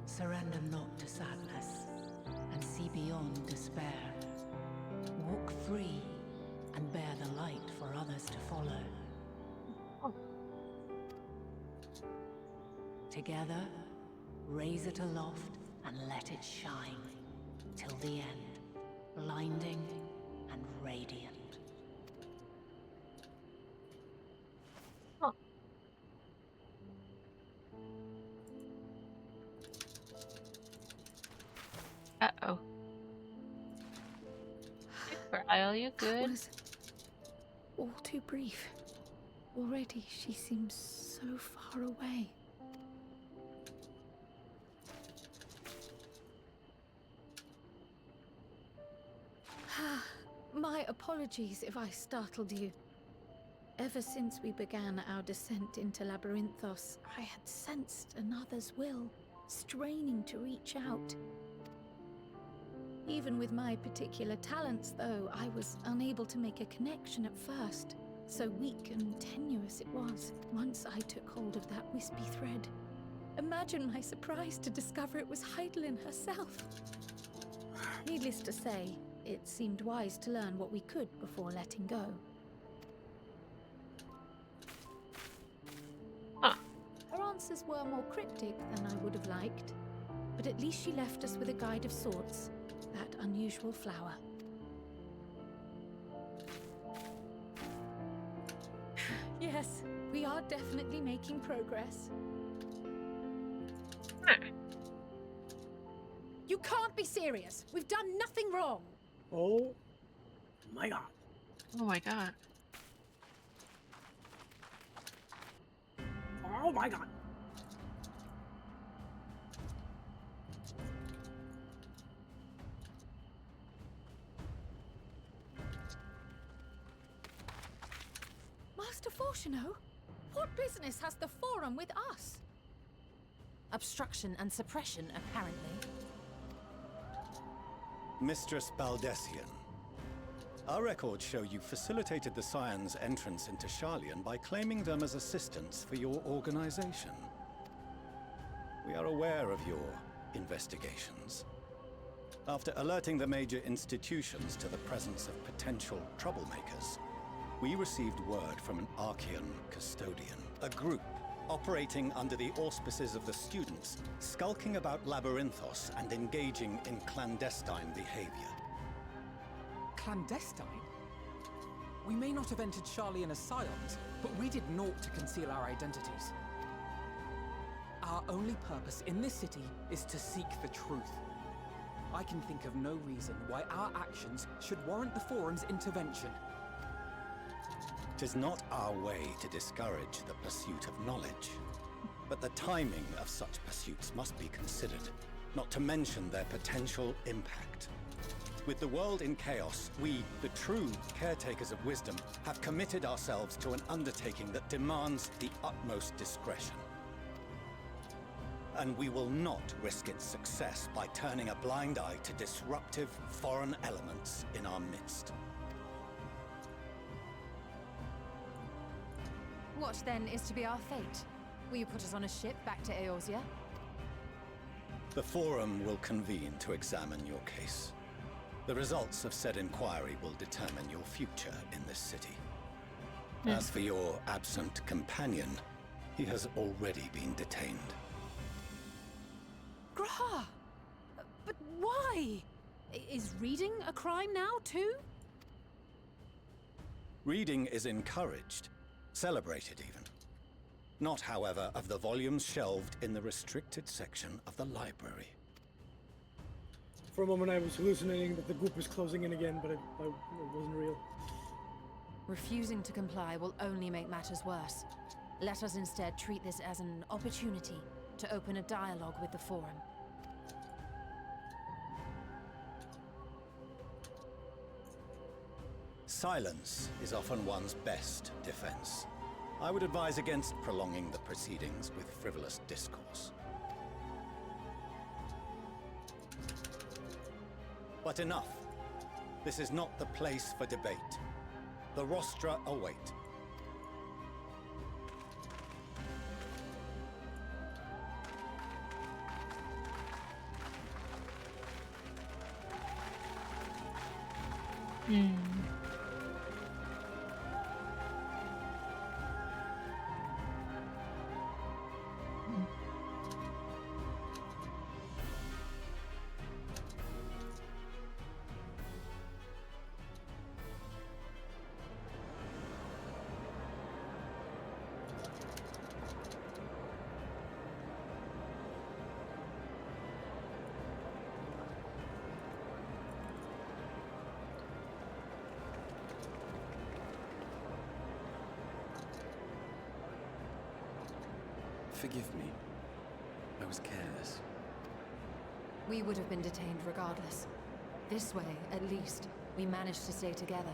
Surrender not to sadness, and see beyond despair. Walk free, and bear the light for others to follow. Together, raise it aloft and let it shine, till the end, blinding and radiant. Uh-oh. Are you good? That was all too brief. Already she seems so far away. My apologies if I startled you. Ever since we began our descent into Labyrinthos, I had sensed another's will, straining to reach out. Even with my particular talents, though, I was unable to make a connection at first. So weak and tenuous it was, once I took hold of that wispy thread. Imagine my surprise to discover it was Heidelin herself. Needless to say, it seemed wise to learn what we could before letting go. Her answers were more cryptic than I would have liked, but at least she left us with a guide of sorts, that unusual flower. Yes, we are definitely making progress. You can't be serious. We've done nothing wrong. Oh my god. Oh my god. Oh my god. Master Fortuno, what business has the Forum with us? Obstruction and suppression, apparently. Mistress Baldessian, our records show you facilitated the Scions' entrance into Sharlayan by claiming them as assistants for your organization. We are aware of your investigations. After alerting the major institutions to the presence of potential troublemakers, we received word from an Archean custodian, a group operating under the auspices of the students, skulking about Labyrinthos and engaging in clandestine behavior. Clandestine? We may not have entered Sharlayan as Scions, but we did naught to conceal our identities. our only purpose in this city is to seek the truth. I can think of no reason why our actions should warrant the Forum's intervention. 'Tis not our way to discourage the pursuit of knowledge, but the timing of such pursuits must be considered, not to mention their potential impact. With the world in chaos, we, the true caretakers of wisdom, have committed ourselves to an undertaking that demands the utmost discretion. And we will not risk its success by turning a blind eye to disruptive foreign elements in our midst. What then is to be our fate? Will you put us on a ship back to Eorzea? The Forum will convene to examine your case. The results of said inquiry will determine your future in this city. As for your absent companion, he has already been detained. Graha! But why? Is reading a crime now, too? Reading is encouraged, celebrated even. Not, however, of the volumes shelved in the restricted section of the library. For a moment I was hallucinating that the group was closing in again, but it wasn't real. Refusing to comply will only make matters worse. Let us instead treat this as an opportunity to open a dialogue with the Forum. Silence is often one's best defense. I would advise against prolonging the proceedings with frivolous discourse. But enough. This is not the place for debate. The rostra await. Forgive me. I was careless. We would have been detained regardless. This way, at least, we managed to stay together.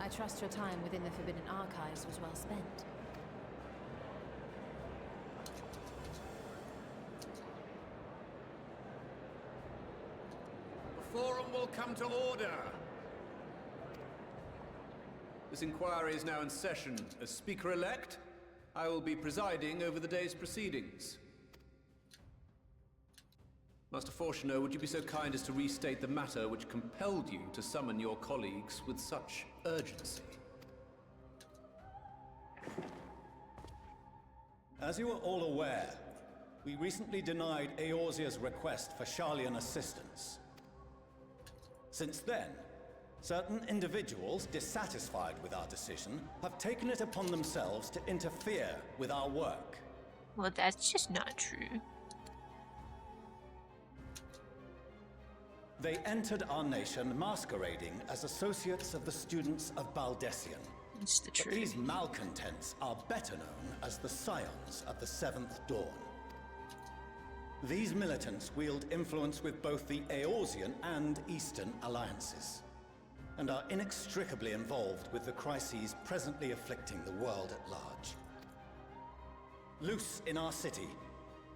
I trust your time within the Forbidden Archives was well spent. The Forum will come to order. This inquiry is now in session. As Speaker-elect, I will be presiding over the day's proceedings. Master Fortuner, would you be so kind as to restate the matter which compelled you to summon your colleagues with such urgency? As you are all aware, we recently denied Eorzea's request for Sharlayan assistance. Since then, certain individuals dissatisfied with our decision have taken it upon themselves to interfere with our work. Well, that's just not true. They entered our nation masquerading as associates of the students of Baldessian. It's the But truth. these malcontents are better known as the Scions of the Seventh Dawn. These militants wield influence with both the Eorzean and Eastern alliances, and are inextricably involved with the crises presently afflicting the world at large. Loose in our city,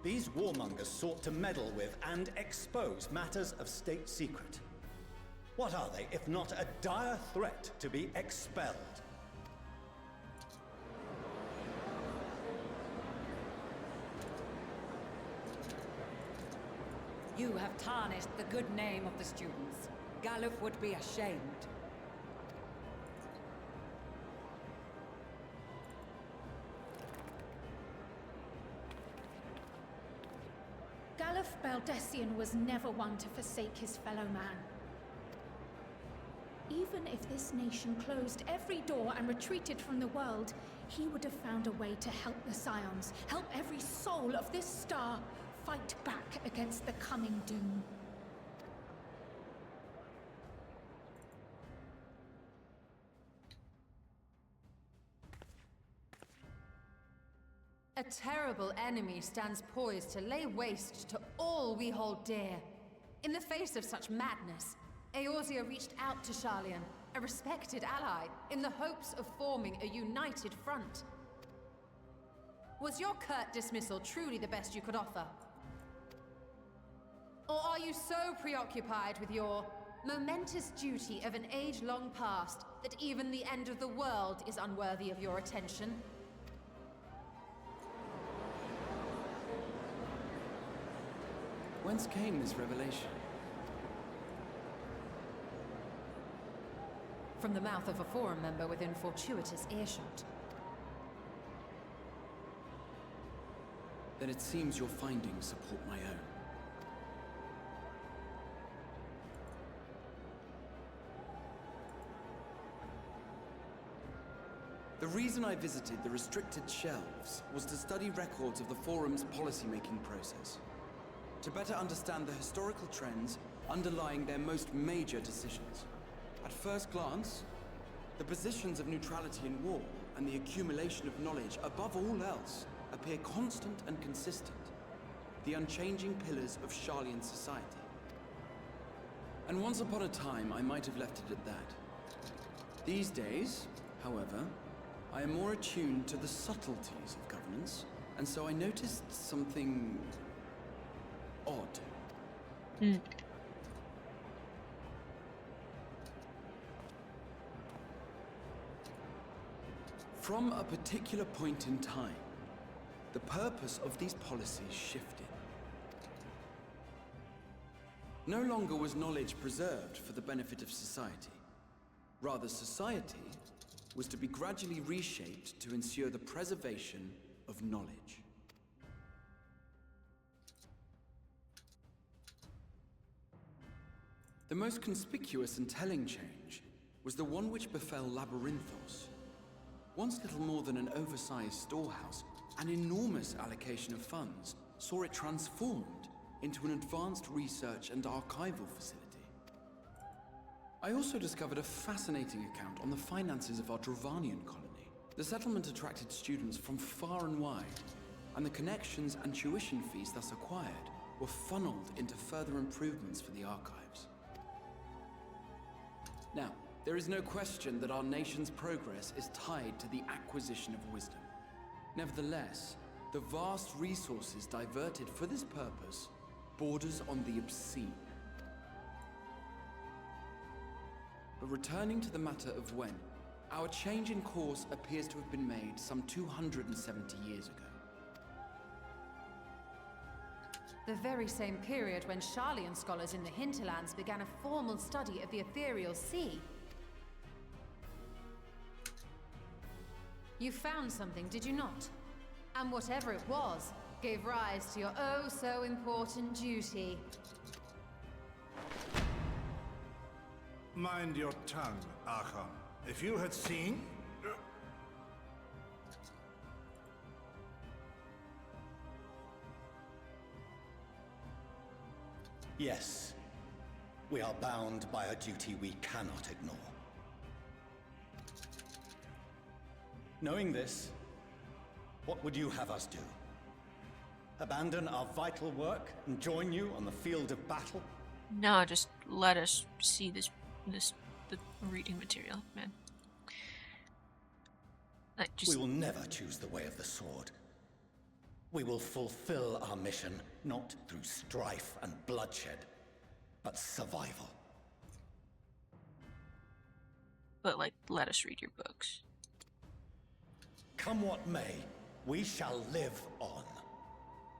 these warmongers sought to meddle with and expose matters of state secret. What are they, if not a dire threat to be expelled? You have tarnished the good name of the students. Galuf would be ashamed. Galuf Baldessian was never one to forsake his fellow man. Even even if this nation closed every door and retreated from the world, he would have found a way to help the Scions, help every soul of this star fight back against the coming doom. A terrible enemy stands poised to lay waste to all we hold dear. In the face of such madness, Eorzea reached out to Sharlayan, a respected ally, in the hopes of forming a united front. Was your curt dismissal truly the best you could offer? Or are you so preoccupied with your momentous duty of an age long past that even the end of the world is unworthy of your attention? Whence came this revelation? From the mouth of a forum member within fortuitous earshot. Then it seems your findings support my own. The reason I visited the restricted shelves was to study records of the Forum's policymaking process, to better understand the historical trends underlying their most major decisions. At first glance, the positions of neutrality in war and the accumulation of knowledge above all else appear constant and consistent, the unchanging pillars of Sharlayan society. And once upon a time, I might have left it at that. These days, however, I am more attuned to the subtleties of governance, and so I noticed something odd. From a particular point in time, the purpose of these policies shifted. No longer was knowledge preserved for the benefit of society. Rather, society was to be gradually reshaped to ensure the preservation of knowledge. The most conspicuous and telling change was the one which befell Labyrinthos. Once little more than an oversized storehouse, an enormous allocation of funds saw it transformed into an advanced research and archival facility. I also discovered a fascinating account on the finances of our Dravanian colony. The settlement attracted students from far and wide, and the connections and tuition fees thus acquired were funneled into further improvements for the archives. Now, there is no question that our nation's progress is tied to the acquisition of wisdom. Nevertheless, the vast resources diverted for this purpose borders on the obscene. But returning to the matter of when, our change in course appears to have been made some 270 years ago. The very same period when Sharlayan scholars in the hinterlands began a formal study of the ethereal sea. You found something, did you not? And whatever it was, gave rise to your oh-so-important duty. Mind your tongue, Archon. If you had seen... Yes, we are bound by a duty we cannot ignore. Knowing this, what would you have us do? Abandon our vital work and join you on the field of battle? No, just let us see the reading material, man. We will never choose the way of the sword. We will fulfill our mission, not through strife and bloodshed, but survival. But, like, let us read your books. Come what may, we shall live on.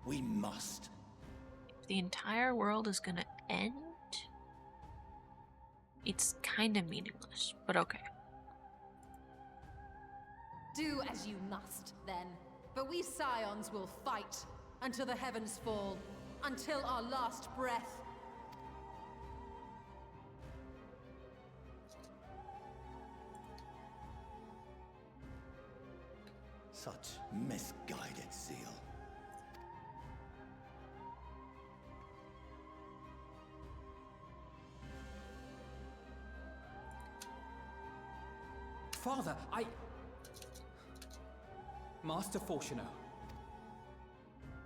We must. If the entire world is gonna end, it's kinda meaningless, but okay. Do as you must, then. But we Scions will fight until the heavens fall, until our last breath. Such misguided zeal. Father, Master Fortuno,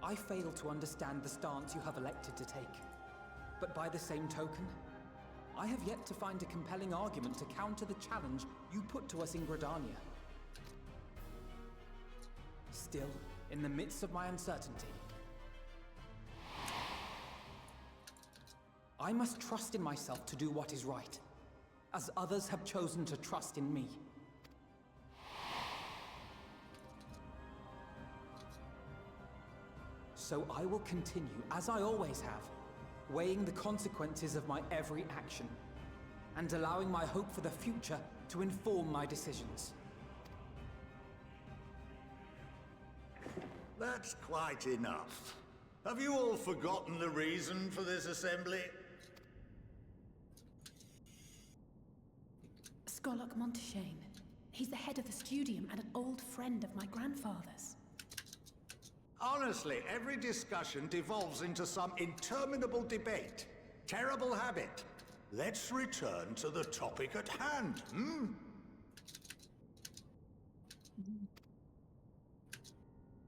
I fail to understand the stance you have elected to take. But by the same token, I have yet to find a compelling argument to counter the challenge you put to us in Gridania. Still, in the midst of my uncertainty, I must trust in myself to do what is right, as others have chosen to trust in me. So I will continue, as I always have, weighing the consequences of my every action, and allowing my hope for the future to inform my decisions. That's quite enough. Have you all forgotten the reason for this assembly? Skolok Monteshane. He's the head of the studium and an old friend of my grandfather's. Honestly, every discussion devolves into some interminable debate. Terrible habit. Let's return to the topic at hand, hmm?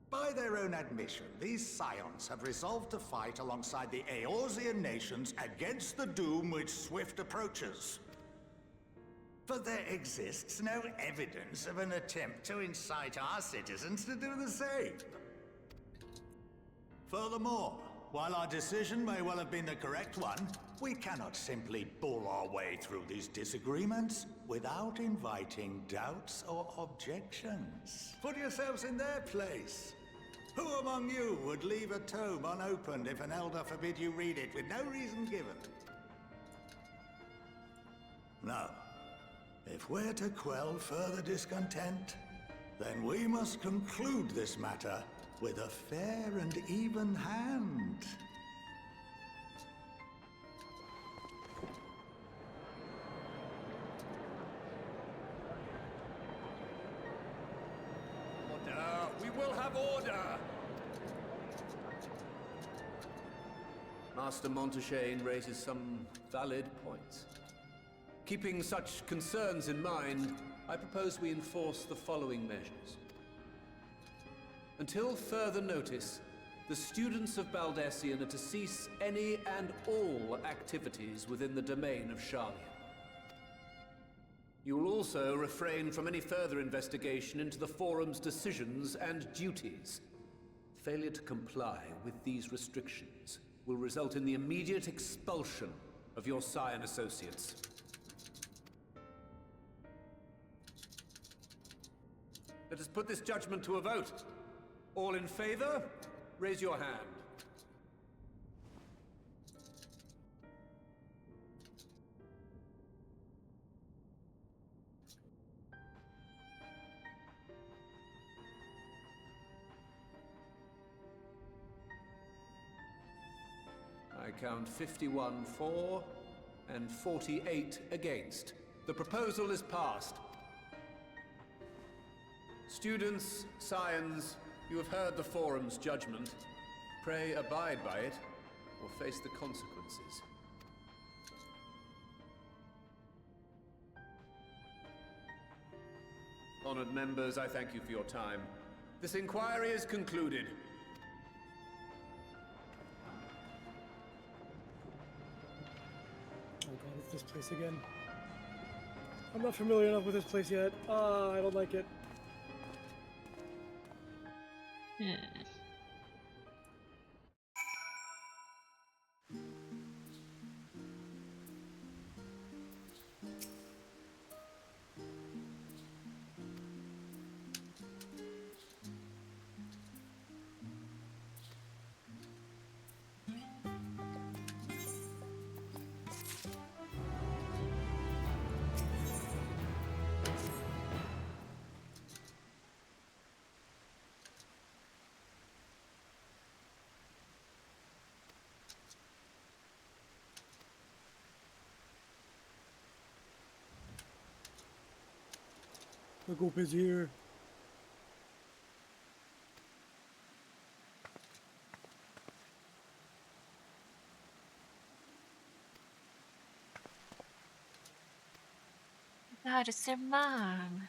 By their own admission, these scions have resolved to fight alongside the Eorzean nations against the doom which swift approaches. But there exists no evidence of an attempt to incite our citizens to do the same. Furthermore, while our decision may well have been the correct one, we cannot simply bull our way through these disagreements without inviting doubts or objections. Put yourselves in their place. Who among you would leave a tome unopened if an elder forbid you read it with no reason given? No. If we're to quell further discontent, then we must conclude this matter with a fair and even hand. Order! We will have order! Master Monteshane raises some valid points. Keeping such concerns in mind, I propose we enforce the following measures. Until further notice, the students of Baldessian are to cease any and all activities within the domain of Sharlian. You will also refrain from any further investigation into the Forum's decisions and duties. Failure to comply with these restrictions will result in the immediate expulsion of your Scion associates. Let us put this judgment to a vote. All in favor, raise your hand. I count 51 for and 48 against. The proposal is passed. Students, Scions, you have heard the Forum's judgment. Pray abide by it, or face the consequences. Honored members, I thank you for your time. This inquiry is concluded. Oh god, it's this place again. I'm not familiar enough with this place yet. I don't like it. The group is here. God, it's their mom.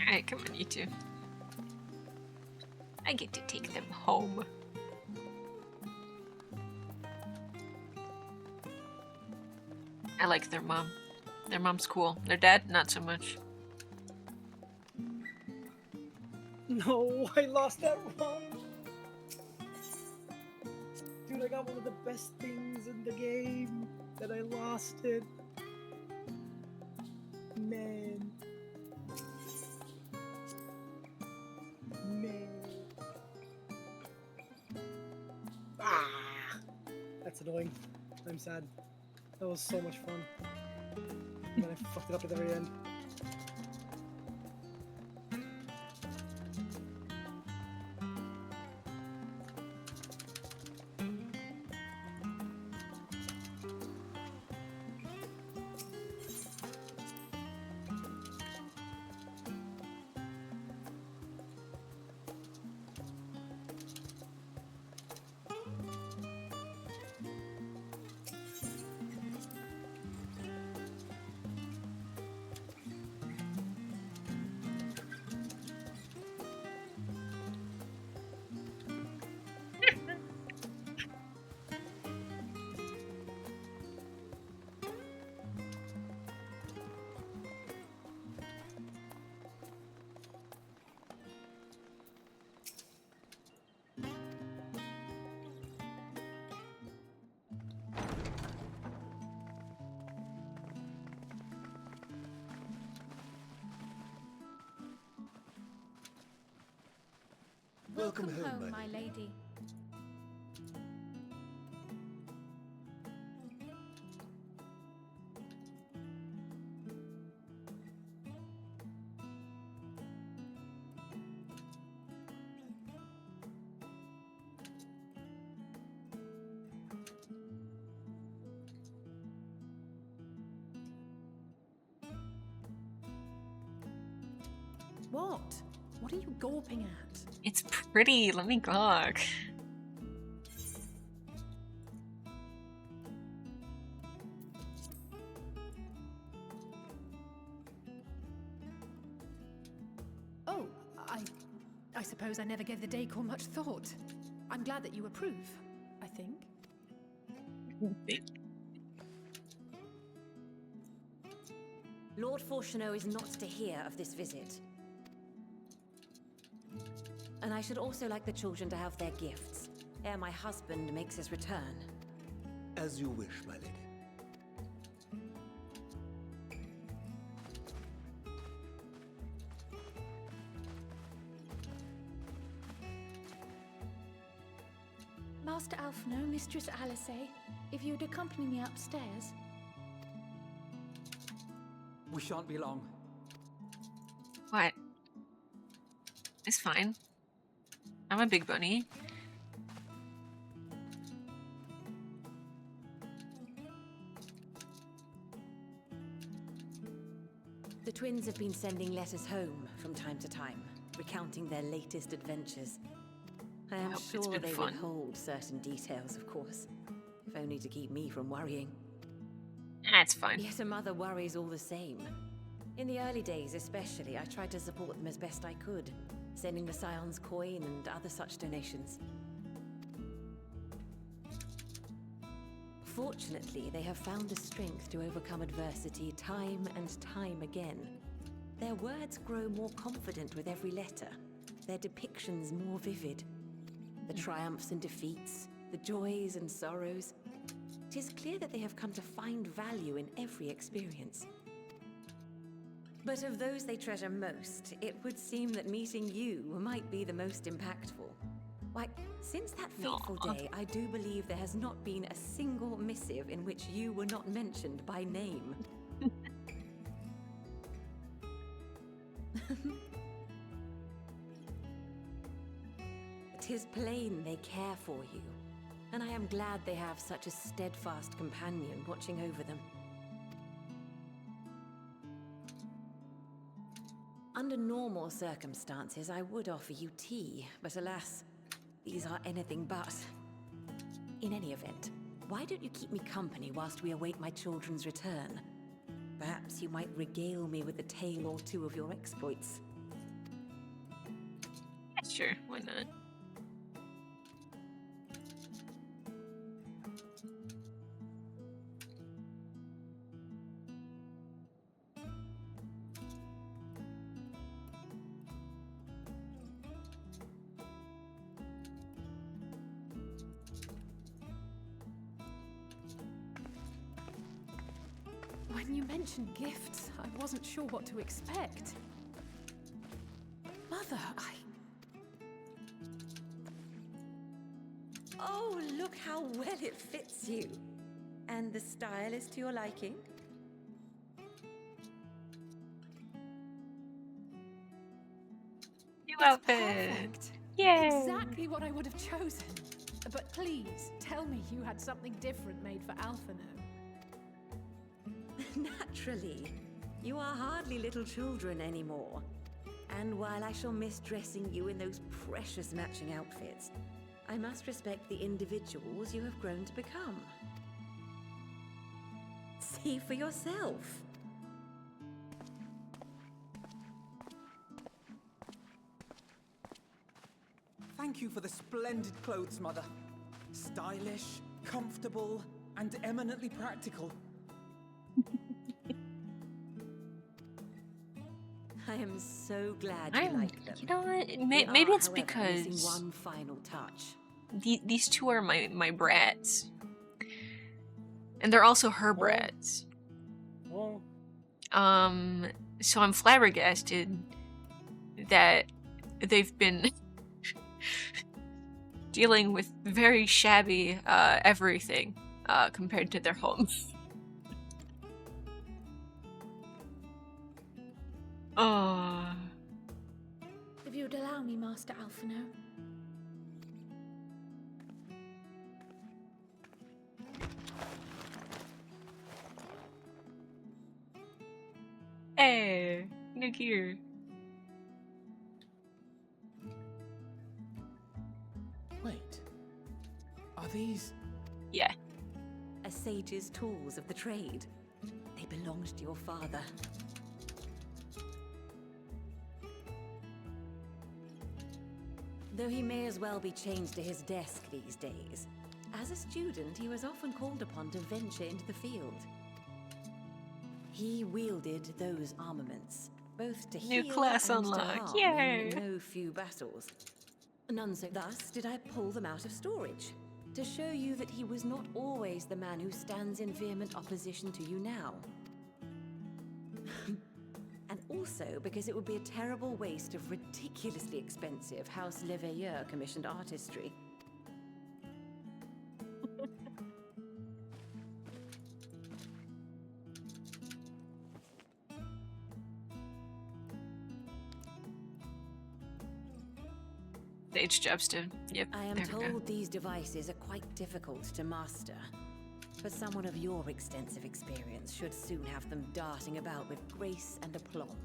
Alright, come on, you two. I get to take them home. I like their mom. Their mom's cool. Their dad, not so much. No, I lost that run. Dude, I got one of the best things in the game, and I lost it. Man. Man. Ah! That's annoying. I'm sad. That was so much fun. And then I fucked it up at the very end. Welcome home, my lady. What? What are you gawping at? It's pretty. Let me gawk. Oh, I suppose I never gave the decor much thought. I'm glad that you approve, I think. Lord Fortuneau is not to hear of this visit. And I should also like the children to have their gifts, ere my husband makes his return. As you wish, my lady. Master Alphino, Mistress Alice, if you'd accompany me upstairs. We shan't be long. What? It's fine. I'm a big bunny. The twins have been sending letters home from time to time, recounting their latest adventures. I am sure they withhold certain details, of course, if only to keep me from worrying. That's fine. Yet a mother worries all the same. In the early days especially, I tried to support them as best I could, sending the Scion's coin and other such donations. Fortunately, they have found the strength to overcome adversity time and time again. Their words grow more confident with every letter, their depictions more vivid. The triumphs and defeats, the joys and sorrows. It is clear that they have come to find value in every experience. But of those they treasure most, it would seem that meeting you might be the most impactful. Why, since that fateful day, I do believe there has not been a single missive in which you were not mentioned by name. It is plain they care for you, and I am glad they have such a steadfast companion watching over them. Under normal circumstances, I would offer you tea, but alas, these are anything but. In any event, why don't you keep me company whilst we await my children's return? Perhaps you might regale me with a tale or two of your exploits. Sure, why not? When you mentioned gifts, I wasn't sure what to expect. Mother, Oh, look how well it fits you. And the style is to your liking? New outfit! Perfect. Yay! Exactly what I would have chosen. But please, tell me you had something different made for Alphino. Naturally. You are hardly little children anymore. And while I shall miss dressing you in those precious matching outfits, I must respect the individuals you have grown to become. See for yourself. Thank you for the splendid clothes, Mother. Stylish, comfortable, and eminently practical. I am so glad you like them. You know what? They Maybe are, it's however, because missing one final touch. these two are my brats, and they're also her brats. Well, so I'm flabbergasted that they've been dealing with very shabby everything compared to their home. Oh. If you'd allow me, Master Alphino. Hey, new gear. Wait. Are these... Yeah. A sage's tools of the trade. They belonged to your father. Though he may as well be chained to his desk these days, as a student he was often called upon to venture into the field. He wielded those armaments, both to New heal class and unlocked. to harm Yay! in no few battles. None so thus did I pull them out of storage, to show you that he was not always the man who stands in vehement opposition to you now. And also because it would be a terrible waste of ridiculously expensive House Leveilleur commissioned artistry. Stage Jebston. Yep. I am there we go. told these devices are quite difficult to master, but someone of your extensive experience should soon have them darting about with grace and aplomb.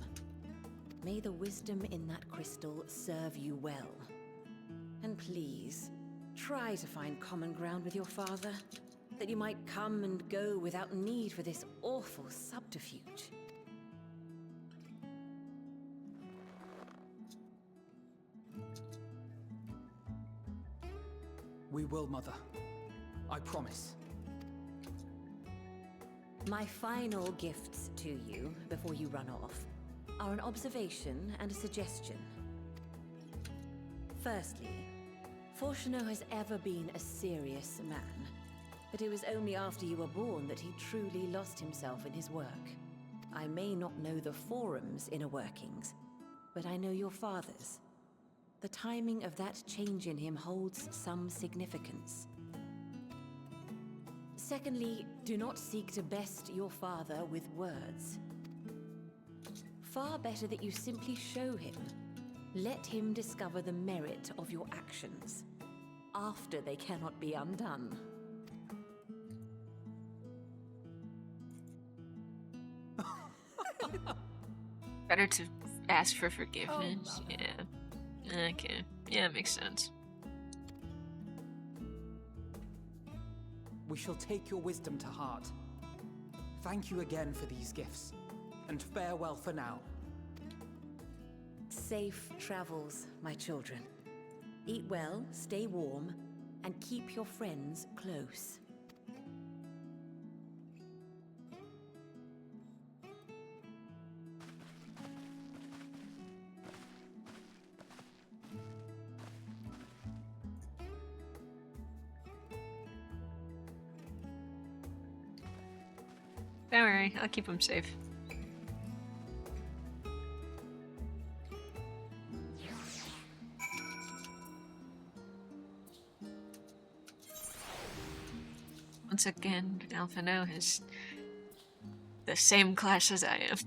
May the wisdom in that crystal serve you well. And please, try to find common ground with your father, that you might come and go without need for this awful subterfuge. We will, Mother. I promise. My final gifts to you, before you run off, are an observation and a suggestion. Firstly, Fortunato has ever been a serious man, but it was only after you were born that he truly lost himself in his work. I may not know the Forum's inner workings, but I know your father's. The timing of that change in him holds some significance. Secondly, do not seek to best your father with words. Far better that you simply show him. Let him discover the merit of your actions, after they cannot be undone. Better to ask for forgiveness. Yeah. Okay. Yeah, makes sense. We shall take your wisdom to heart. Thank you again for these gifts, and farewell for now. Safe travels, my children. Eat well, stay warm, and keep your friends close. Don't worry, I'll keep him safe. Once again, Alphino is the same class as I am.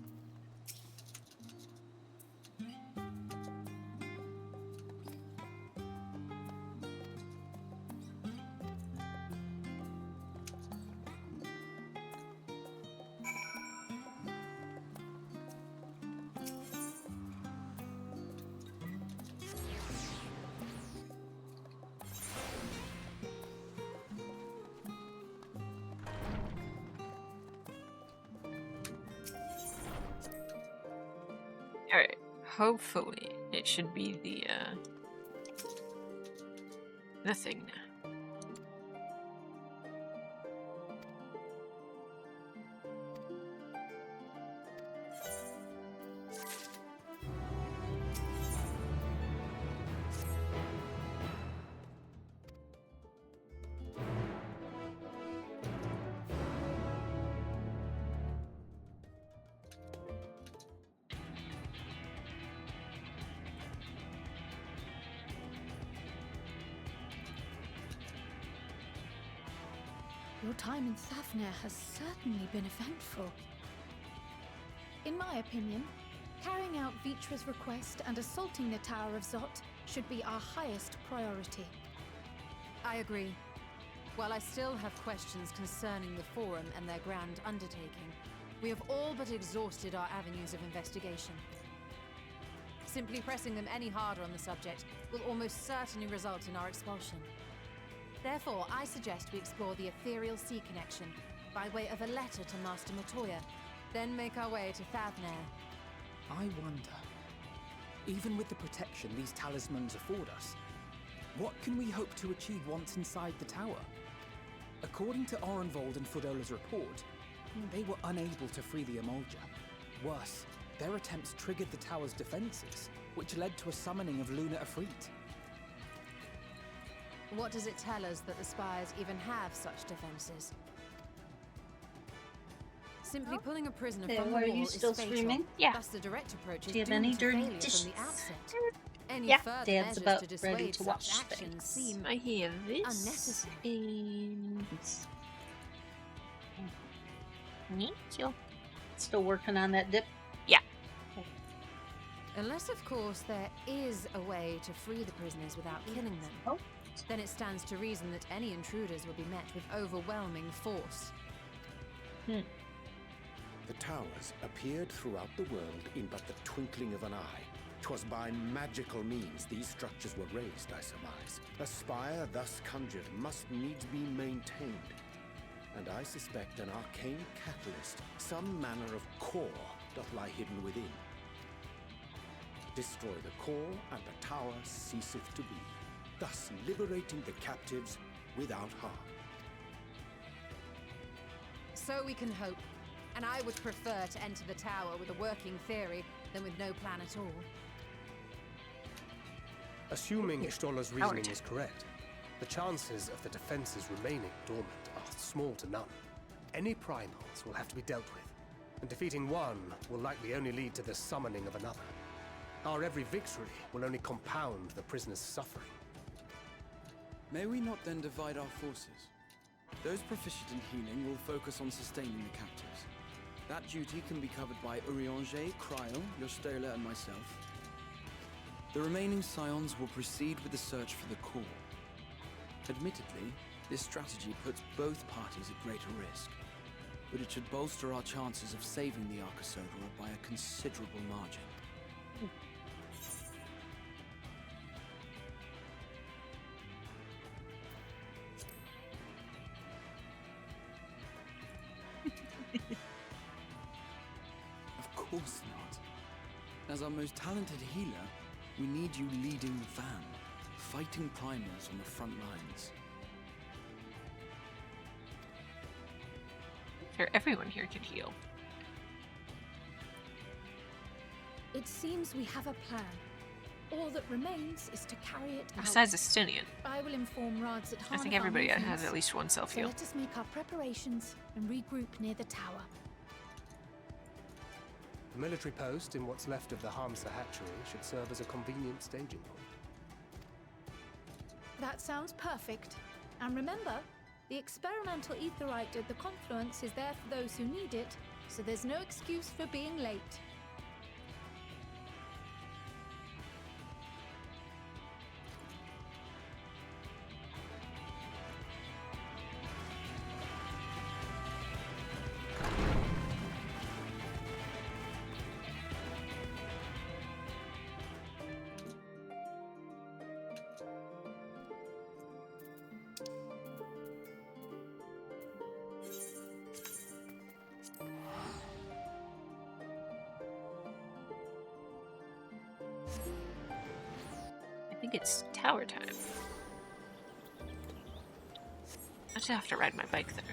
Alright, hopefully it should be the thing now. Your time in Thafnir has certainly been eventful. In my opinion, carrying out Vitra's request and assaulting the Tower of Zot should be our highest priority. I agree. While I still have questions concerning the Forum and their grand undertaking, we have all but exhausted our avenues of investigation. Simply pressing them any harder on the subject will almost certainly result in our expulsion. Therefore, I suggest we explore the ethereal sea connection by way of a letter to Master Matoya, then make our way to Thafnir. I wonder, even with the protection these talismans afford us, what can we hope to achieve once inside the tower? According to Orenvold and Fodola's report, they were unable to free the Emulger. Worse, Their attempts triggered the tower's defenses, which led to a summoning of Luna Efreet. What does it tell us that the Spires even have such defenses? Simply pulling a prisoner Okay, from the are wall you is still fatal. streaming? Yeah. Thus, the direct approach is Do you have doomed any to dirty failure dishes? from the outset. Any Yeah, further Dad's measures about to ready dissuade to such wash actions things. seem I hear this. unnecessary. Me too. Still working on that dip? Yeah. Unless, of course, there is a way to free the prisoners without killing them. Oh. Then it stands to reason that any intruders will be met with overwhelming force. The towers appeared throughout the world in but the twinkling of an eye. 'Twas by magical means these structures were raised, I surmise. A spire thus conjured must needs be maintained. And I suspect an arcane catalyst, some manner of core, doth lie hidden within. Destroy the core, and the tower ceaseth to be, thus liberating the captives without harm. So we can hope. And I would prefer to enter the tower with a working theory than with no plan at all. Assuming Ishtola's reasoning is correct, the chances of the defenses remaining dormant are small to none. Any primals will have to be dealt with, and defeating one will likely only lead to the summoning of another. Our every victory will only compound the prisoner's suffering. May we not then divide our forces? Those proficient in healing will focus on sustaining the captives. That duty can be covered by Urianger, Cryo, Yostola, and myself. The remaining scions will proceed with the search for the core. Admittedly, this strategy puts both parties at greater risk, but it should bolster our chances of saving the Arcosodora by a considerable margin. Of course not. As our most talented healer, we need you leading the van, fighting primals on the front lines. Sure, everyone here can heal. It seems we have a plan. All that remains is to carry it out. Besides Estinian. I will inform Rads at I think everybody has at least one self-heal. So let us make our preparations and regroup near the tower. The military post in what's left of the Hamsa hatchery should serve as a convenient staging point. That sounds perfect. And remember, the experimental aetherite at the confluence is there for those who need it, so there's no excuse for being late. I think it's tower time. I just have to ride my bike there.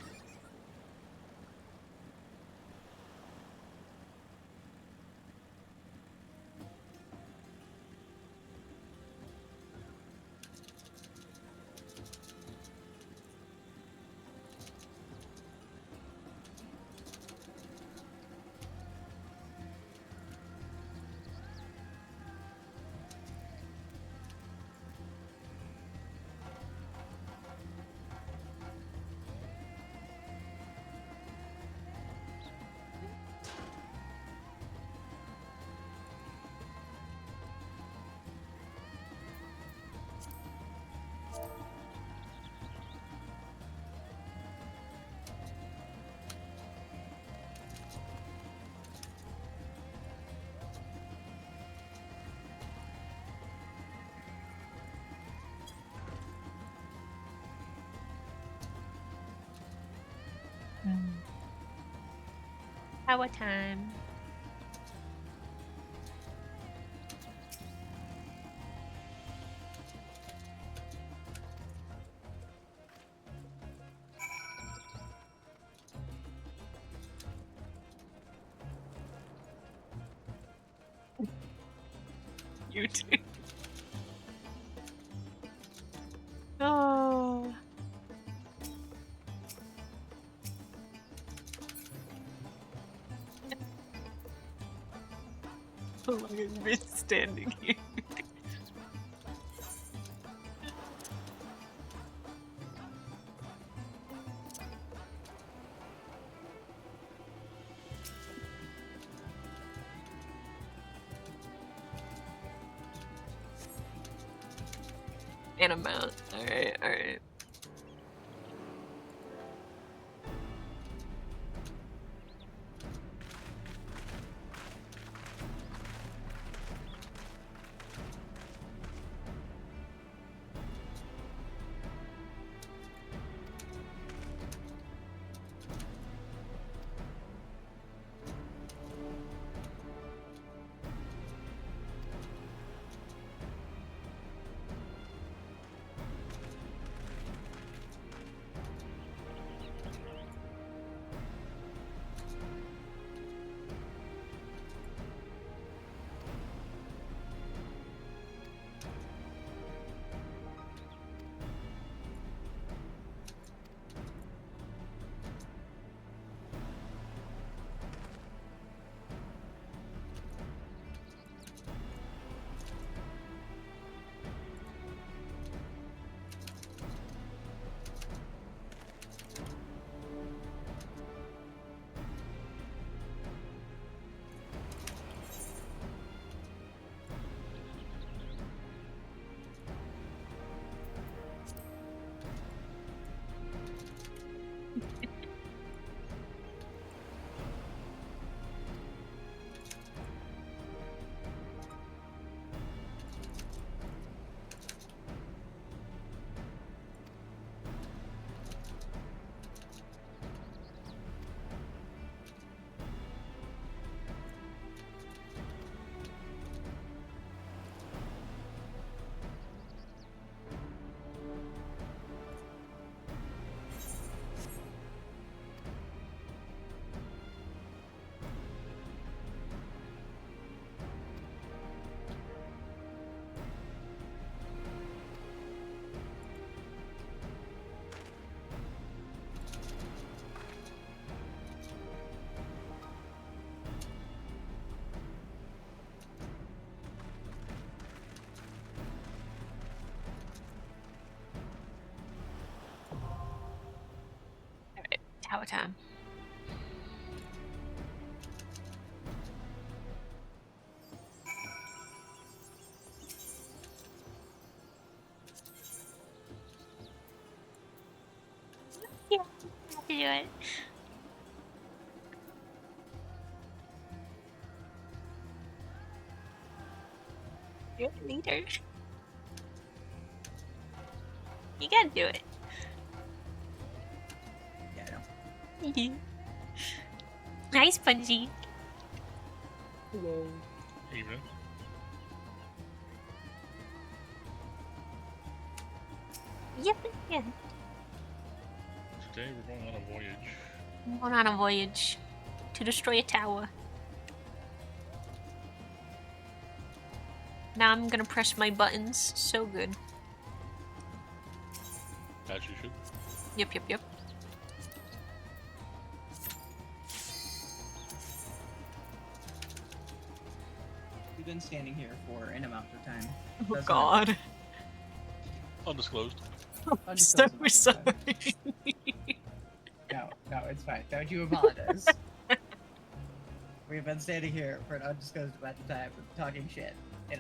Tower time. cute. Oh. How long have you been standing here? An amount. Alright, alright. Tower time. Yeah, I can do it. You're the leader. You gotta do it. Nice, Bungie. Hello. Evening. Yep, yeah. Today we're going on a voyage. I'm going on a voyage to destroy a tower. Now I'm gonna press my buttons. So good. As you should. Yep, yep, yep. We've been standing here for an amount of time. Oh God. Undisclosed. I'm so sorry. No, it's fine. Don't you apologize. We've been standing here for an undisclosed amount of time, talking shit.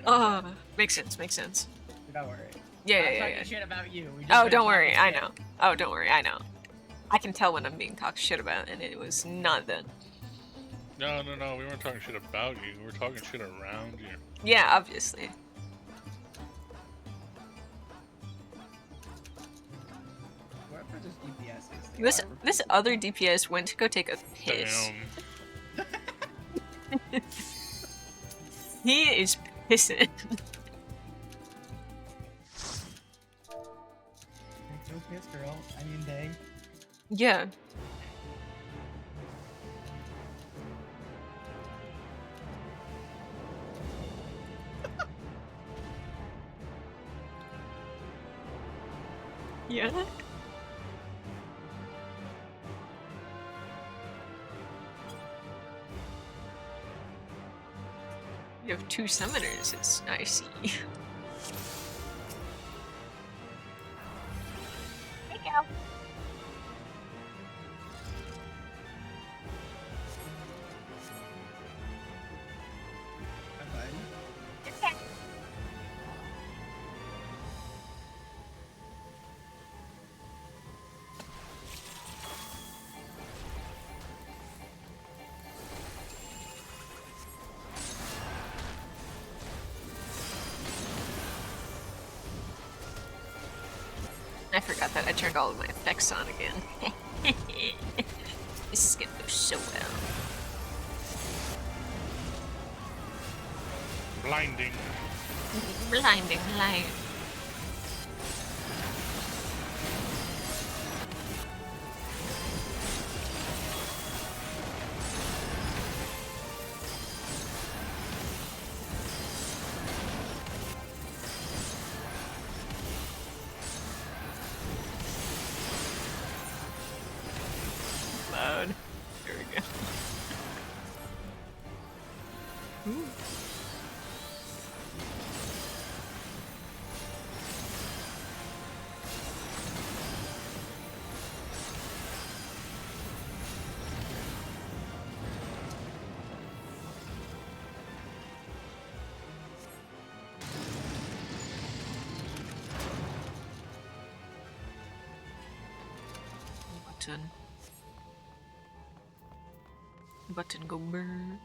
Oh, makes sense, makes sense. Don't worry. Yeah, I'm yeah, talking yeah. shit about you. We just Oh, been don't worry, talking I shit. know. Oh, don't worry, I know. I can tell when I'm being talked shit about, and it was not then. No, we weren't talking shit about you. We were talking shit around you. Yeah, obviously. Whoever this DPS is, This other DPS went to go take a piss. He is pissing. Go piss, girl. I mean, dang. Yeah. Yeah. You have 2 summoners, I see. Hey, Gal. Okay. I forgot that I turned all of my effects on again. This is gonna go so well. Blinding. Blinding light. Loud. There we go. Ooh. Button go burn.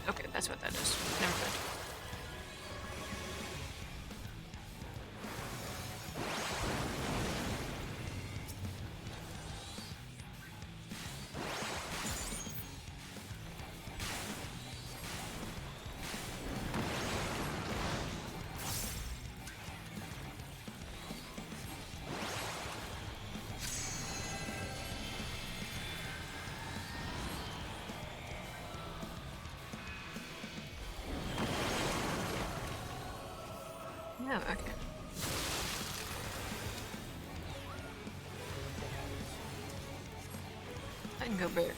Okay, that's what that is. Never mind. Oh, okay. I can go bird.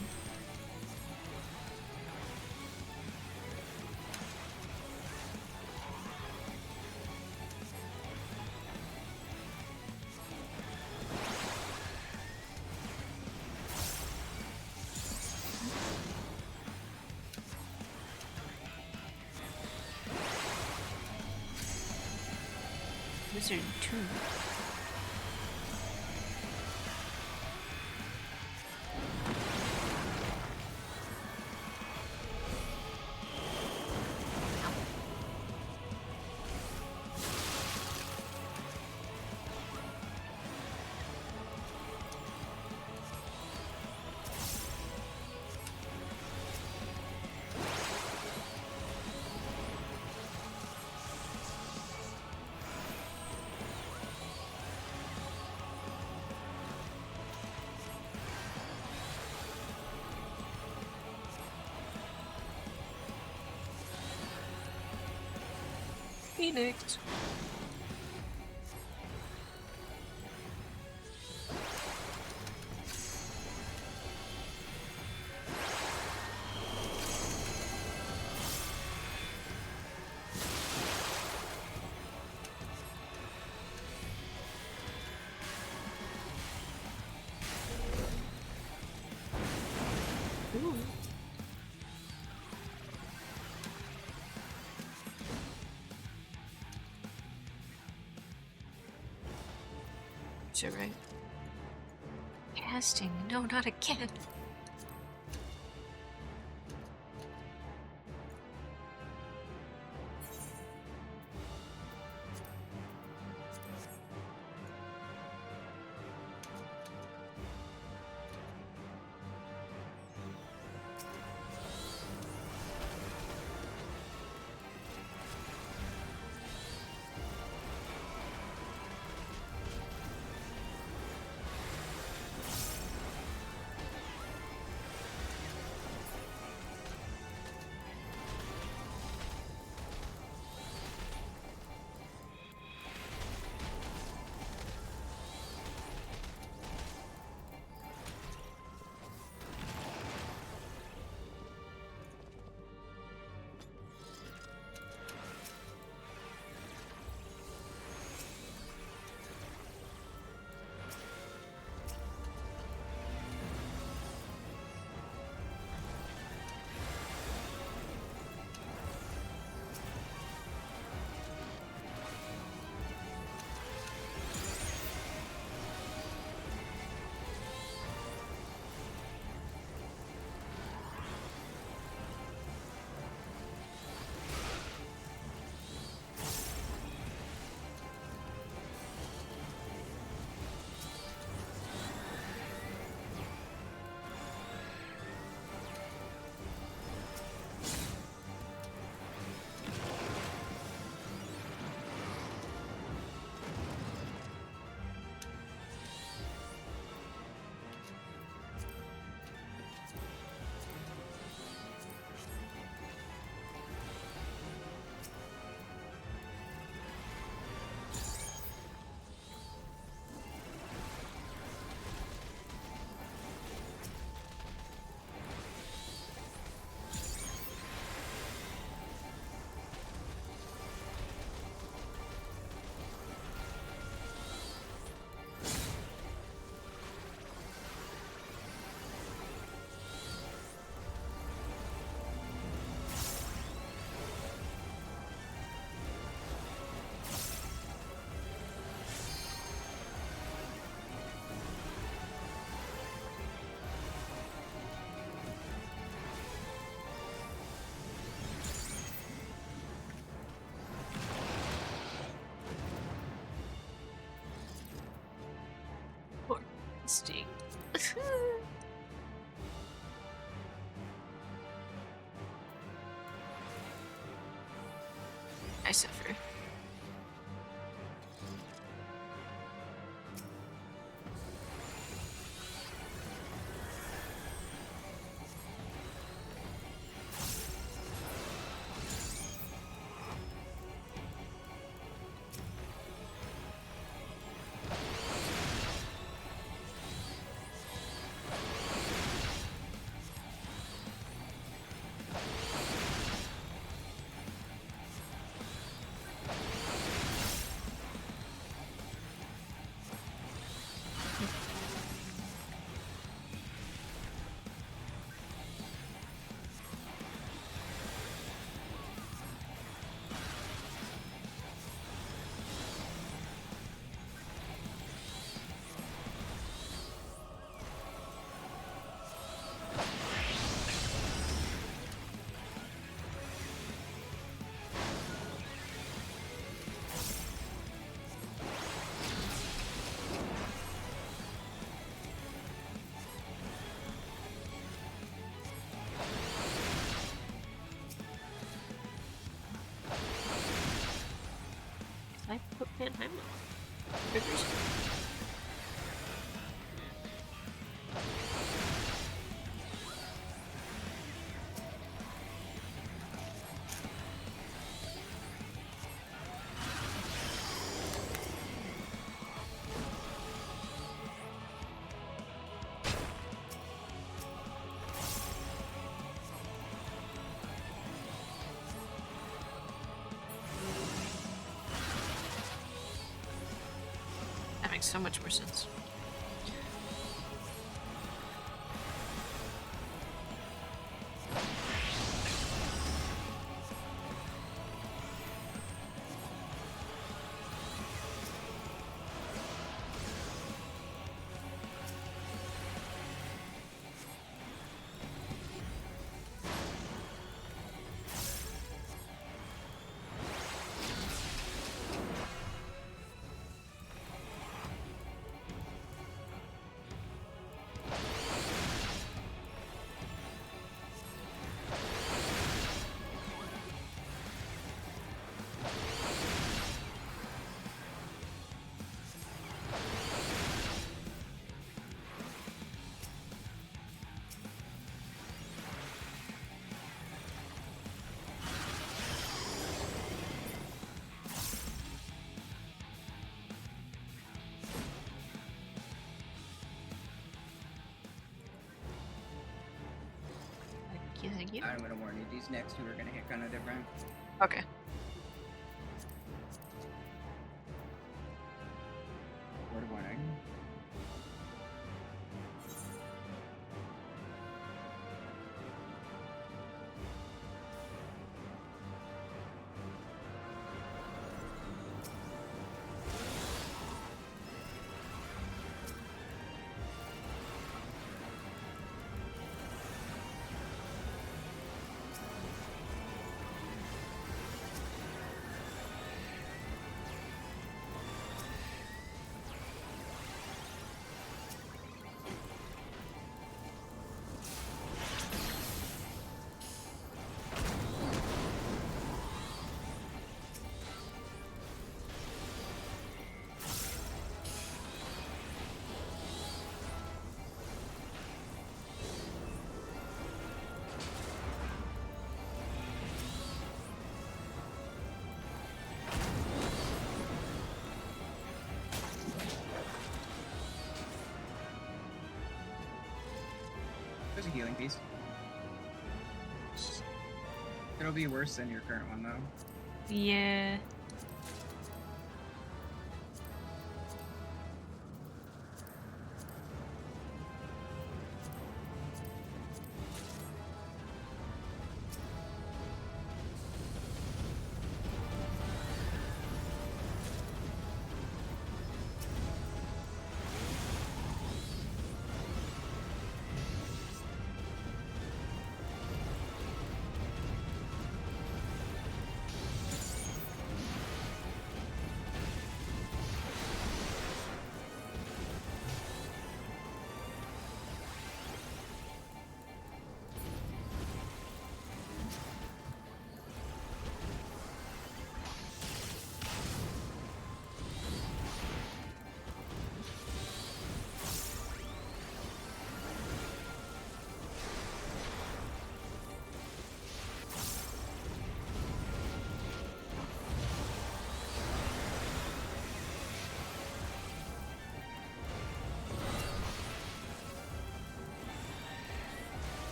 Wizard 2. Phoenix. Ooh. It's alright. Casting. No, not again. Sting. I suffer. I put Panheim on. Good reason. makes so much more sense. Thank you. I'm gonna warn you, these next two are gonna hit kind of different. Okay. Word warning. There's a healing piece. It'll be worse than your current one, though. Yeah.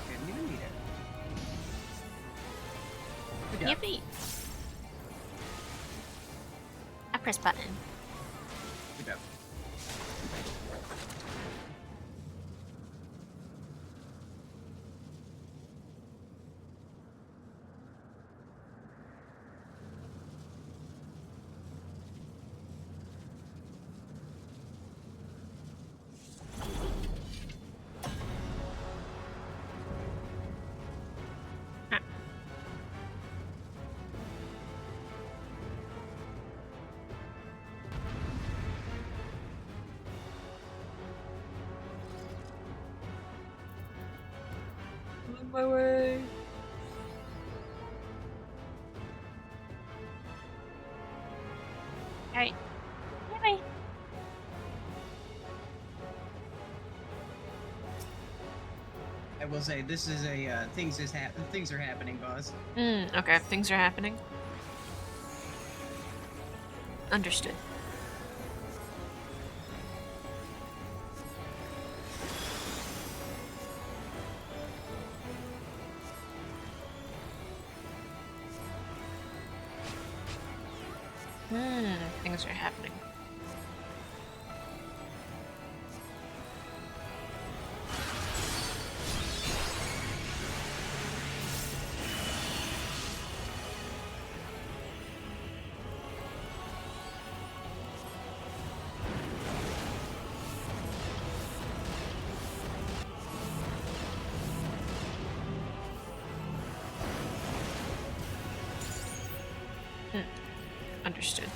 Didn't even need it. Good job. Yippee! I press button. Good job. On my way. Alright. Bye. I will say this is a things are happening, boss. Okay, things are happening. Understood. Things are happening. Understood.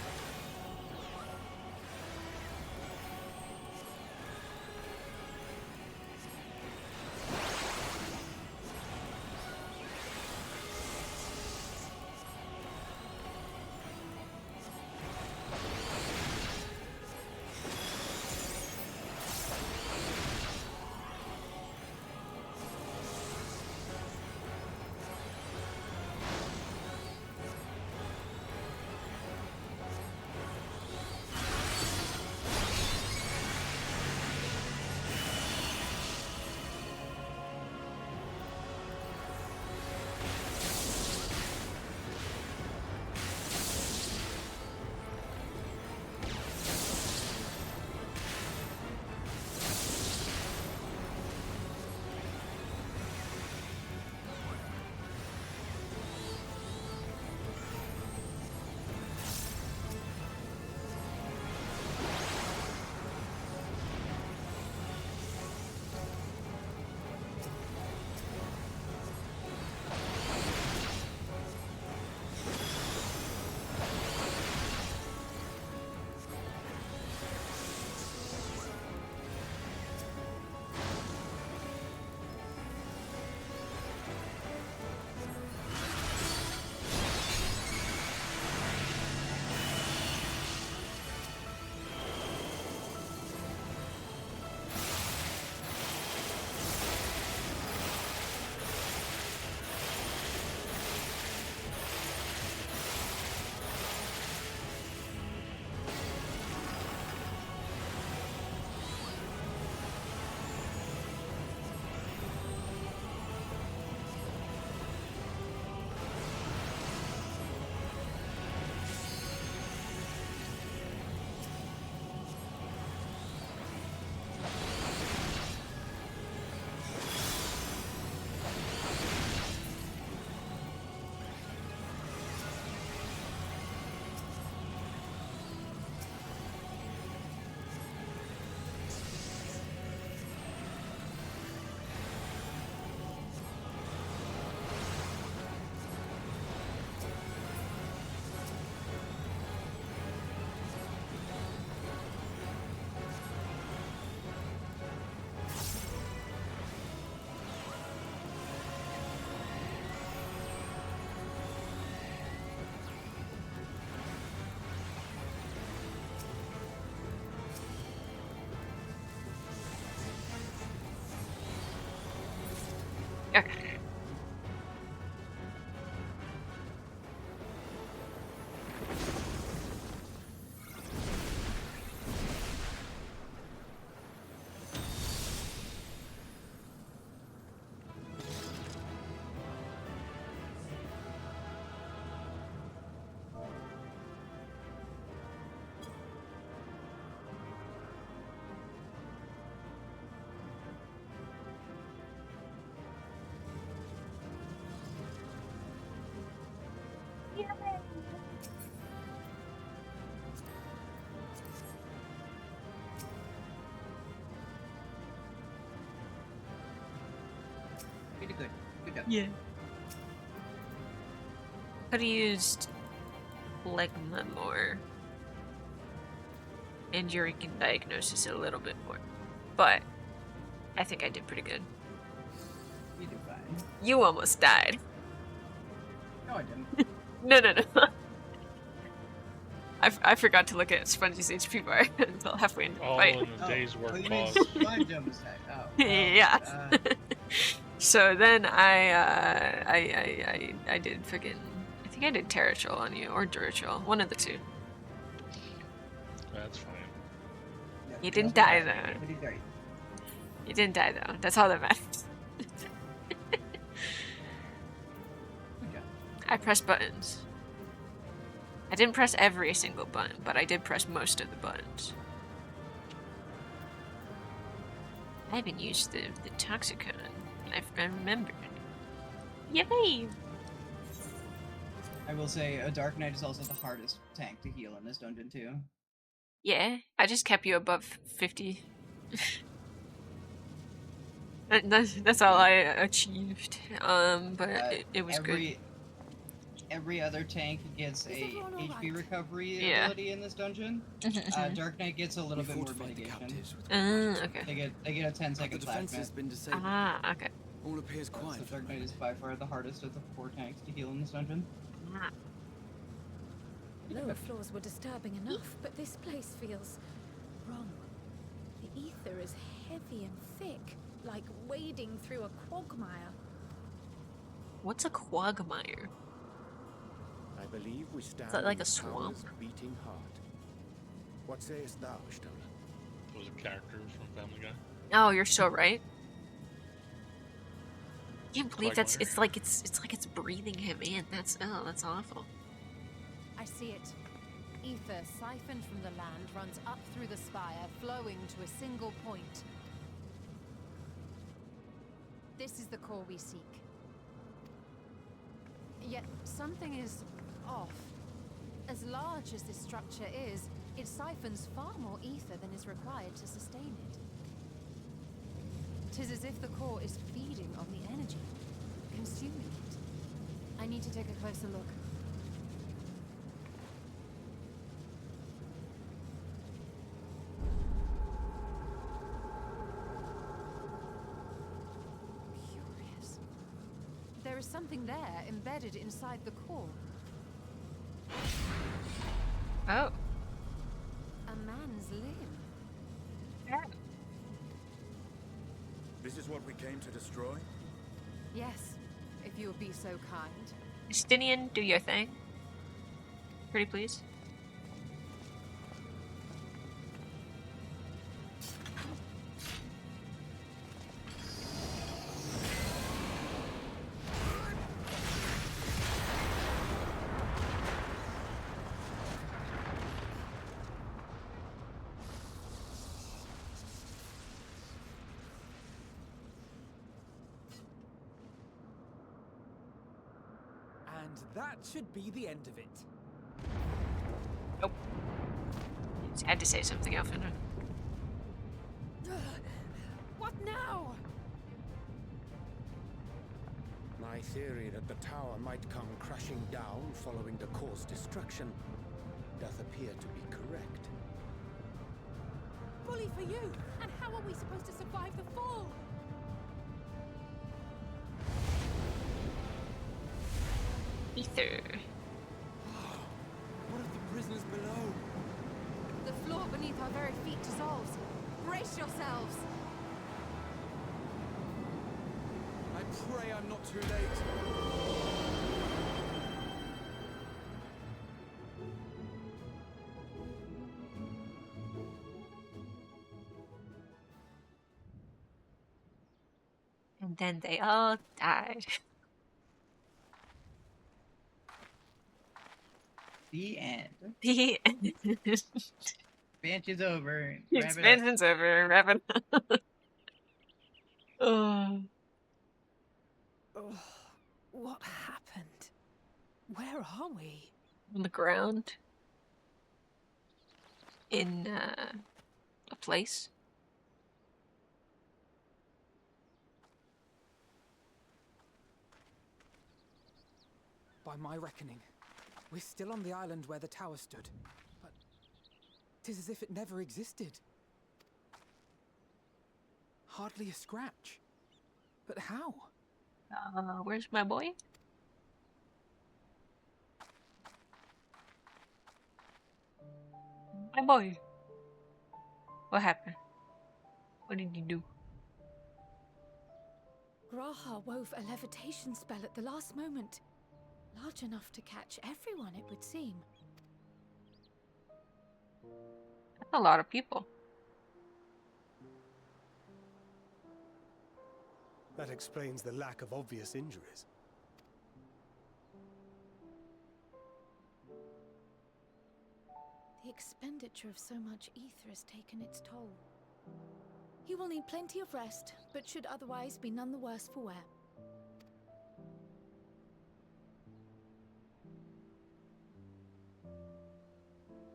Okay. Pretty good. Good job. Yeah. Could have used Legma more. And Eureka Diagnosis a little bit more. But I think I did pretty good. You do fine. You almost died. No, I didn't. No. I forgot to look at Spongy's HP bar until halfway into the All fight. in a day's work you pause. mean Sponge almost died. Oh. Yeah. So then I did freaking. I think I did Terratrol on you or Duratrol, one of the two. That's fine. You didn't die though. You didn't die though. That's all that matters. I press buttons. didn't press every single button, but I did press most of the buttons. I haven't used the Toxicon. I remembered. Yay! I will say, a Dark Knight is also the hardest tank to heal in this dungeon too. Yeah, I just kept you above 50. That's all I achieved. But it was good. Every other tank gets a HP recovery Yeah. ability in this dungeon. Dark Knight gets a little bit more mitigation. Okay. They get a 10-second flash net. Ah, okay. All appears quiet. So Dark Knight is by far the hardest of the 4 tanks to heal in this dungeon. Lower floors were disturbing enough, but this place feels wrong. The ether is heavy and thick, like wading through a quagmire. What's a quagmire? I believe we stand Is that like in a swamp? Power's beating heart. What sayest thou, Stola? Was a character from Family Guy. Oh, you're so right. I can't believe Quagmire. it's like it's breathing him in. That's awful. I see it. Ether siphoned from the land runs up through the spire, flowing to a single point. This is the core we seek. Yet something is off. As large as this structure is, it siphons far more ether than is required to sustain it. 'Tis as if the core is feeding on the energy, consuming it. I need to take a closer look. Curious. There is something there embedded inside the core. Oh. A man's limb. This is what we came to destroy? Yes, if you would be so kind. Justinian, do your thing. Pretty please. And that should be the end of it. Nope. Just had to say something, Alfina. What now? My theory that the tower might come crashing down following the core's destruction doth appear to be correct. Bully for you! And how are we supposed to survive the fall? Ether. What of the prisoners below? The floor beneath our very feet dissolves. Brace yourselves! I pray I'm not too late. And then they all died. The end. The end. Expansion's over. The expansion's over. Wrap it up. Oh. What happened? Where are we? On the ground. In a place. By my reckoning, we're still on the island where the tower stood. But 'tis as if it never existed. Hardly a scratch. But how? Where's my boy? My boy. What happened? What did you do? Graha wove a levitation spell at the last moment. Large enough to catch everyone, it would seem. That's a lot of people. That explains the lack of obvious injuries. The expenditure of so much ether has taken its toll. He will need plenty of rest, but should otherwise be none the worse for wear.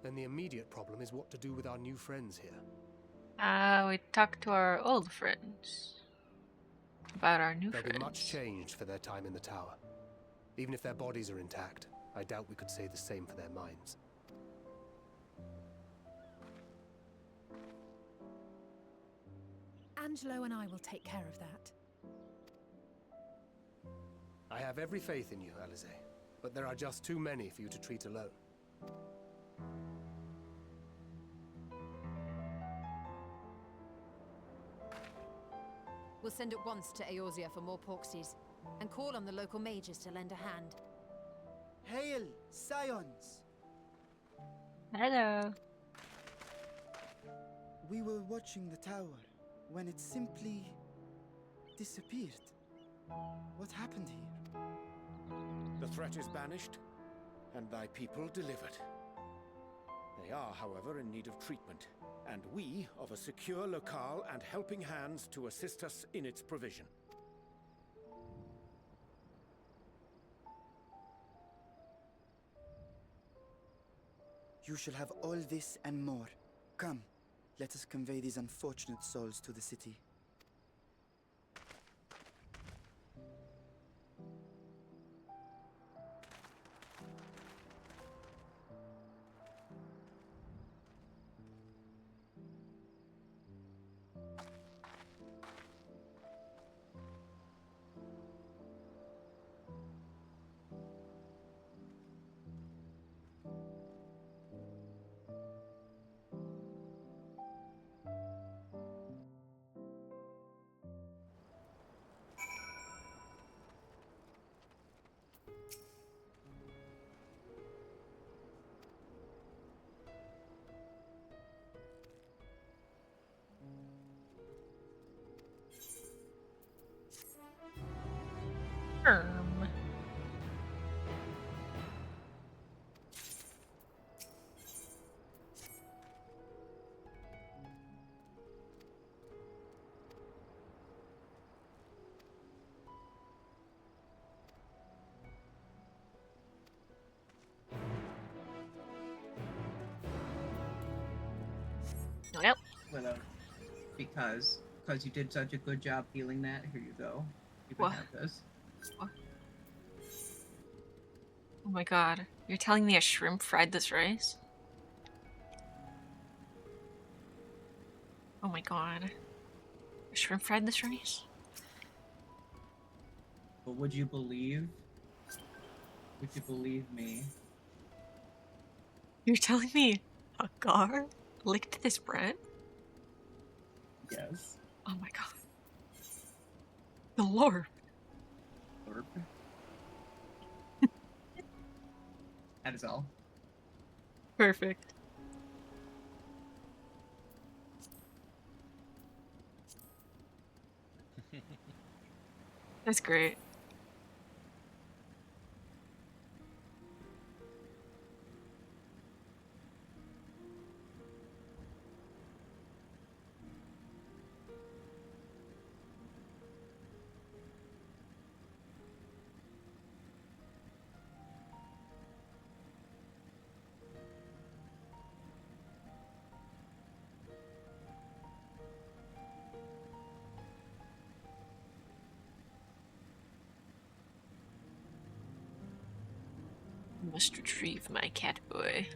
Then the immediate problem is what to do with our new friends here. We talked to our old friends about our new There'll friends. be much changed for their time in the tower. Even if their bodies are intact, I doubt we could say the same for their minds. Angelo and I will take care of that. I have every faith in you, Alize, but there are just too many for you to treat alone. We'll send at once to Eorzea for more Porksies, and call on the local mages to lend a hand. Hail, Scions! Hello. We were watching the tower when it simply disappeared. What happened here? The threat is banished, and thy people delivered. They are, however, in need of treatment, and we of a secure locale and helping hands to assist us in its provision. You shall have all this and more. Come, let us convey these unfortunate souls to the city. Yep. Because you did such a good job healing that, here you go. You can What? have this. What? Oh my god. You're telling me a shrimp fried this rice? Oh my god. A shrimp fried this rice? But would you believe? Would you believe me? You're telling me a gar licked this bread? Yes. Oh my god. The Lord. Lord. That is all. Perfect. That's great. Must retrieve my cat boy.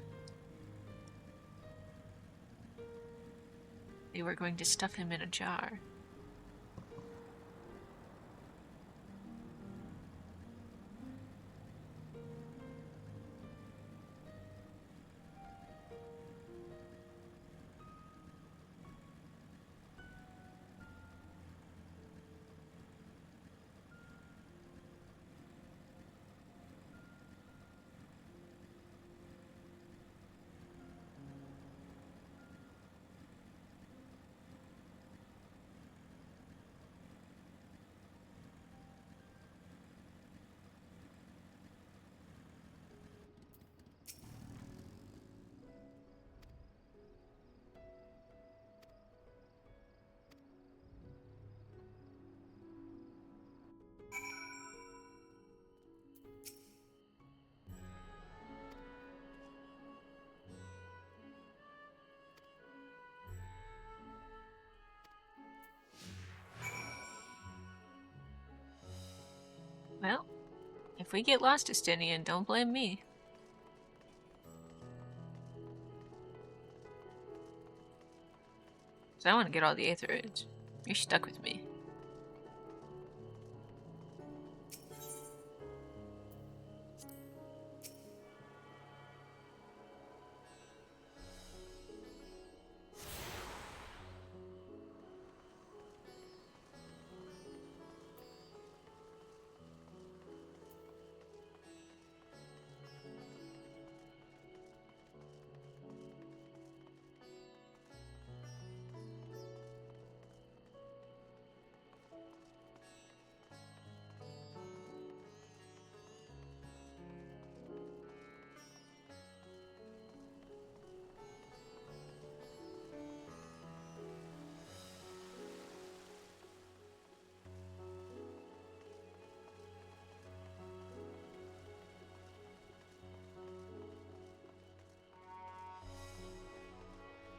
They were going to stuff him in a jar. Well, if we get lost, Estinian, don't blame me. So I want to get all the aetheroids. You're stuck with me.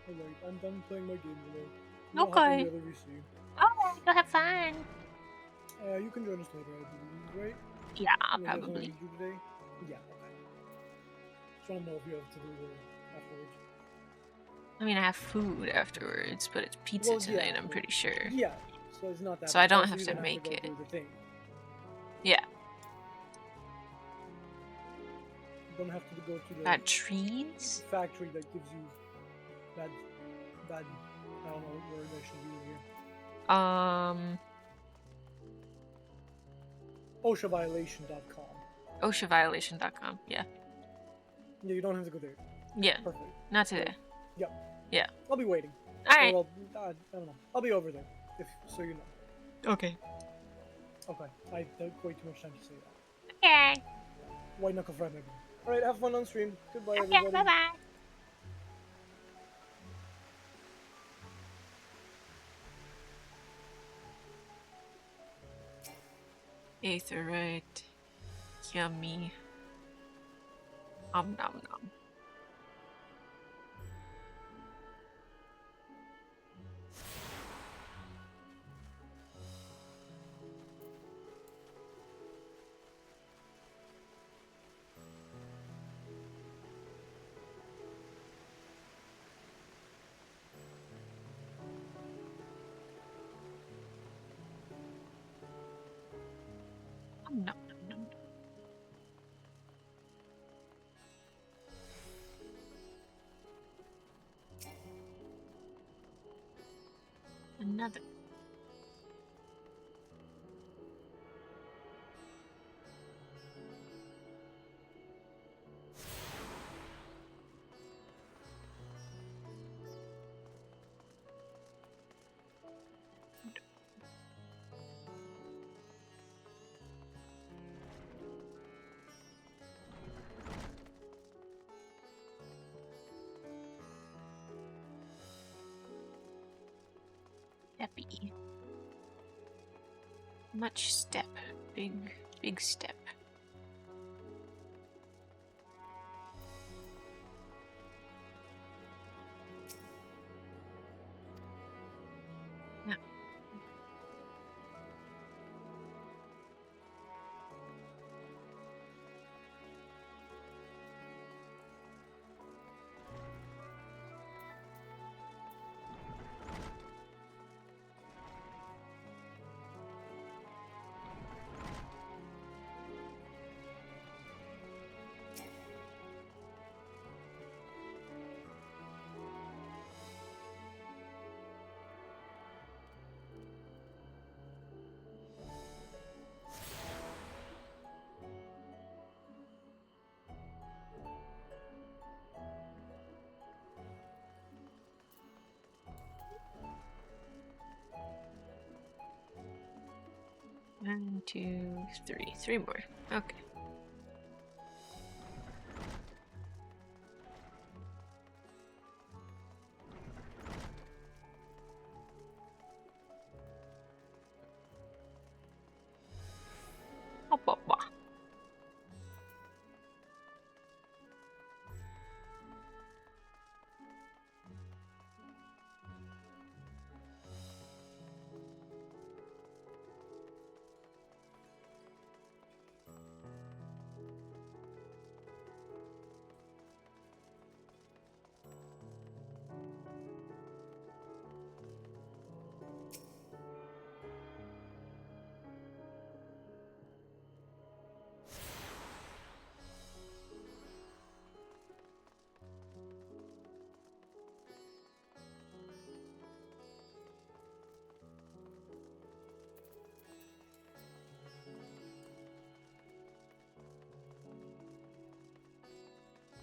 Alright, I'm done playing my game today. Okay. Alright, go have fun. You can join us later, I believe, right? Yeah, You have something probably. to do today? Yeah, okay. Just want to know if you have to do it afterwards. I mean, I have food afterwards, but it's pizza Well, yeah, tonight, I'm pretty sure. Yeah, so it's not that So I bad. don't Also, have you to don't make go it. do the thing. Yeah. You don't have to go to the Got trees? factory that gives you that I don't know what word I should use here. OSHAviolation.com. OSHAviolation.com, yeah. Yeah, you don't have to go there. Yeah. Perfect. Not today. Yep. Yeah. I'll be waiting. Alright. Well, I don't know. I'll be over there, if so you know. Okay. Okay. I took way too much time to say that. Okay. White knuckle friend again. Alright, have fun on stream. Goodbye, Okay, everybody. bye-bye. Aetherite. Yummy. Nom nom nom. Nom nom nom. Another. Steppy. Much step. Big step. Yeah. One, two, three. Three more. Okay. Hop, hop, hop.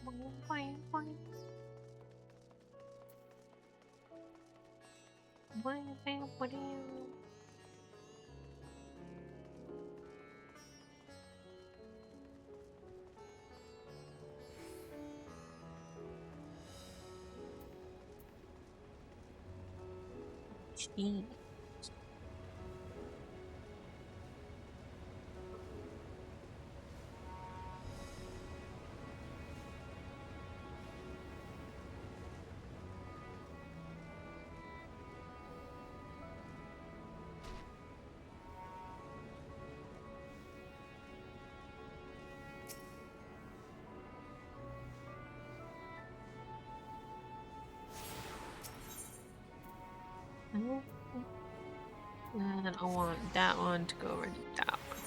Boing, boing. Boing, boing, boing. Gee. And I want that one to go over to that one.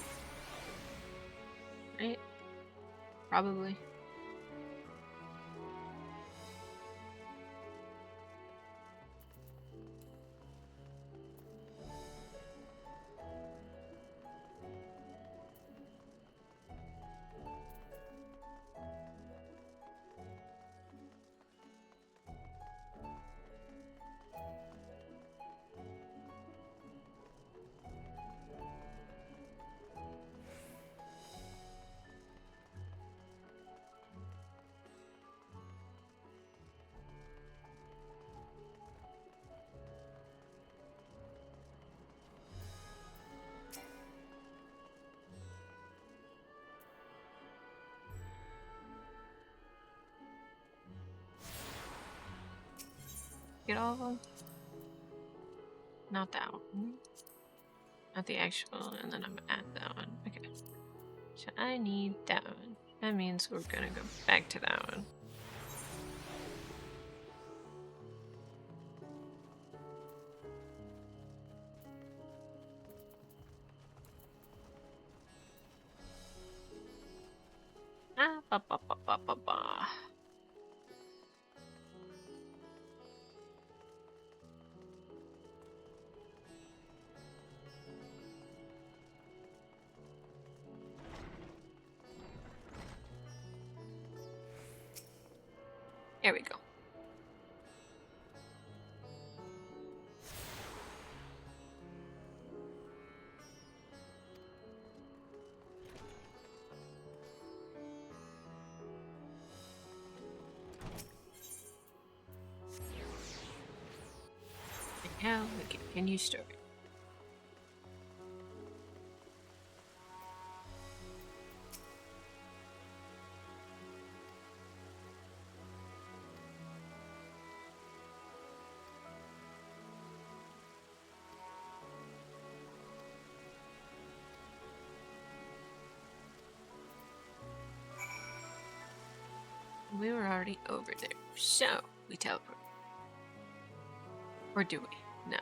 Right? Probably. Get all of them? Not that one. Not the actual, and then I'm at that one. Okay. So I need that one. That means we're gonna go back to that one. Ah, ba ba ba ba ba ba. There we go. And now we continue story. We were already over there, so we teleport. Or do we? No.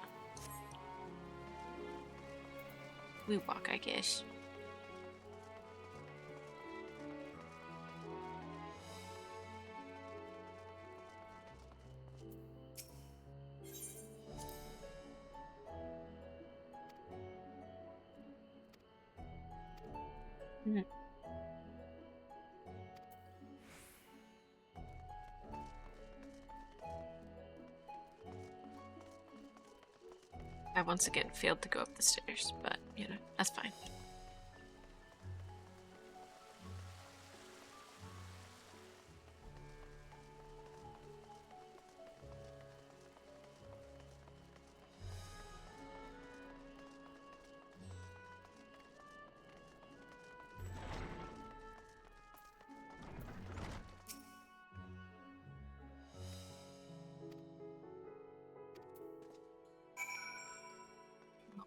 We walk, I guess. Mm. I once again failed to go up the stairs, but you know, that's fine.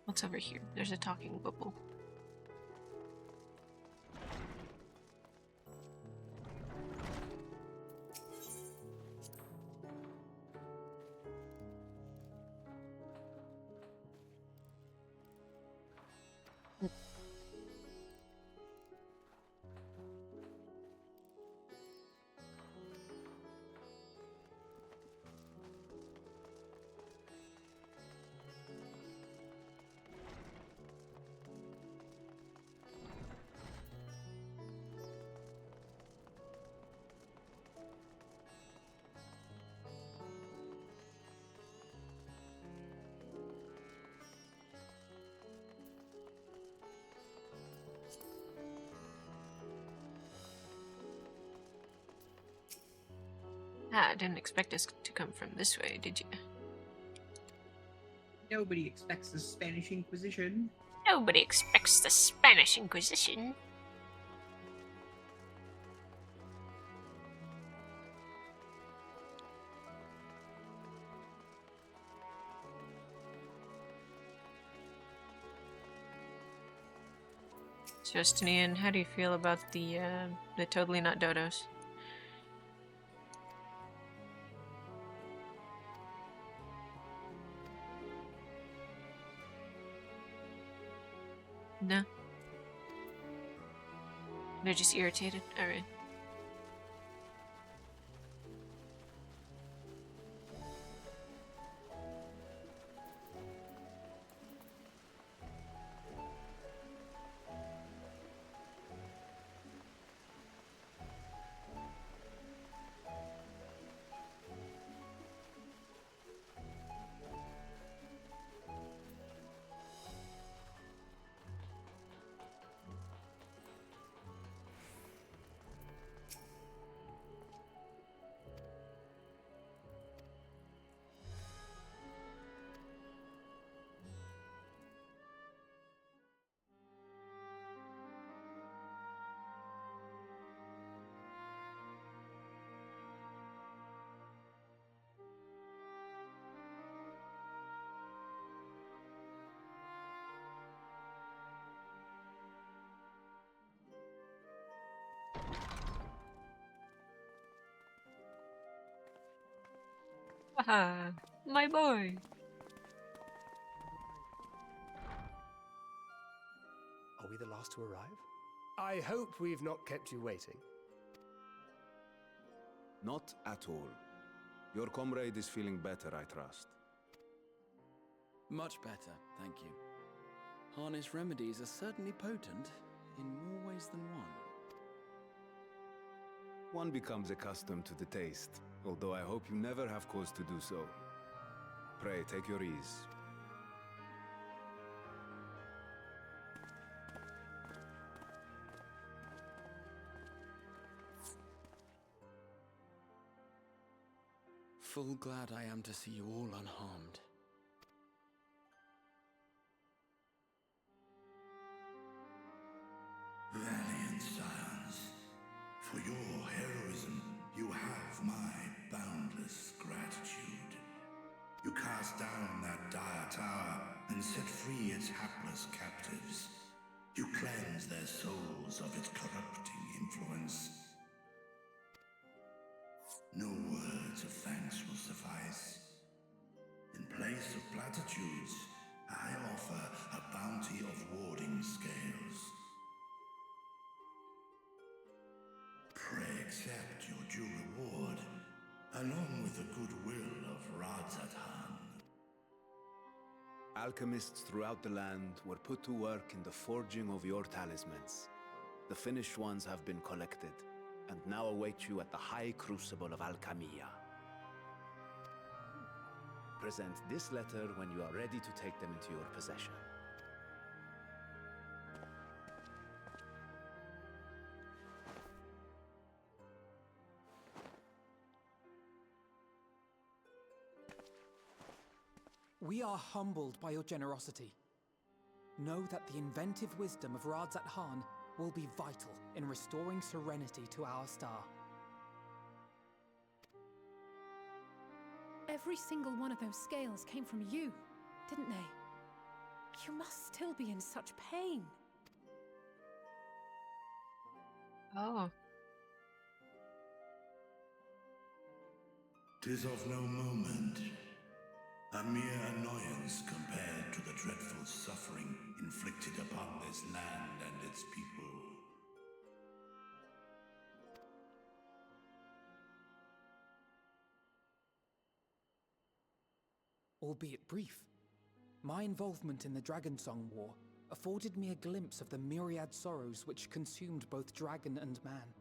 What's over here? There's a talking bubble. Ah, I didn't expect us to come from this way, did you? Nobody expects the Spanish Inquisition. Nobody expects the Spanish Inquisition. Justinian, how do you feel about the totally not dodos? No? They're just irritated? Alright. Haha, my boy. Are we the last to arrive? I hope we've not kept you waiting. Not at all. Your comrade is feeling better, I trust. Much better, thank you. Harness remedies are certainly potent in more ways than one. One becomes accustomed to the taste, although I hope you never have cause to do so. Pray, take your ease. Full glad I am to see you all unharmed. Valiant scions, for your heroism, you have my boundless gratitude. You cast down that dire tower and set free its hapless captives. You cleanse their souls of its corrupting influence. No words of thanks will suffice. In place of platitudes, I offer a bounty of warding scales. Pray accept your due reward, along with the goodwill of Radzatan. Alchemists throughout the land were put to work in the forging of your talismans. The finished ones have been collected, and now await you at the High Crucible of Alchemia. Present this letter when you are ready to take them into your possession. We are humbled by your generosity. Know that the inventive wisdom of Radzat-Han will be vital in restoring serenity to our star. Every single one of those scales came from you, didn't they? You must still be in such pain. Oh. 'Tis of no moment. A mere annoyance compared to the dreadful suffering inflicted upon this land and its people. Albeit brief, my involvement in the Dragonsong War afforded me a glimpse of the myriad sorrows which consumed both dragon and man.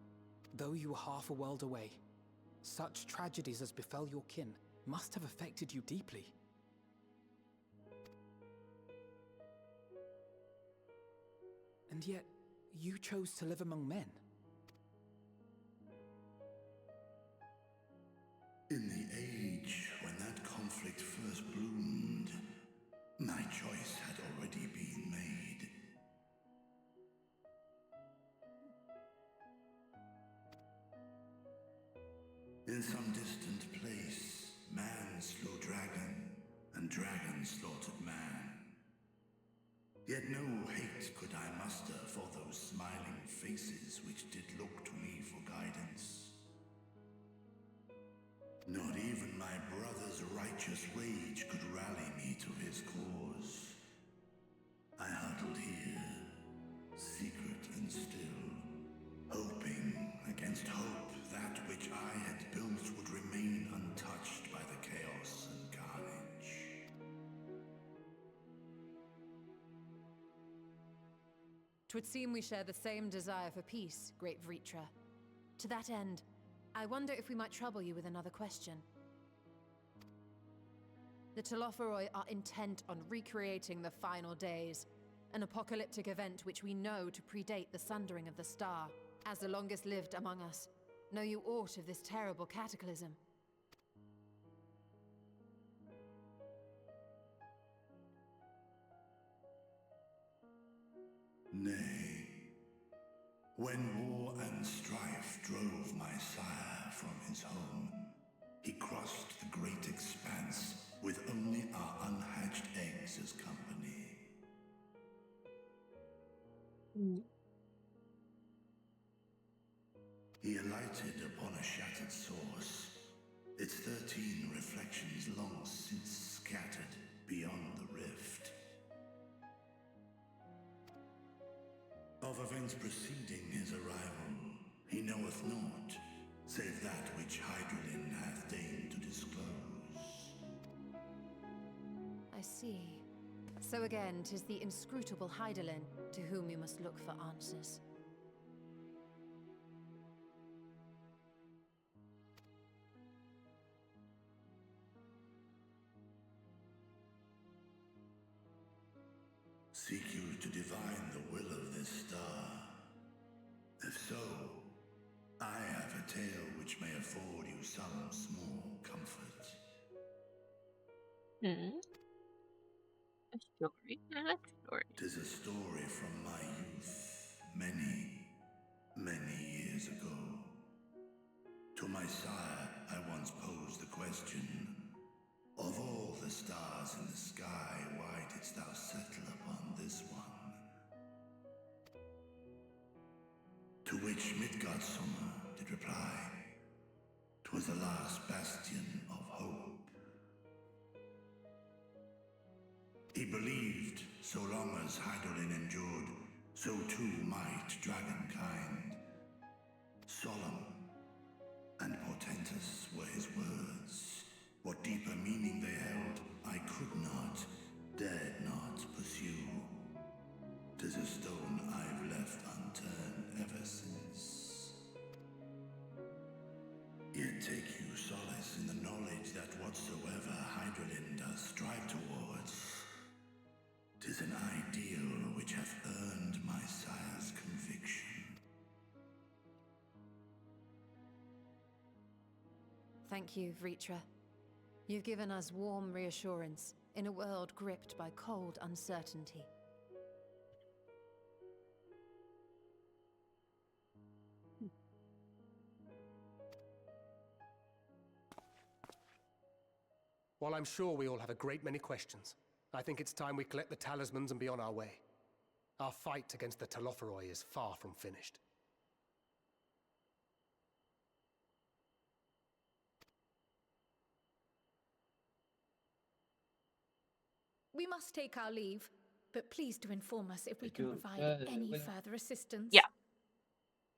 Though you were half a world away, such tragedies as befell your kin must have affected you deeply. And yet, you chose to live among men. In some distant place, man slew dragon, and dragon slaughtered man. Yet no hate could I muster for those smiling faces which did look to me for guidance. Not even my brother's righteous rage could rally me to his cause. I huddled here, secret and still, hoping against hope that which I had built would remain untouched by the chaos and carnage. Twould seem we share the same desire for peace, great Vritra. To that end, I wonder if we might trouble you with another question. The Telophoroi are intent on recreating the final days, an apocalyptic event which we know to predate the sundering of the star. As the longest lived among us, know you aught of this terrible cataclysm? Nay. When war and strife drove my sire from his home, he crossed the great expanse with only our unhatched eggs as company. He alighted upon a shattered source, its 13 reflections long since scattered beyond the rift. Of events preceding his arrival, he knoweth naught, save that which Hydralin hath deigned to disclose. I see. So again, 'tis the inscrutable Hydaelyn to whom you must look for answers. Seek you to divine the will of this star? If so, I have a tale which may afford you some small comfort. A story? I like stories. 'Tis a story from my youth, many, many years ago. To my sire, I once posed the question, of all the stars in the sky, why didst thou settle upon this one? To which Midgardsummer did reply, 'twas the last bastion of hope. He believed, so long as Hydaelyn endured, so too might dragonkind. Solemn and portentous were his words. What deeper meaning they held, I could not, dared not pursue. 'Tis a stone I've left unturned ever since. Yet take you solace in the knowledge that whatsoever Hydaelyn does strive towards, 'tis an ideal which hath earned my sire's conviction. Thank you, Vritra. You've given us warm reassurance in a world gripped by cold uncertainty. While I'm sure we all have a great many questions, I think it's time we collect the talismans and be on our way. Our fight against the Telophoroi is far from finished. We must take our leave, but please do inform us if we can provide any further assistance. Yeah.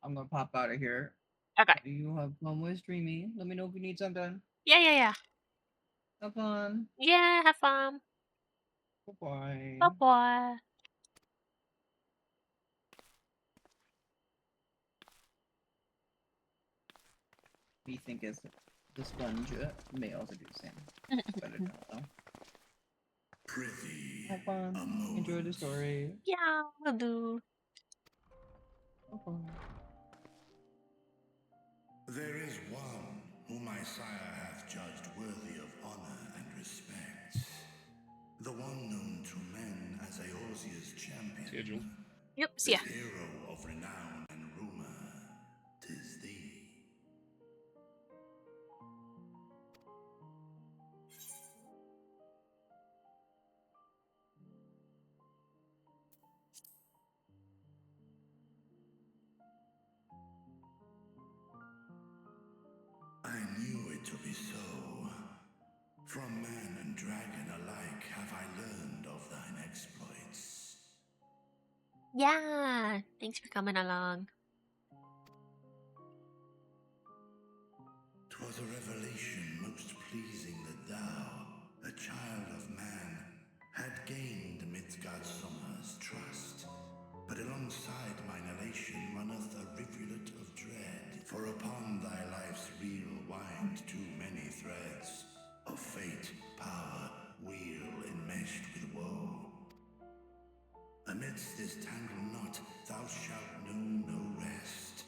I'm gonna pop out of here. Okay. You have fun with streaming. Let me know if you need something. Yeah. Have fun. Yeah, have fun. Bye-bye. Bye-bye. We think is the sponge may also do the same. Better know though. Prithee, have fun. Enjoy the story. Yeah, will do. There is one whom my sire hath judged worthy of honor and respect. The one known to men as Eorzea's champion. Yep, see ya. This hero of renown and rumor, 'tis thee. it to be so. From man and dragon alike have I learned of thine exploits. Yeah, thanks for coming along. 'Twas a revelation most pleasing that thou, a child of man, had gained Midgardsormr's trust. But alongside mine elation runneth a rivulet of dread, for upon thy life's reel wind too many threads of fate, power, weal enmeshed with woe. Amidst this tangled knot thou shalt know no rest.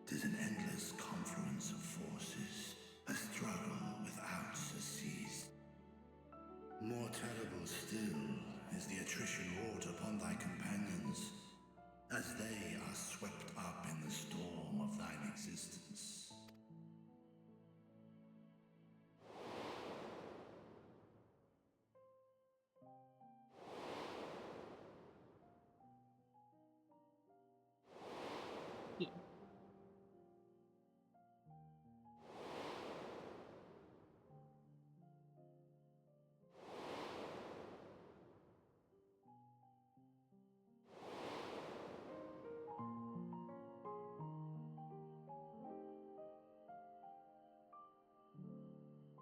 'Tis an endless confluence of forces, a struggle without surcease. More terrible still is the attrition wrought upon thy companions, as they are swept up in the storm of thine existence.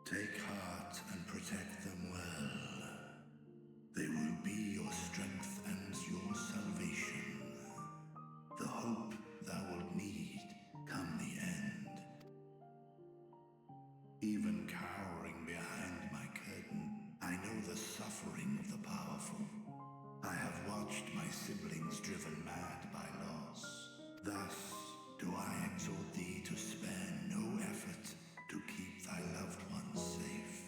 Take heart and protect them well. They will be your strength and your salvation. The hope thou wilt need come the end. Even cowering behind my curtain, I know the suffering of the powerful. I have watched my siblings driven mad by loss. Thus do I exhort thee to spare no effort to keep thy loved ones safe.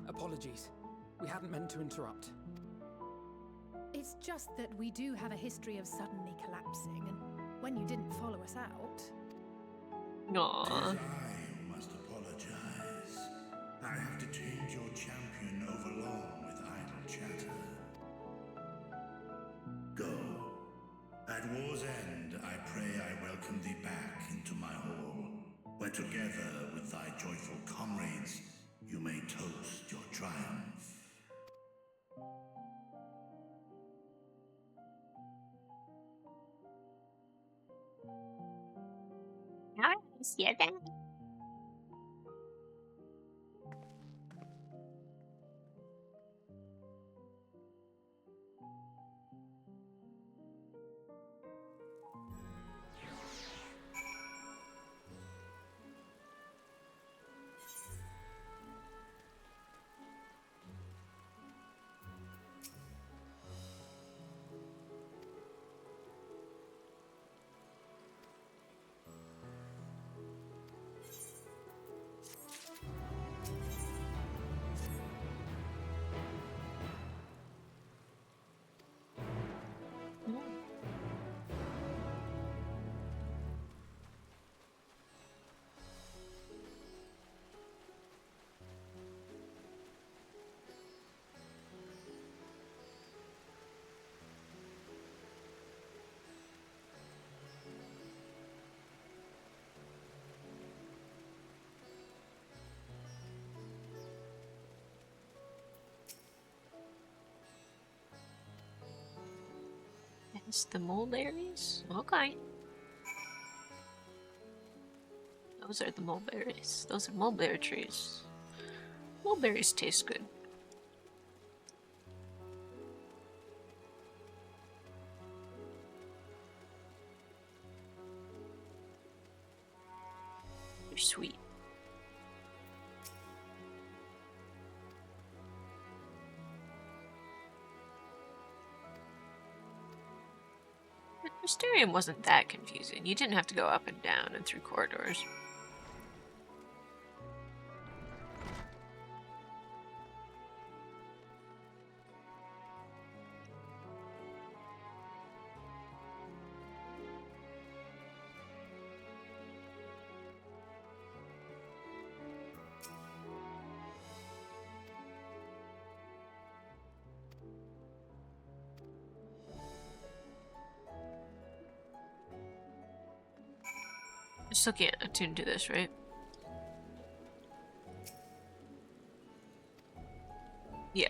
Apologies. We hadn't meant to interrupt. It's just that we do have a history of suddenly collapsing, and when you didn't follow us out... Aww. 'Tis I who must apologize. I have detained your champion overlong with idle chatter. Go. At war's end, I pray I welcome thee back into my hall, where together with thy joyful comrades, you may toast your triumph. Nice, yeah then. It's the mulberries? Okay. Those are the mulberries. Those are mulberry trees. Mulberries taste good. They're sweet. The Mysterium wasn't that confusing. You didn't have to go up and down and through corridors. Still can't attune to this, right? Yeah.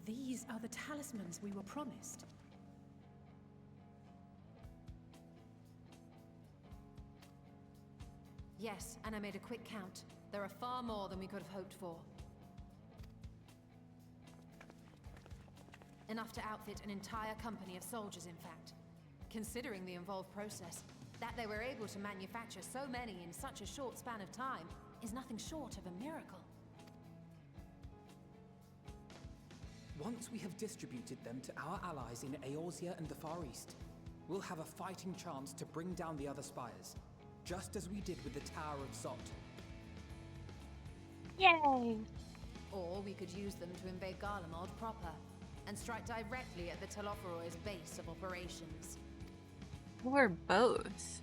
These are the talismans we were promised. Yes, and I made a quick count. There are far more than we could have hoped for. Enough to outfit an entire company of soldiers, in fact. Considering the involved process, that they were able to manufacture so many in such a short span of time is nothing short of a miracle. Once we have distributed them to our allies in Eorzea and the Far East, we'll have a fighting chance to bring down the other spires, just as we did with the Tower of Zot. Yay! Or we could use them to invade Garlemald proper, and strike directly at the Telophoroid's base of operations. Or both.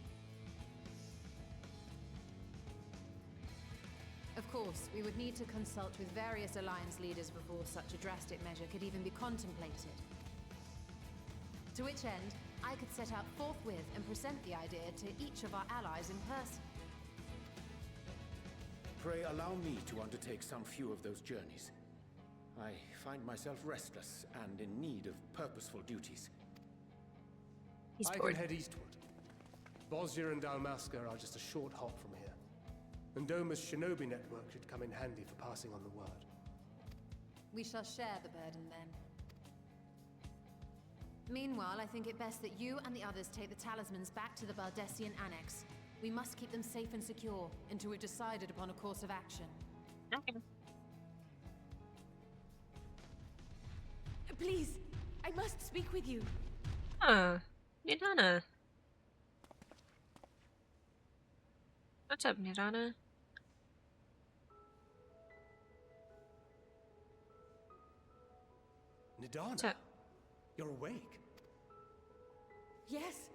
Of course, we would need to consult with various alliance leaders before such a drastic measure could even be contemplated. To which end, I could set out forthwith and present the idea to each of our allies in person. Pray allow me to undertake some few of those journeys. I find myself restless and in need of purposeful duties. I can head eastward. Bosnia and Dalmasca are just a short hop from here. And Doma's shinobi network should come in handy for passing on the word. We shall share the burden then. Meanwhile, I think it best that you and the others take the talismans back to the Baldessian Annex. We must keep them safe and secure until we've decided upon a course of action. Okay. Please, I must speak with you. Nidana. What's up, Nidana? Nidana, you're awake. Yes.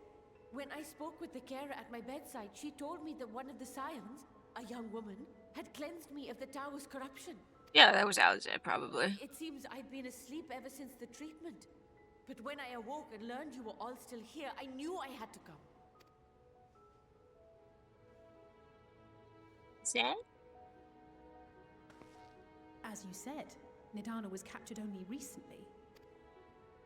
When I spoke with the carer at my bedside, she told me that one of the scions, a young woman, had cleansed me of the tower's corruption. Yeah, that was Alzette, probably. It seems I'd been asleep ever since the treatment. But when I awoke and learned you were all still here, I knew I had to come. Zed? As you said, Nidana was captured only recently.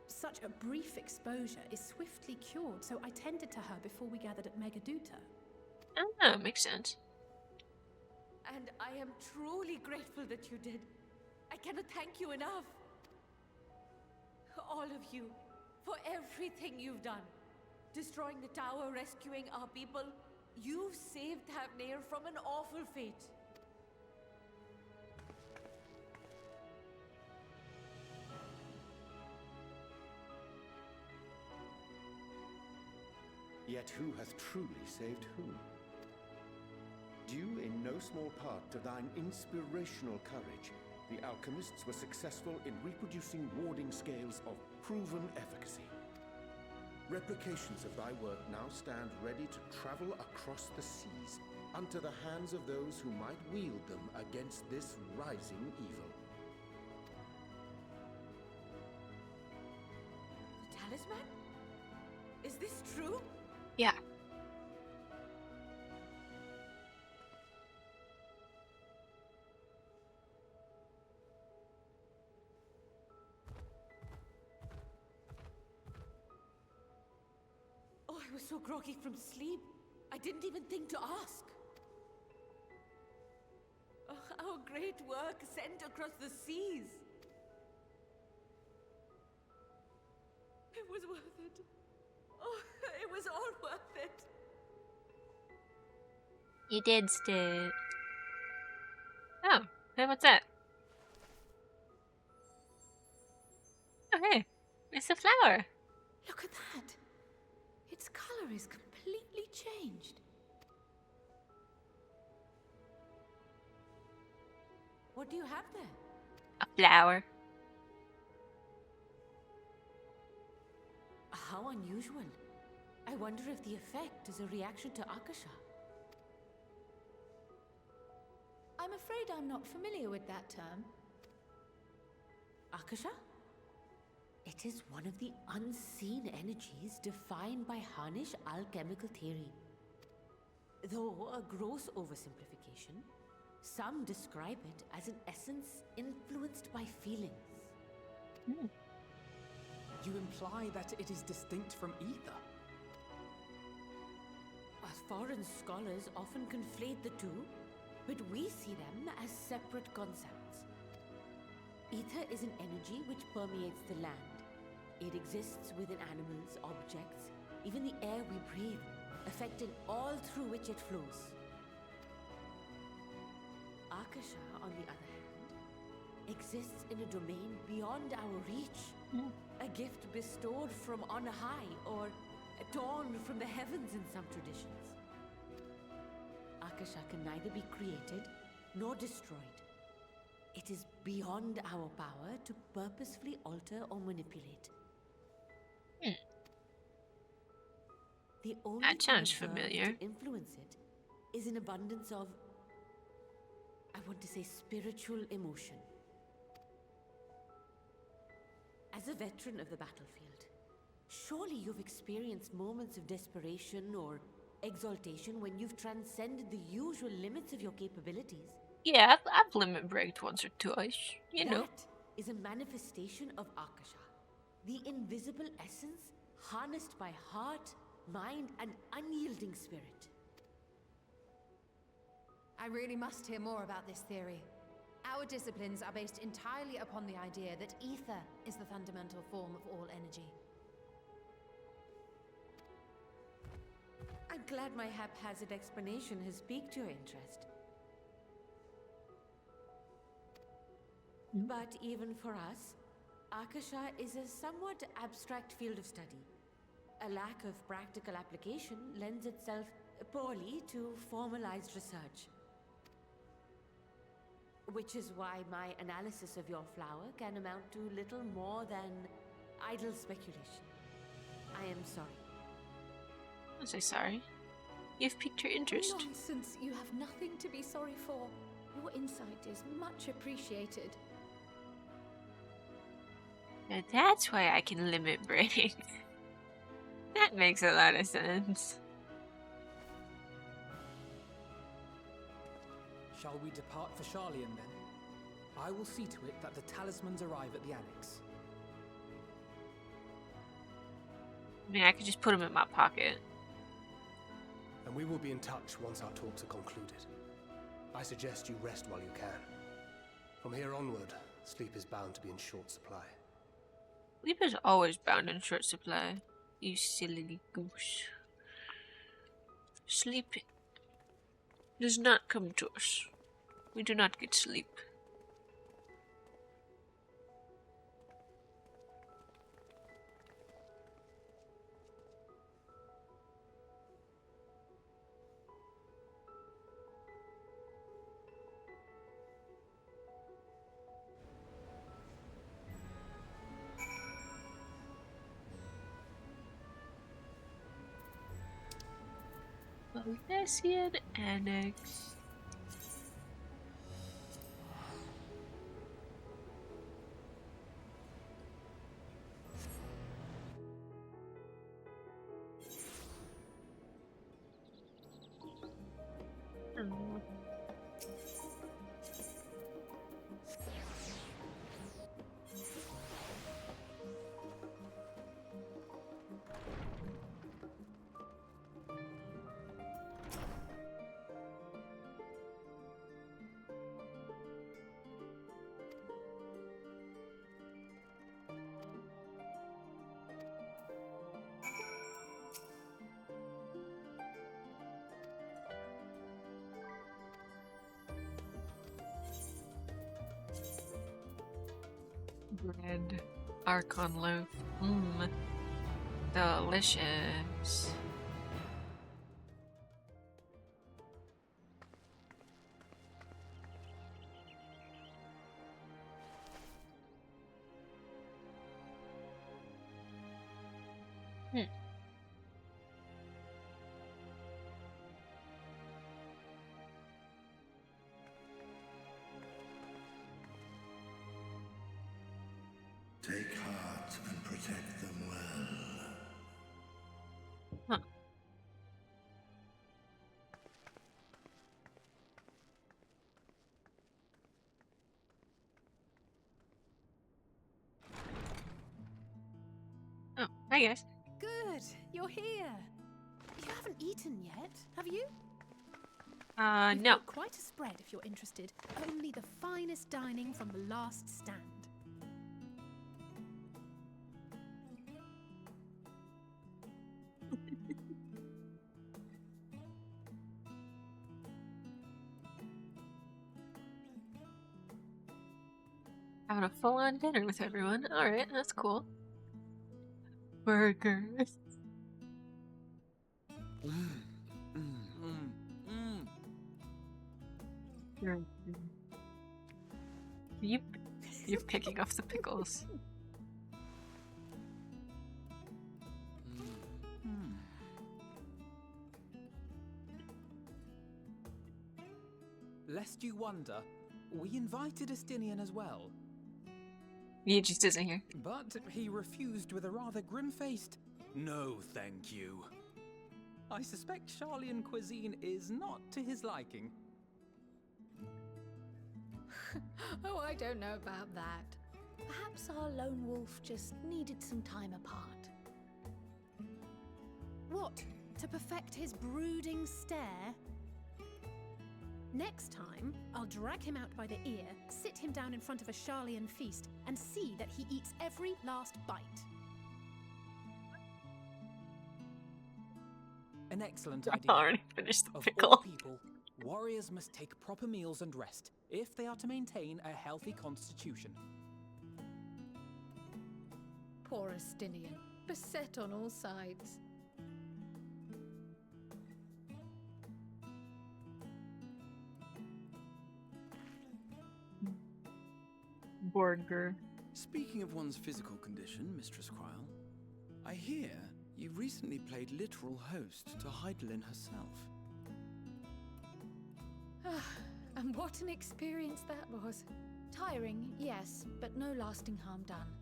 Such a brief exposure is swiftly cured, so I tended to her before we gathered at Megaduta. Oh, makes sense. And I am truly grateful that you did. I cannot thank you enough. All of you, for everything you've done. Destroying the tower, rescuing our people. You've saved Thavnair from an awful fate. Yet who hath truly saved whom? Due in no small part to thine inspirational courage, the alchemists were successful in reproducing warding scales of proven efficacy. Replications of thy work now stand ready to travel across the seas, unto the hands of those who might wield them against this rising evil. The talisman? Is this true? Yeah. Oh, I was so groggy from sleep. I didn't even think to ask. Oh, our great work sent across the seas. It was worth it. Oh, it was all worth it. You did, Stu. Oh, hey, what's that? Oh, hey, it's a flower. Look at that. Its color is completely changed. What do you have there? A flower. How unusual. I wonder if the effect is a reaction to Akasha. I'm afraid I'm not familiar with that term. Akasha? It is one of the unseen energies defined by Harnish alchemical theory. Though a gross oversimplification, some describe it as an essence influenced by feelings. You imply that it is distinct from ether? Foreign scholars often conflate the two, but we see them as separate concepts. Ether is an energy which permeates the land. It exists within animals, objects, even the air we breathe, affecting all through which it flows. Akasha, on the other hand, exists in a domain beyond our reach. A gift bestowed from on high, or torn from the heavens in some traditions. Akasha can neither be created nor destroyed. It is beyond our power to purposefully alter or manipulate. The only That sounds thing observed familiar. to influence it is an abundance of, I want to say, spiritual emotion. As a veteran of the battlefield, surely you've experienced moments of desperation or exaltation when you've transcended the usual limits of your capabilities. Yeah, I've limit breaked once or twice. You know. That is a manifestation of Akasha, the invisible essence harnessed by heart, mind, and unyielding spirit. I really must hear more about this theory. Our disciplines are based entirely upon the idea that ether is the fundamental form of all energy. I'm glad my haphazard explanation has piqued your interest. But even for us, Akasha is a somewhat abstract field of study. A lack of practical application lends itself poorly to formalized research. Which is why my analysis of your flower can amount to little more than idle speculation. I am sorry. I'm so sorry. You've piqued your interest. Nonsense. You have nothing to be sorry for. Your insight is much appreciated. Now that's why I can limit break. That makes a lot of sense. Shall we depart for Charlian then? I will see to it that the talismans arrive at the annex. I mean, I could just put them in my pocket. And we will be in touch once our talks are concluded. I suggest you rest while you can. From here onward, sleep is bound to be in short supply. Sleep is always bound in short supply. You silly goose. Sleep does not come to us. We do not get sleep. Baldesion Annex. Bread. Archon loaf. Mmm. Delicious. Take heart and protect them well. Huh. Oh, hi guys. Good, you're here. You haven't eaten yet, have you? We've No. got quite a spread if you're interested. Only the finest dining from the last stand. Having a full-on dinner with everyone. Alright, that's cool. Burgers. You're picking off the pickles. Lest you wonder, we invited Estinian as well. He just isn't here. But he refused with a rather grim-faced, "No, thank you." I suspect Charlian cuisine is not to his liking. Oh, I don't know about that. Perhaps our lone wolf just needed some time apart. What? To perfect his brooding stare? Next time, I'll drag him out by the ear, sit him down in front of a Charlian feast, and see that he eats every last bite. An excellent I idea. already finished the Of pickle. all people, warriors must take proper meals and rest if they are to maintain a healthy constitution. Poor Estinian, beset on all sides. Burger. Speaking of one's physical condition, Mistress Cryle, I hear you recently played literal host to Heidelin herself. And what an experience that was. Tiring, yes, but no lasting harm done.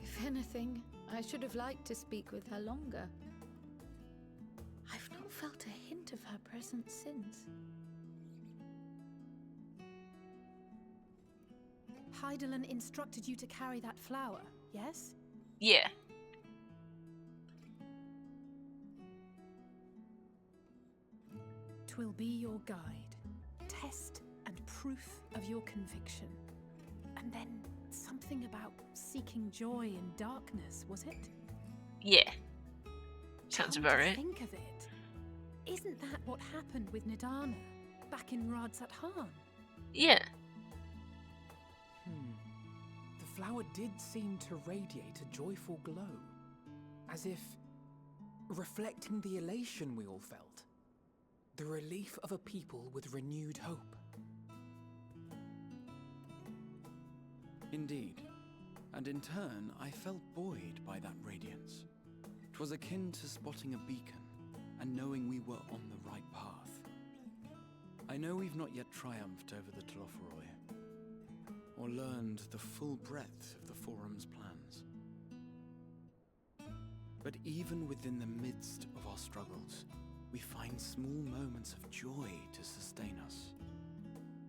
If anything, I should have liked to speak with her longer. I've not felt a hint of her presence since. Heidelin instructed you to carry that flower, yes? Yeah. Twill be your guide, test and proof of your conviction. And then something about seeking joy in darkness, was it? Yeah. Sounds about right. Think of it. Isn't that what happened with Nidana back in Radsat Han? Yeah. The flower did seem to radiate a joyful glow, as if reflecting the elation we all felt, the relief of a people with renewed hope. Indeed, and in turn, I felt buoyed by that radiance. 'Twas akin to spotting a beacon and knowing we were on the right path. I know we've not yet triumphed over the Telophoroi, or learned the full breadth of the Forum's plans. But even within the midst of our struggles, we find small moments of joy to sustain us.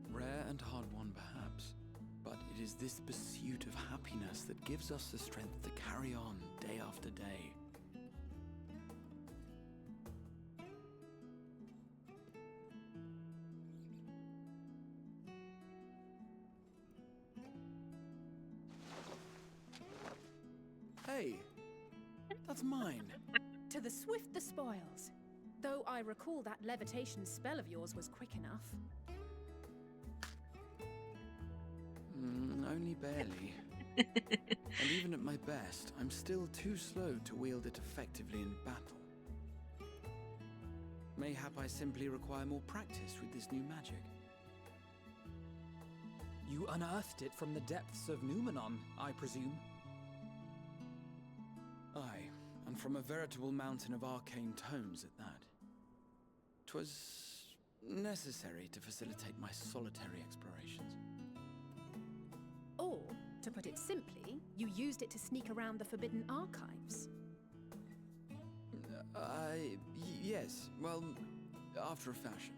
Rare and hard-won perhaps, but it is this pursuit of happiness that gives us the strength to carry on day after day. Hey, that's mine. To the swift the spoils. Though I recall that levitation spell of yours was quick enough. Only barely. And even at my best, I'm still too slow to wield it effectively in battle. Mayhap I simply require more practice with this new magic. You unearthed it from the depths of Numenon, I presume? Aye, and from a veritable mountain of arcane tomes at that. 'Twas necessary to facilitate my solitary explorations. Or, to put it simply, you used it to sneak around the Forbidden Archives. Yes, well, after a fashion.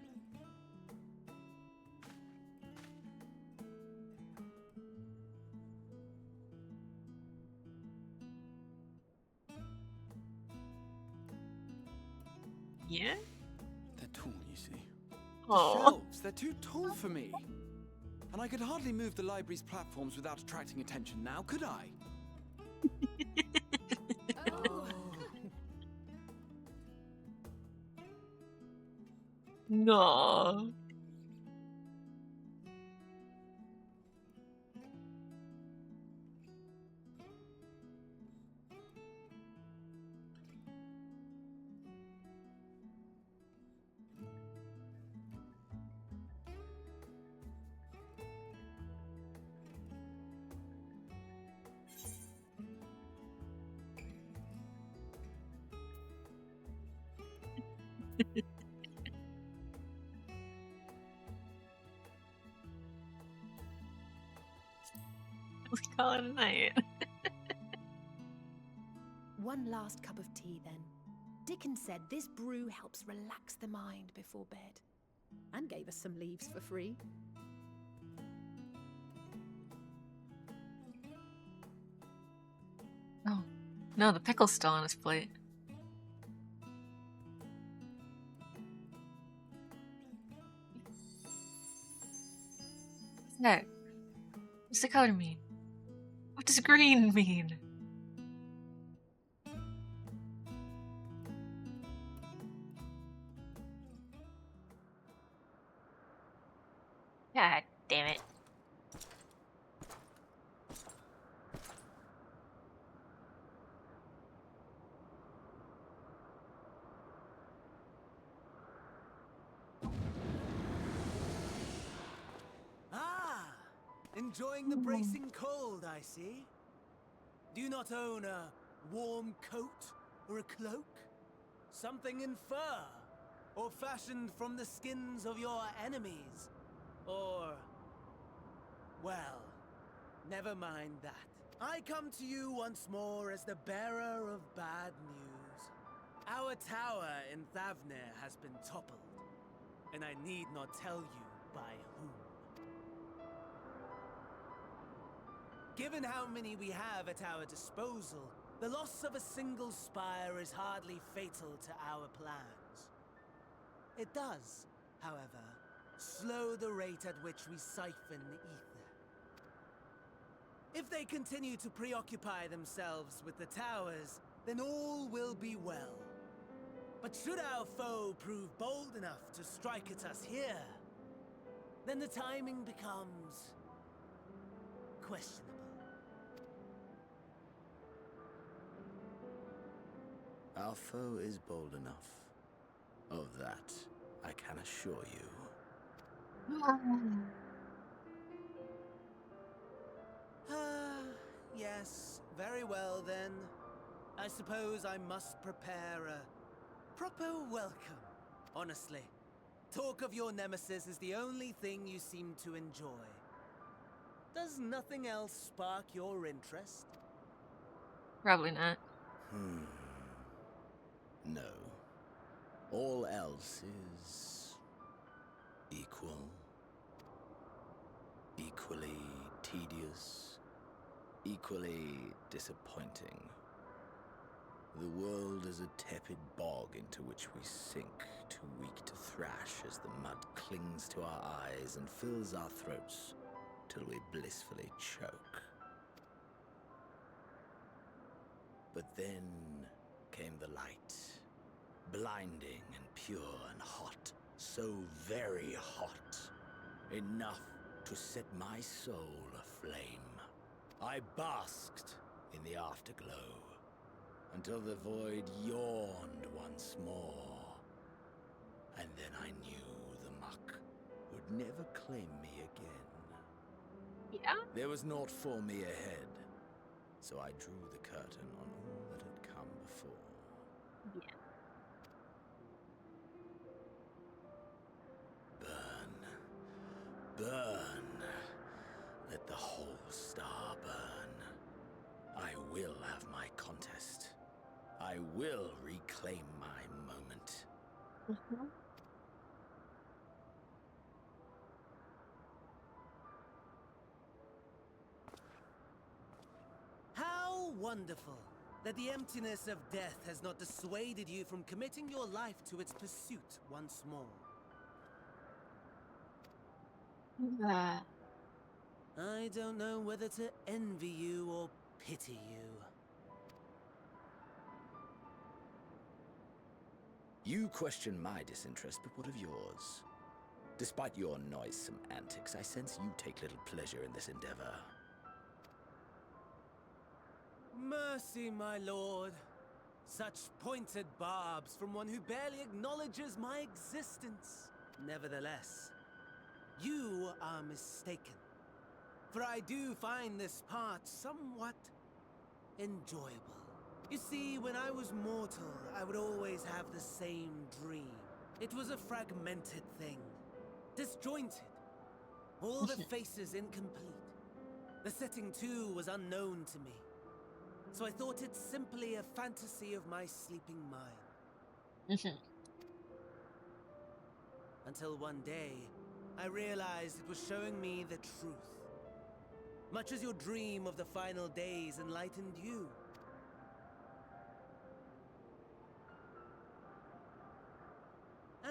Yeah? They're tall, you see. The Aw. shelves, they're too tall for me. And I could hardly move the library's platforms without attracting attention now, could I? No. Let's call it a night. One last cup of tea, then. Dickens said this brew helps relax the mind before bed. And gave us some leaves for free. Oh. No, the pickle's still on his plate. What's that? What's the color mean? What does green mean? God damn it. Ah! Enjoying the bracing cold, I see. Do you not own a warm coat or a cloak? Something in fur? Or fashioned from the skins of your enemies? Or... well, never mind that. I come to you once more as the bearer of bad news. Our tower in Thavnir has been toppled, and I need not tell you by whom. Given how many we have at our disposal, the loss of a single spire is hardly fatal to our plans. It does, however, slow the rate at which we siphon the ether. If they continue to preoccupy themselves with the towers, then all will be well. But should our foe prove bold enough to strike at us here, then the timing becomes questionable. Our foe is bold enough. Of that, I can assure you. Yes, very well then. I suppose I must prepare a proper welcome. Honestly, talk of your nemesis is the only thing you seem to enjoy. Does nothing else spark your interest? Probably not. No. All else is equal, equally tedious, equally disappointing. The world is a tepid bog into which we sink, too weak to thrash as the mud clings to our eyes and fills our throats till we blissfully choke. But then came the light, blinding and pure and hot, so very hot, enough to set my soul aflame. I basked in the afterglow, until the void yawned once more. And then I knew the muck would never claim me again. Yeah? There was naught for me ahead, so I drew the curtain on all that had come. Yeah. Burn. Let the whole star burn. I will have my contest. I will reclaim my moment. How wonderful that the emptiness of death has not dissuaded you from committing your life to its pursuit once more. I don't know whether to envy you or pity you. You question my disinterest, but what of yours? Despite your noisome antics, I sense you take little pleasure in this endeavor. Mercy, my lord. Such pointed barbs from one who barely acknowledges my existence. Nevertheless, you are mistaken. For I do find this part somewhat enjoyable. You see, when I was mortal, I would always have the same dream. It was a fragmented thing, disjointed. All the faces incomplete. The setting, too, was unknown to me. So I thought it simply a fantasy of my sleeping mind. Until one day, I realized it was showing me the truth. Much as your dream of the final days enlightened you.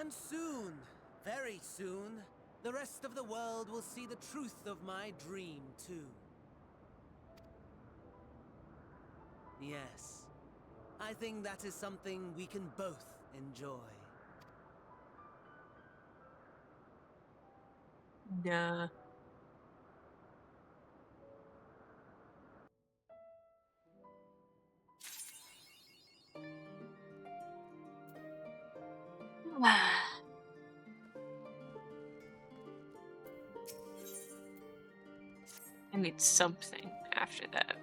And soon, very soon, the rest of the world will see the truth of my dream, too. Yes, I think that is something we can both enjoy. Nah. I need something after that.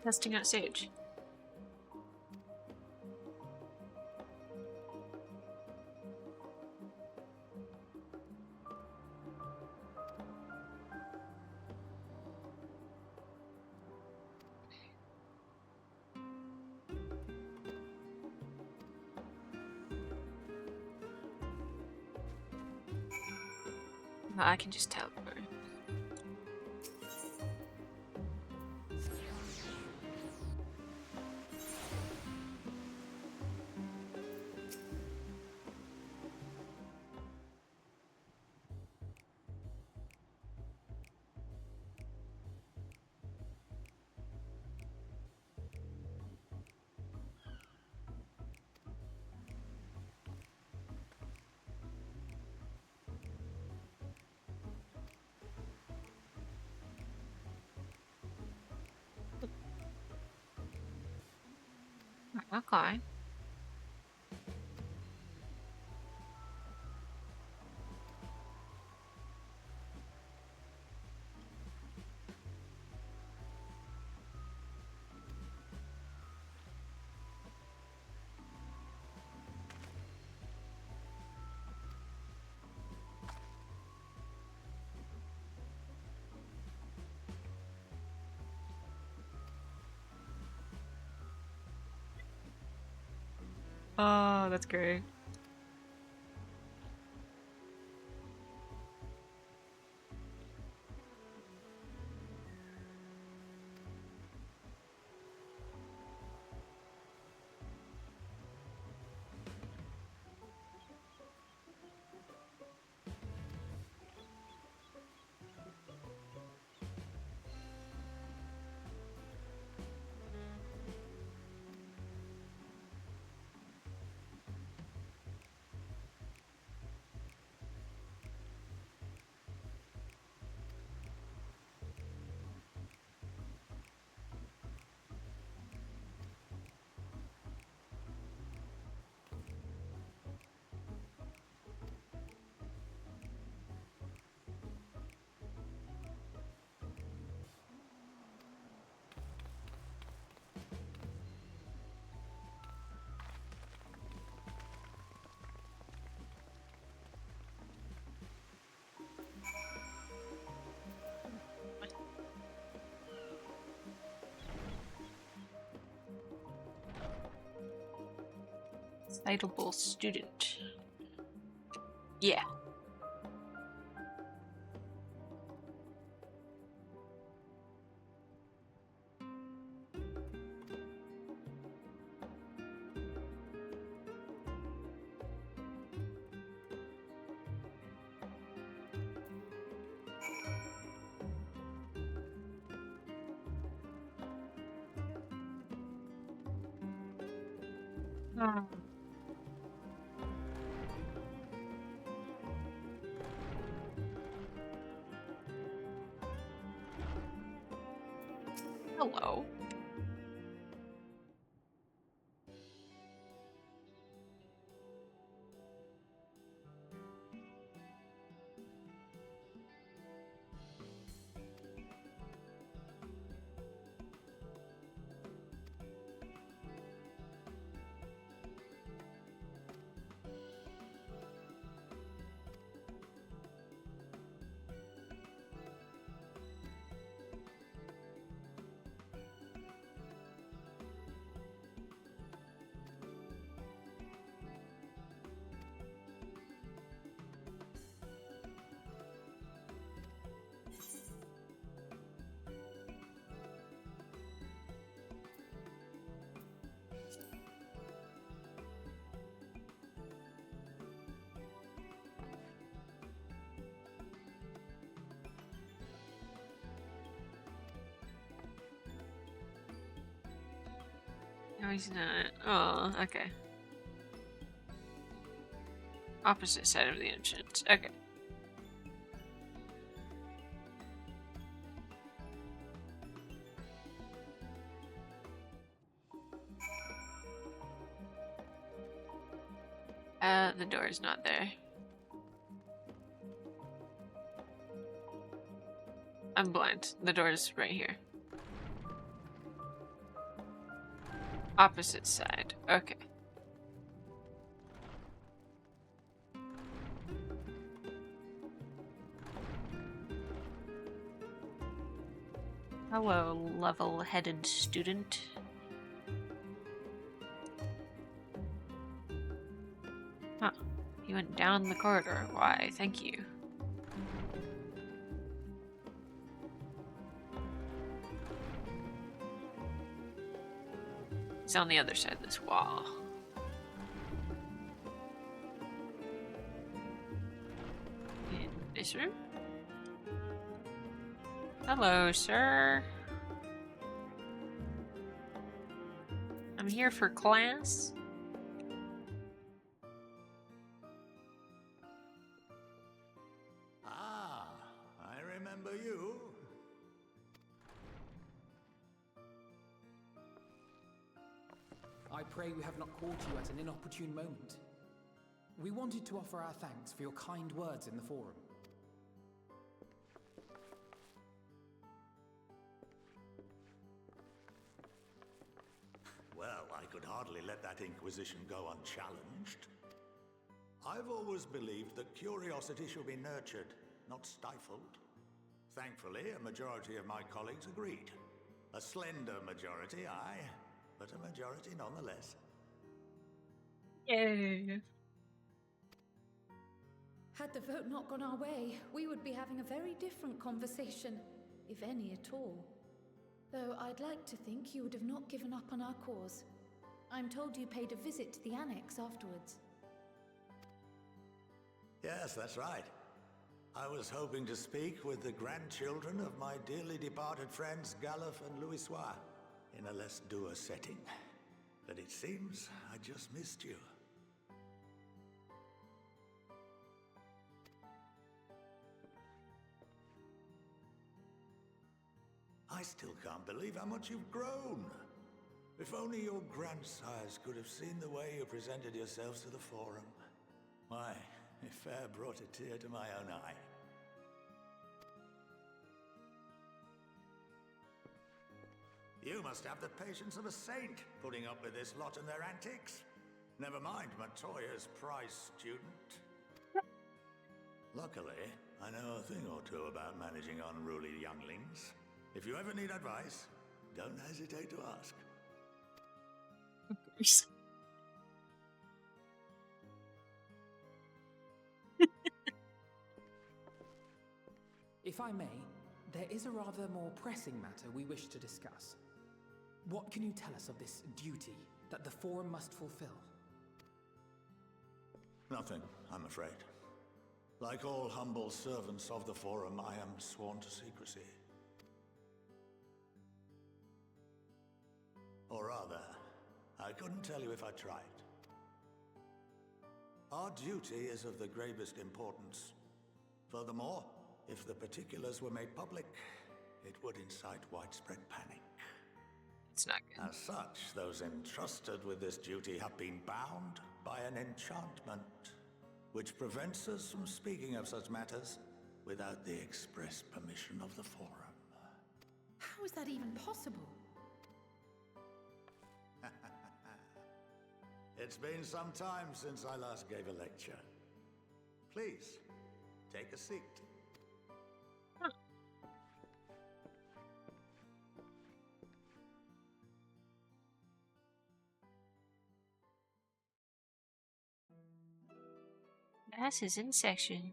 Testing out Sage. No, I can just teleport. Okay. Oh, that's great. Citable student. Yeah. Hello. No, he's not. Oh, okay. Opposite side of the entrance. Okay. The door is not there. I'm blind. The door is right here. Opposite side. Okay. Hello, level-headed student. Huh. He went down the corridor. Why, thank you. He's on the other side of this wall. In this room? Hello, sir. I'm here for class. Ah, I remember you. I pray we have not caught you at an inopportune moment. We wanted to offer our thanks for your kind words in the forum. Well, I could hardly let that inquisition go unchallenged. I've always believed that curiosity should be nurtured, not stifled. Thankfully, a majority of my colleagues agreed. A slender majority, aye, but a majority nonetheless. Yay. Had the vote not gone our way, we would be having a very different conversation, if any at all. Though I'd like to think you would have not given up on our cause. I'm told you paid a visit to the annex afterwards. Yes, that's right. I was hoping to speak with the grandchildren of my dearly departed friends Galuf and Louisoix in a less dour setting. But it seems I just missed you. I still can't believe how much you've grown. If only your grandsires could have seen the way you presented yourselves to the Forum. Why, it fair brought a tear to my own eye. You must have the patience of a saint, putting up with this lot and their antics. Never mind Matoya's prize student. Luckily, I know a thing or two about managing unruly younglings. If you ever need advice, don't hesitate to ask. Of course. If I may, there is a rather more pressing matter we wish to discuss. What can you tell us of this duty that the Forum must fulfill? Nothing, I'm afraid. Like all humble servants of the Forum, I am sworn to secrecy. Or rather, I couldn't tell you if I tried. Our duty is of the gravest importance. Furthermore, if the particulars were made public, it would incite widespread panic. It's not good. As such, those entrusted with this duty have been bound by an enchantment, which prevents us from speaking of such matters without the express permission of the Forum. How is that even possible? It's been some time since I last gave a lecture. Please, take a seat. That's his in section.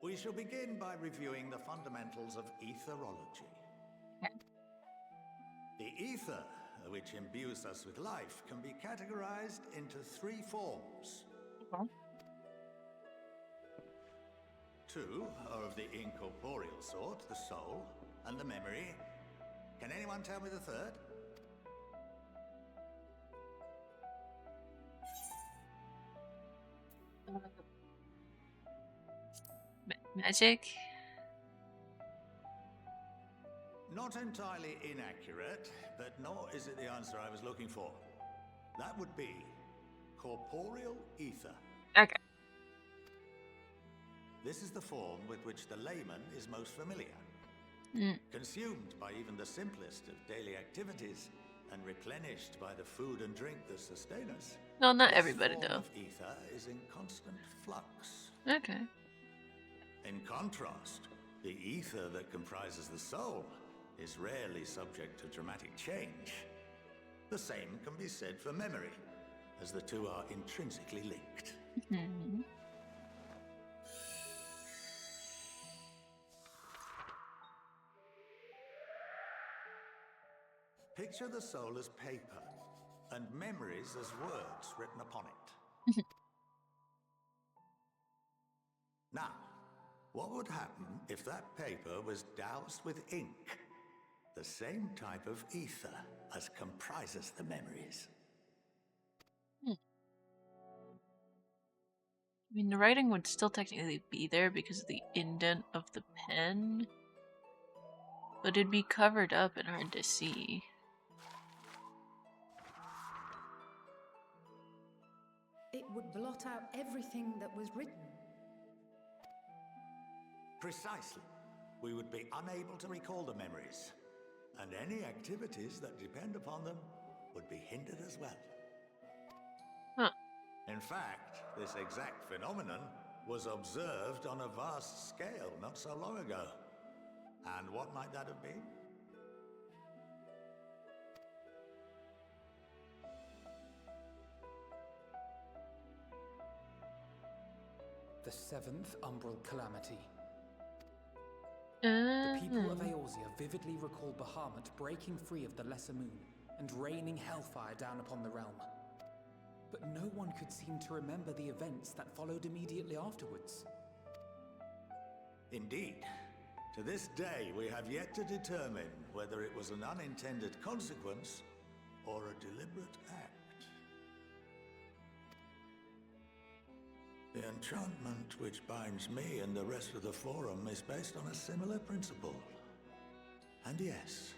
We shall begin by reviewing the fundamentals of etherology. The ether, which imbues us with life, can be categorized into 3 forms. Two are of the incorporeal sort, the soul and the memory. Can anyone tell me the third? Magic? Not entirely inaccurate, but nor is it the answer I was looking for. That would be corporeal ether. Okay. This is the form with which the layman is most familiar. Consumed by even the simplest of daily activities and replenished by the food and drink that sustain us. No, not everybody this form though. Of ether is in constant flux. Okay. In contrast, the ether that comprises the soul is rarely subject to dramatic change. The same can be said for memory, as the two are intrinsically linked. Picture the soul as paper, and memories as words written upon it. Now, what would happen if that paper was doused with ink? The same type of ether as comprises the memories. I mean, the writing would still technically be there because of the indent of the pen, but it'd be covered up and hard to see. It would blot out everything that was written. Precisely. We would be unable to recall the memories, and any activities that depend upon them would be hindered as well. In fact, this exact phenomenon was observed on a vast scale not so long ago. And what might that have been? The 7th Umbral Calamity. The people of Eorzea vividly recall Bahamut breaking free of the Lesser Moon and raining hellfire down upon the realm. But no one could seem to remember the events that followed immediately afterwards. Indeed. To this day, we have yet to determine whether it was an unintended consequence or a deliberate act. The enchantment which binds me and the rest of the Forum is based on a similar principle. And yes,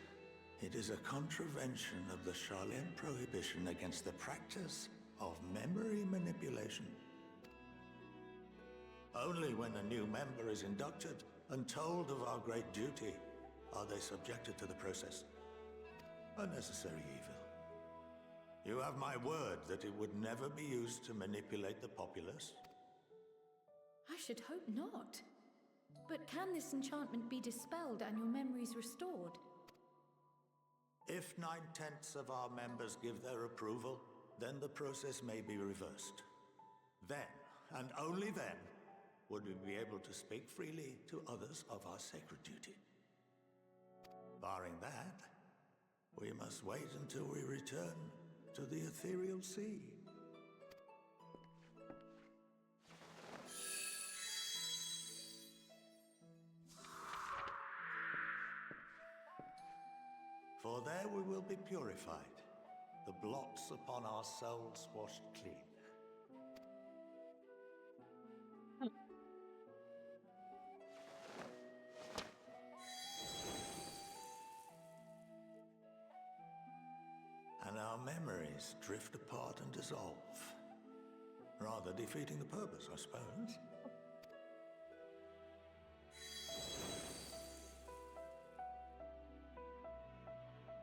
it is a contravention of the Sharlayan prohibition against the practice of memory manipulation. Only when a new member is inducted and told of our great duty are they subjected to the process. A necessary evil. You have my word that it would never be used to manipulate the populace? I should hope not. But can this enchantment be dispelled and your memories restored? If 9/10 of our members give their approval, then the process may be reversed. Then, and only then, would we be able to speak freely to others of our sacred duty. Barring that, we must wait until we return to the ethereal sea. For there we will be purified, the blots upon our souls washed clean. And our memories drift apart and dissolve, rather defeating the purpose, I suppose.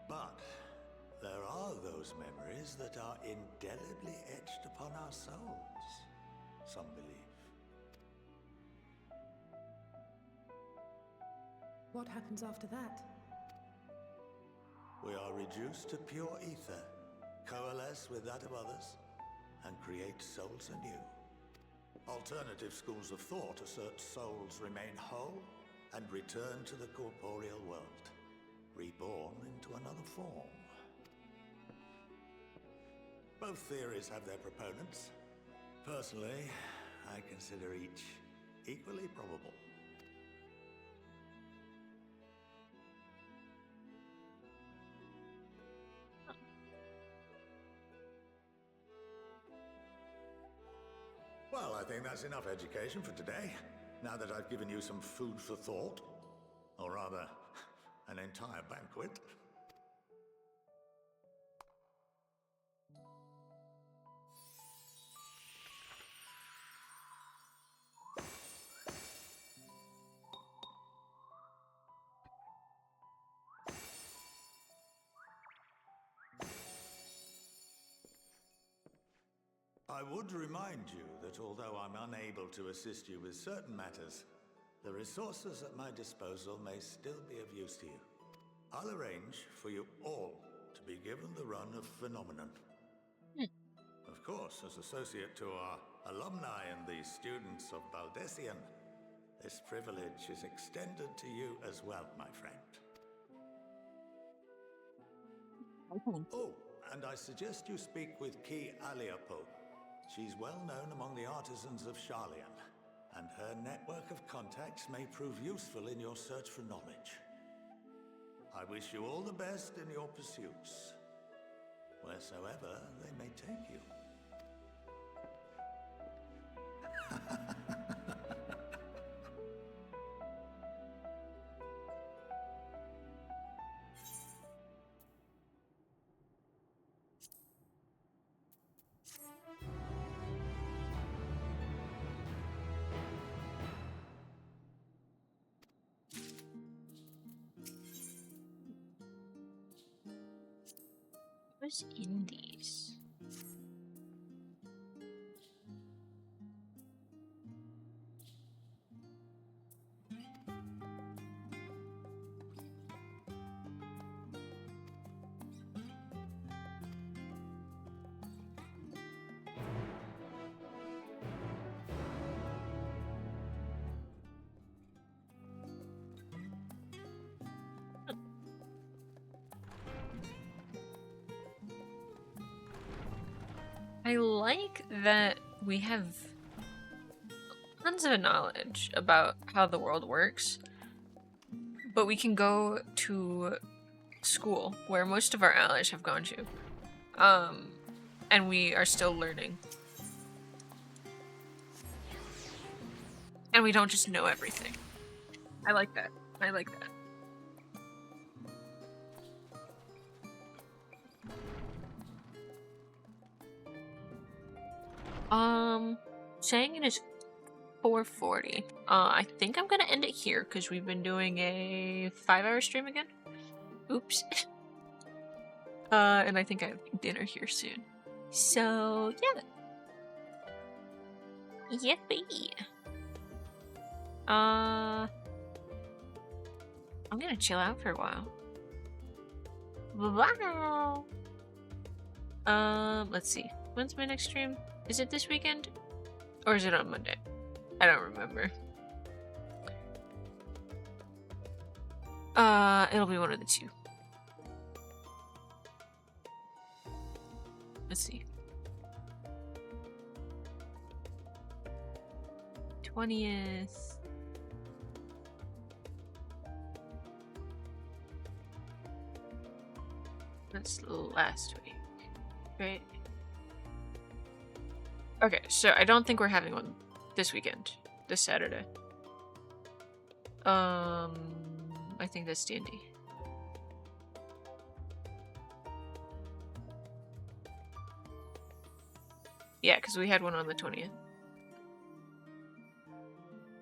But there are those memories that are indelibly etched upon our souls, some believe. What happens after that? We are reduced to pure ether, coalesce with that of others, and create souls anew. Alternative schools of thought assert souls remain whole and return to the corporeal world, reborn into another form. Both theories have their proponents. Personally, I consider each equally probable. Well, I think that's enough education for today, now that I've given you some food for thought. Or rather, an entire banquet. I would remind you that although I'm unable to assist you with certain matters, the resources at my disposal may still be of use to you. I'll arrange for you all to be given the run of Phenomenon. Of course, as associate to our alumni and the students of Baldessian, this privilege is extended to you as well, my friend. Oh, and I suggest you speak with Ki Aliapo. She's well known among the artisans of Sharlayan, and her network of contacts may prove useful in your search for knowledge. I wish you all the best in your pursuits, wheresoever they may take you. What's in these? I like that we have tons of knowledge about how the world works, but we can go to school where most of our allies have gone to, and we are still learning. And we don't just know everything. I like that. I like that. Saying it is 4:40. I think I'm gonna end it here because we've been doing a 5-hour stream again. Oops. And I think I have dinner here soon. So, yeah. Yippee. I'm gonna chill out for a while. Wow. Let's see. When's my next stream? Is it this weekend? Or is it on Monday? I don't remember. It'll be one of the two. Let's see. 20th. That's last week, right? Okay, so I don't think we're having one this weekend, this Saturday. I think that's D&D. Yeah, because we had one on the 20th.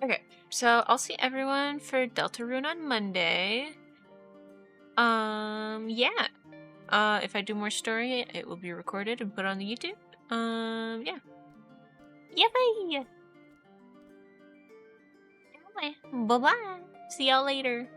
Okay, so I'll see everyone for Deltarune on Monday. Yeah. If I do more story, it will be recorded and put on the YouTube. Yeah. Yippee! Bye-bye. See y'all later.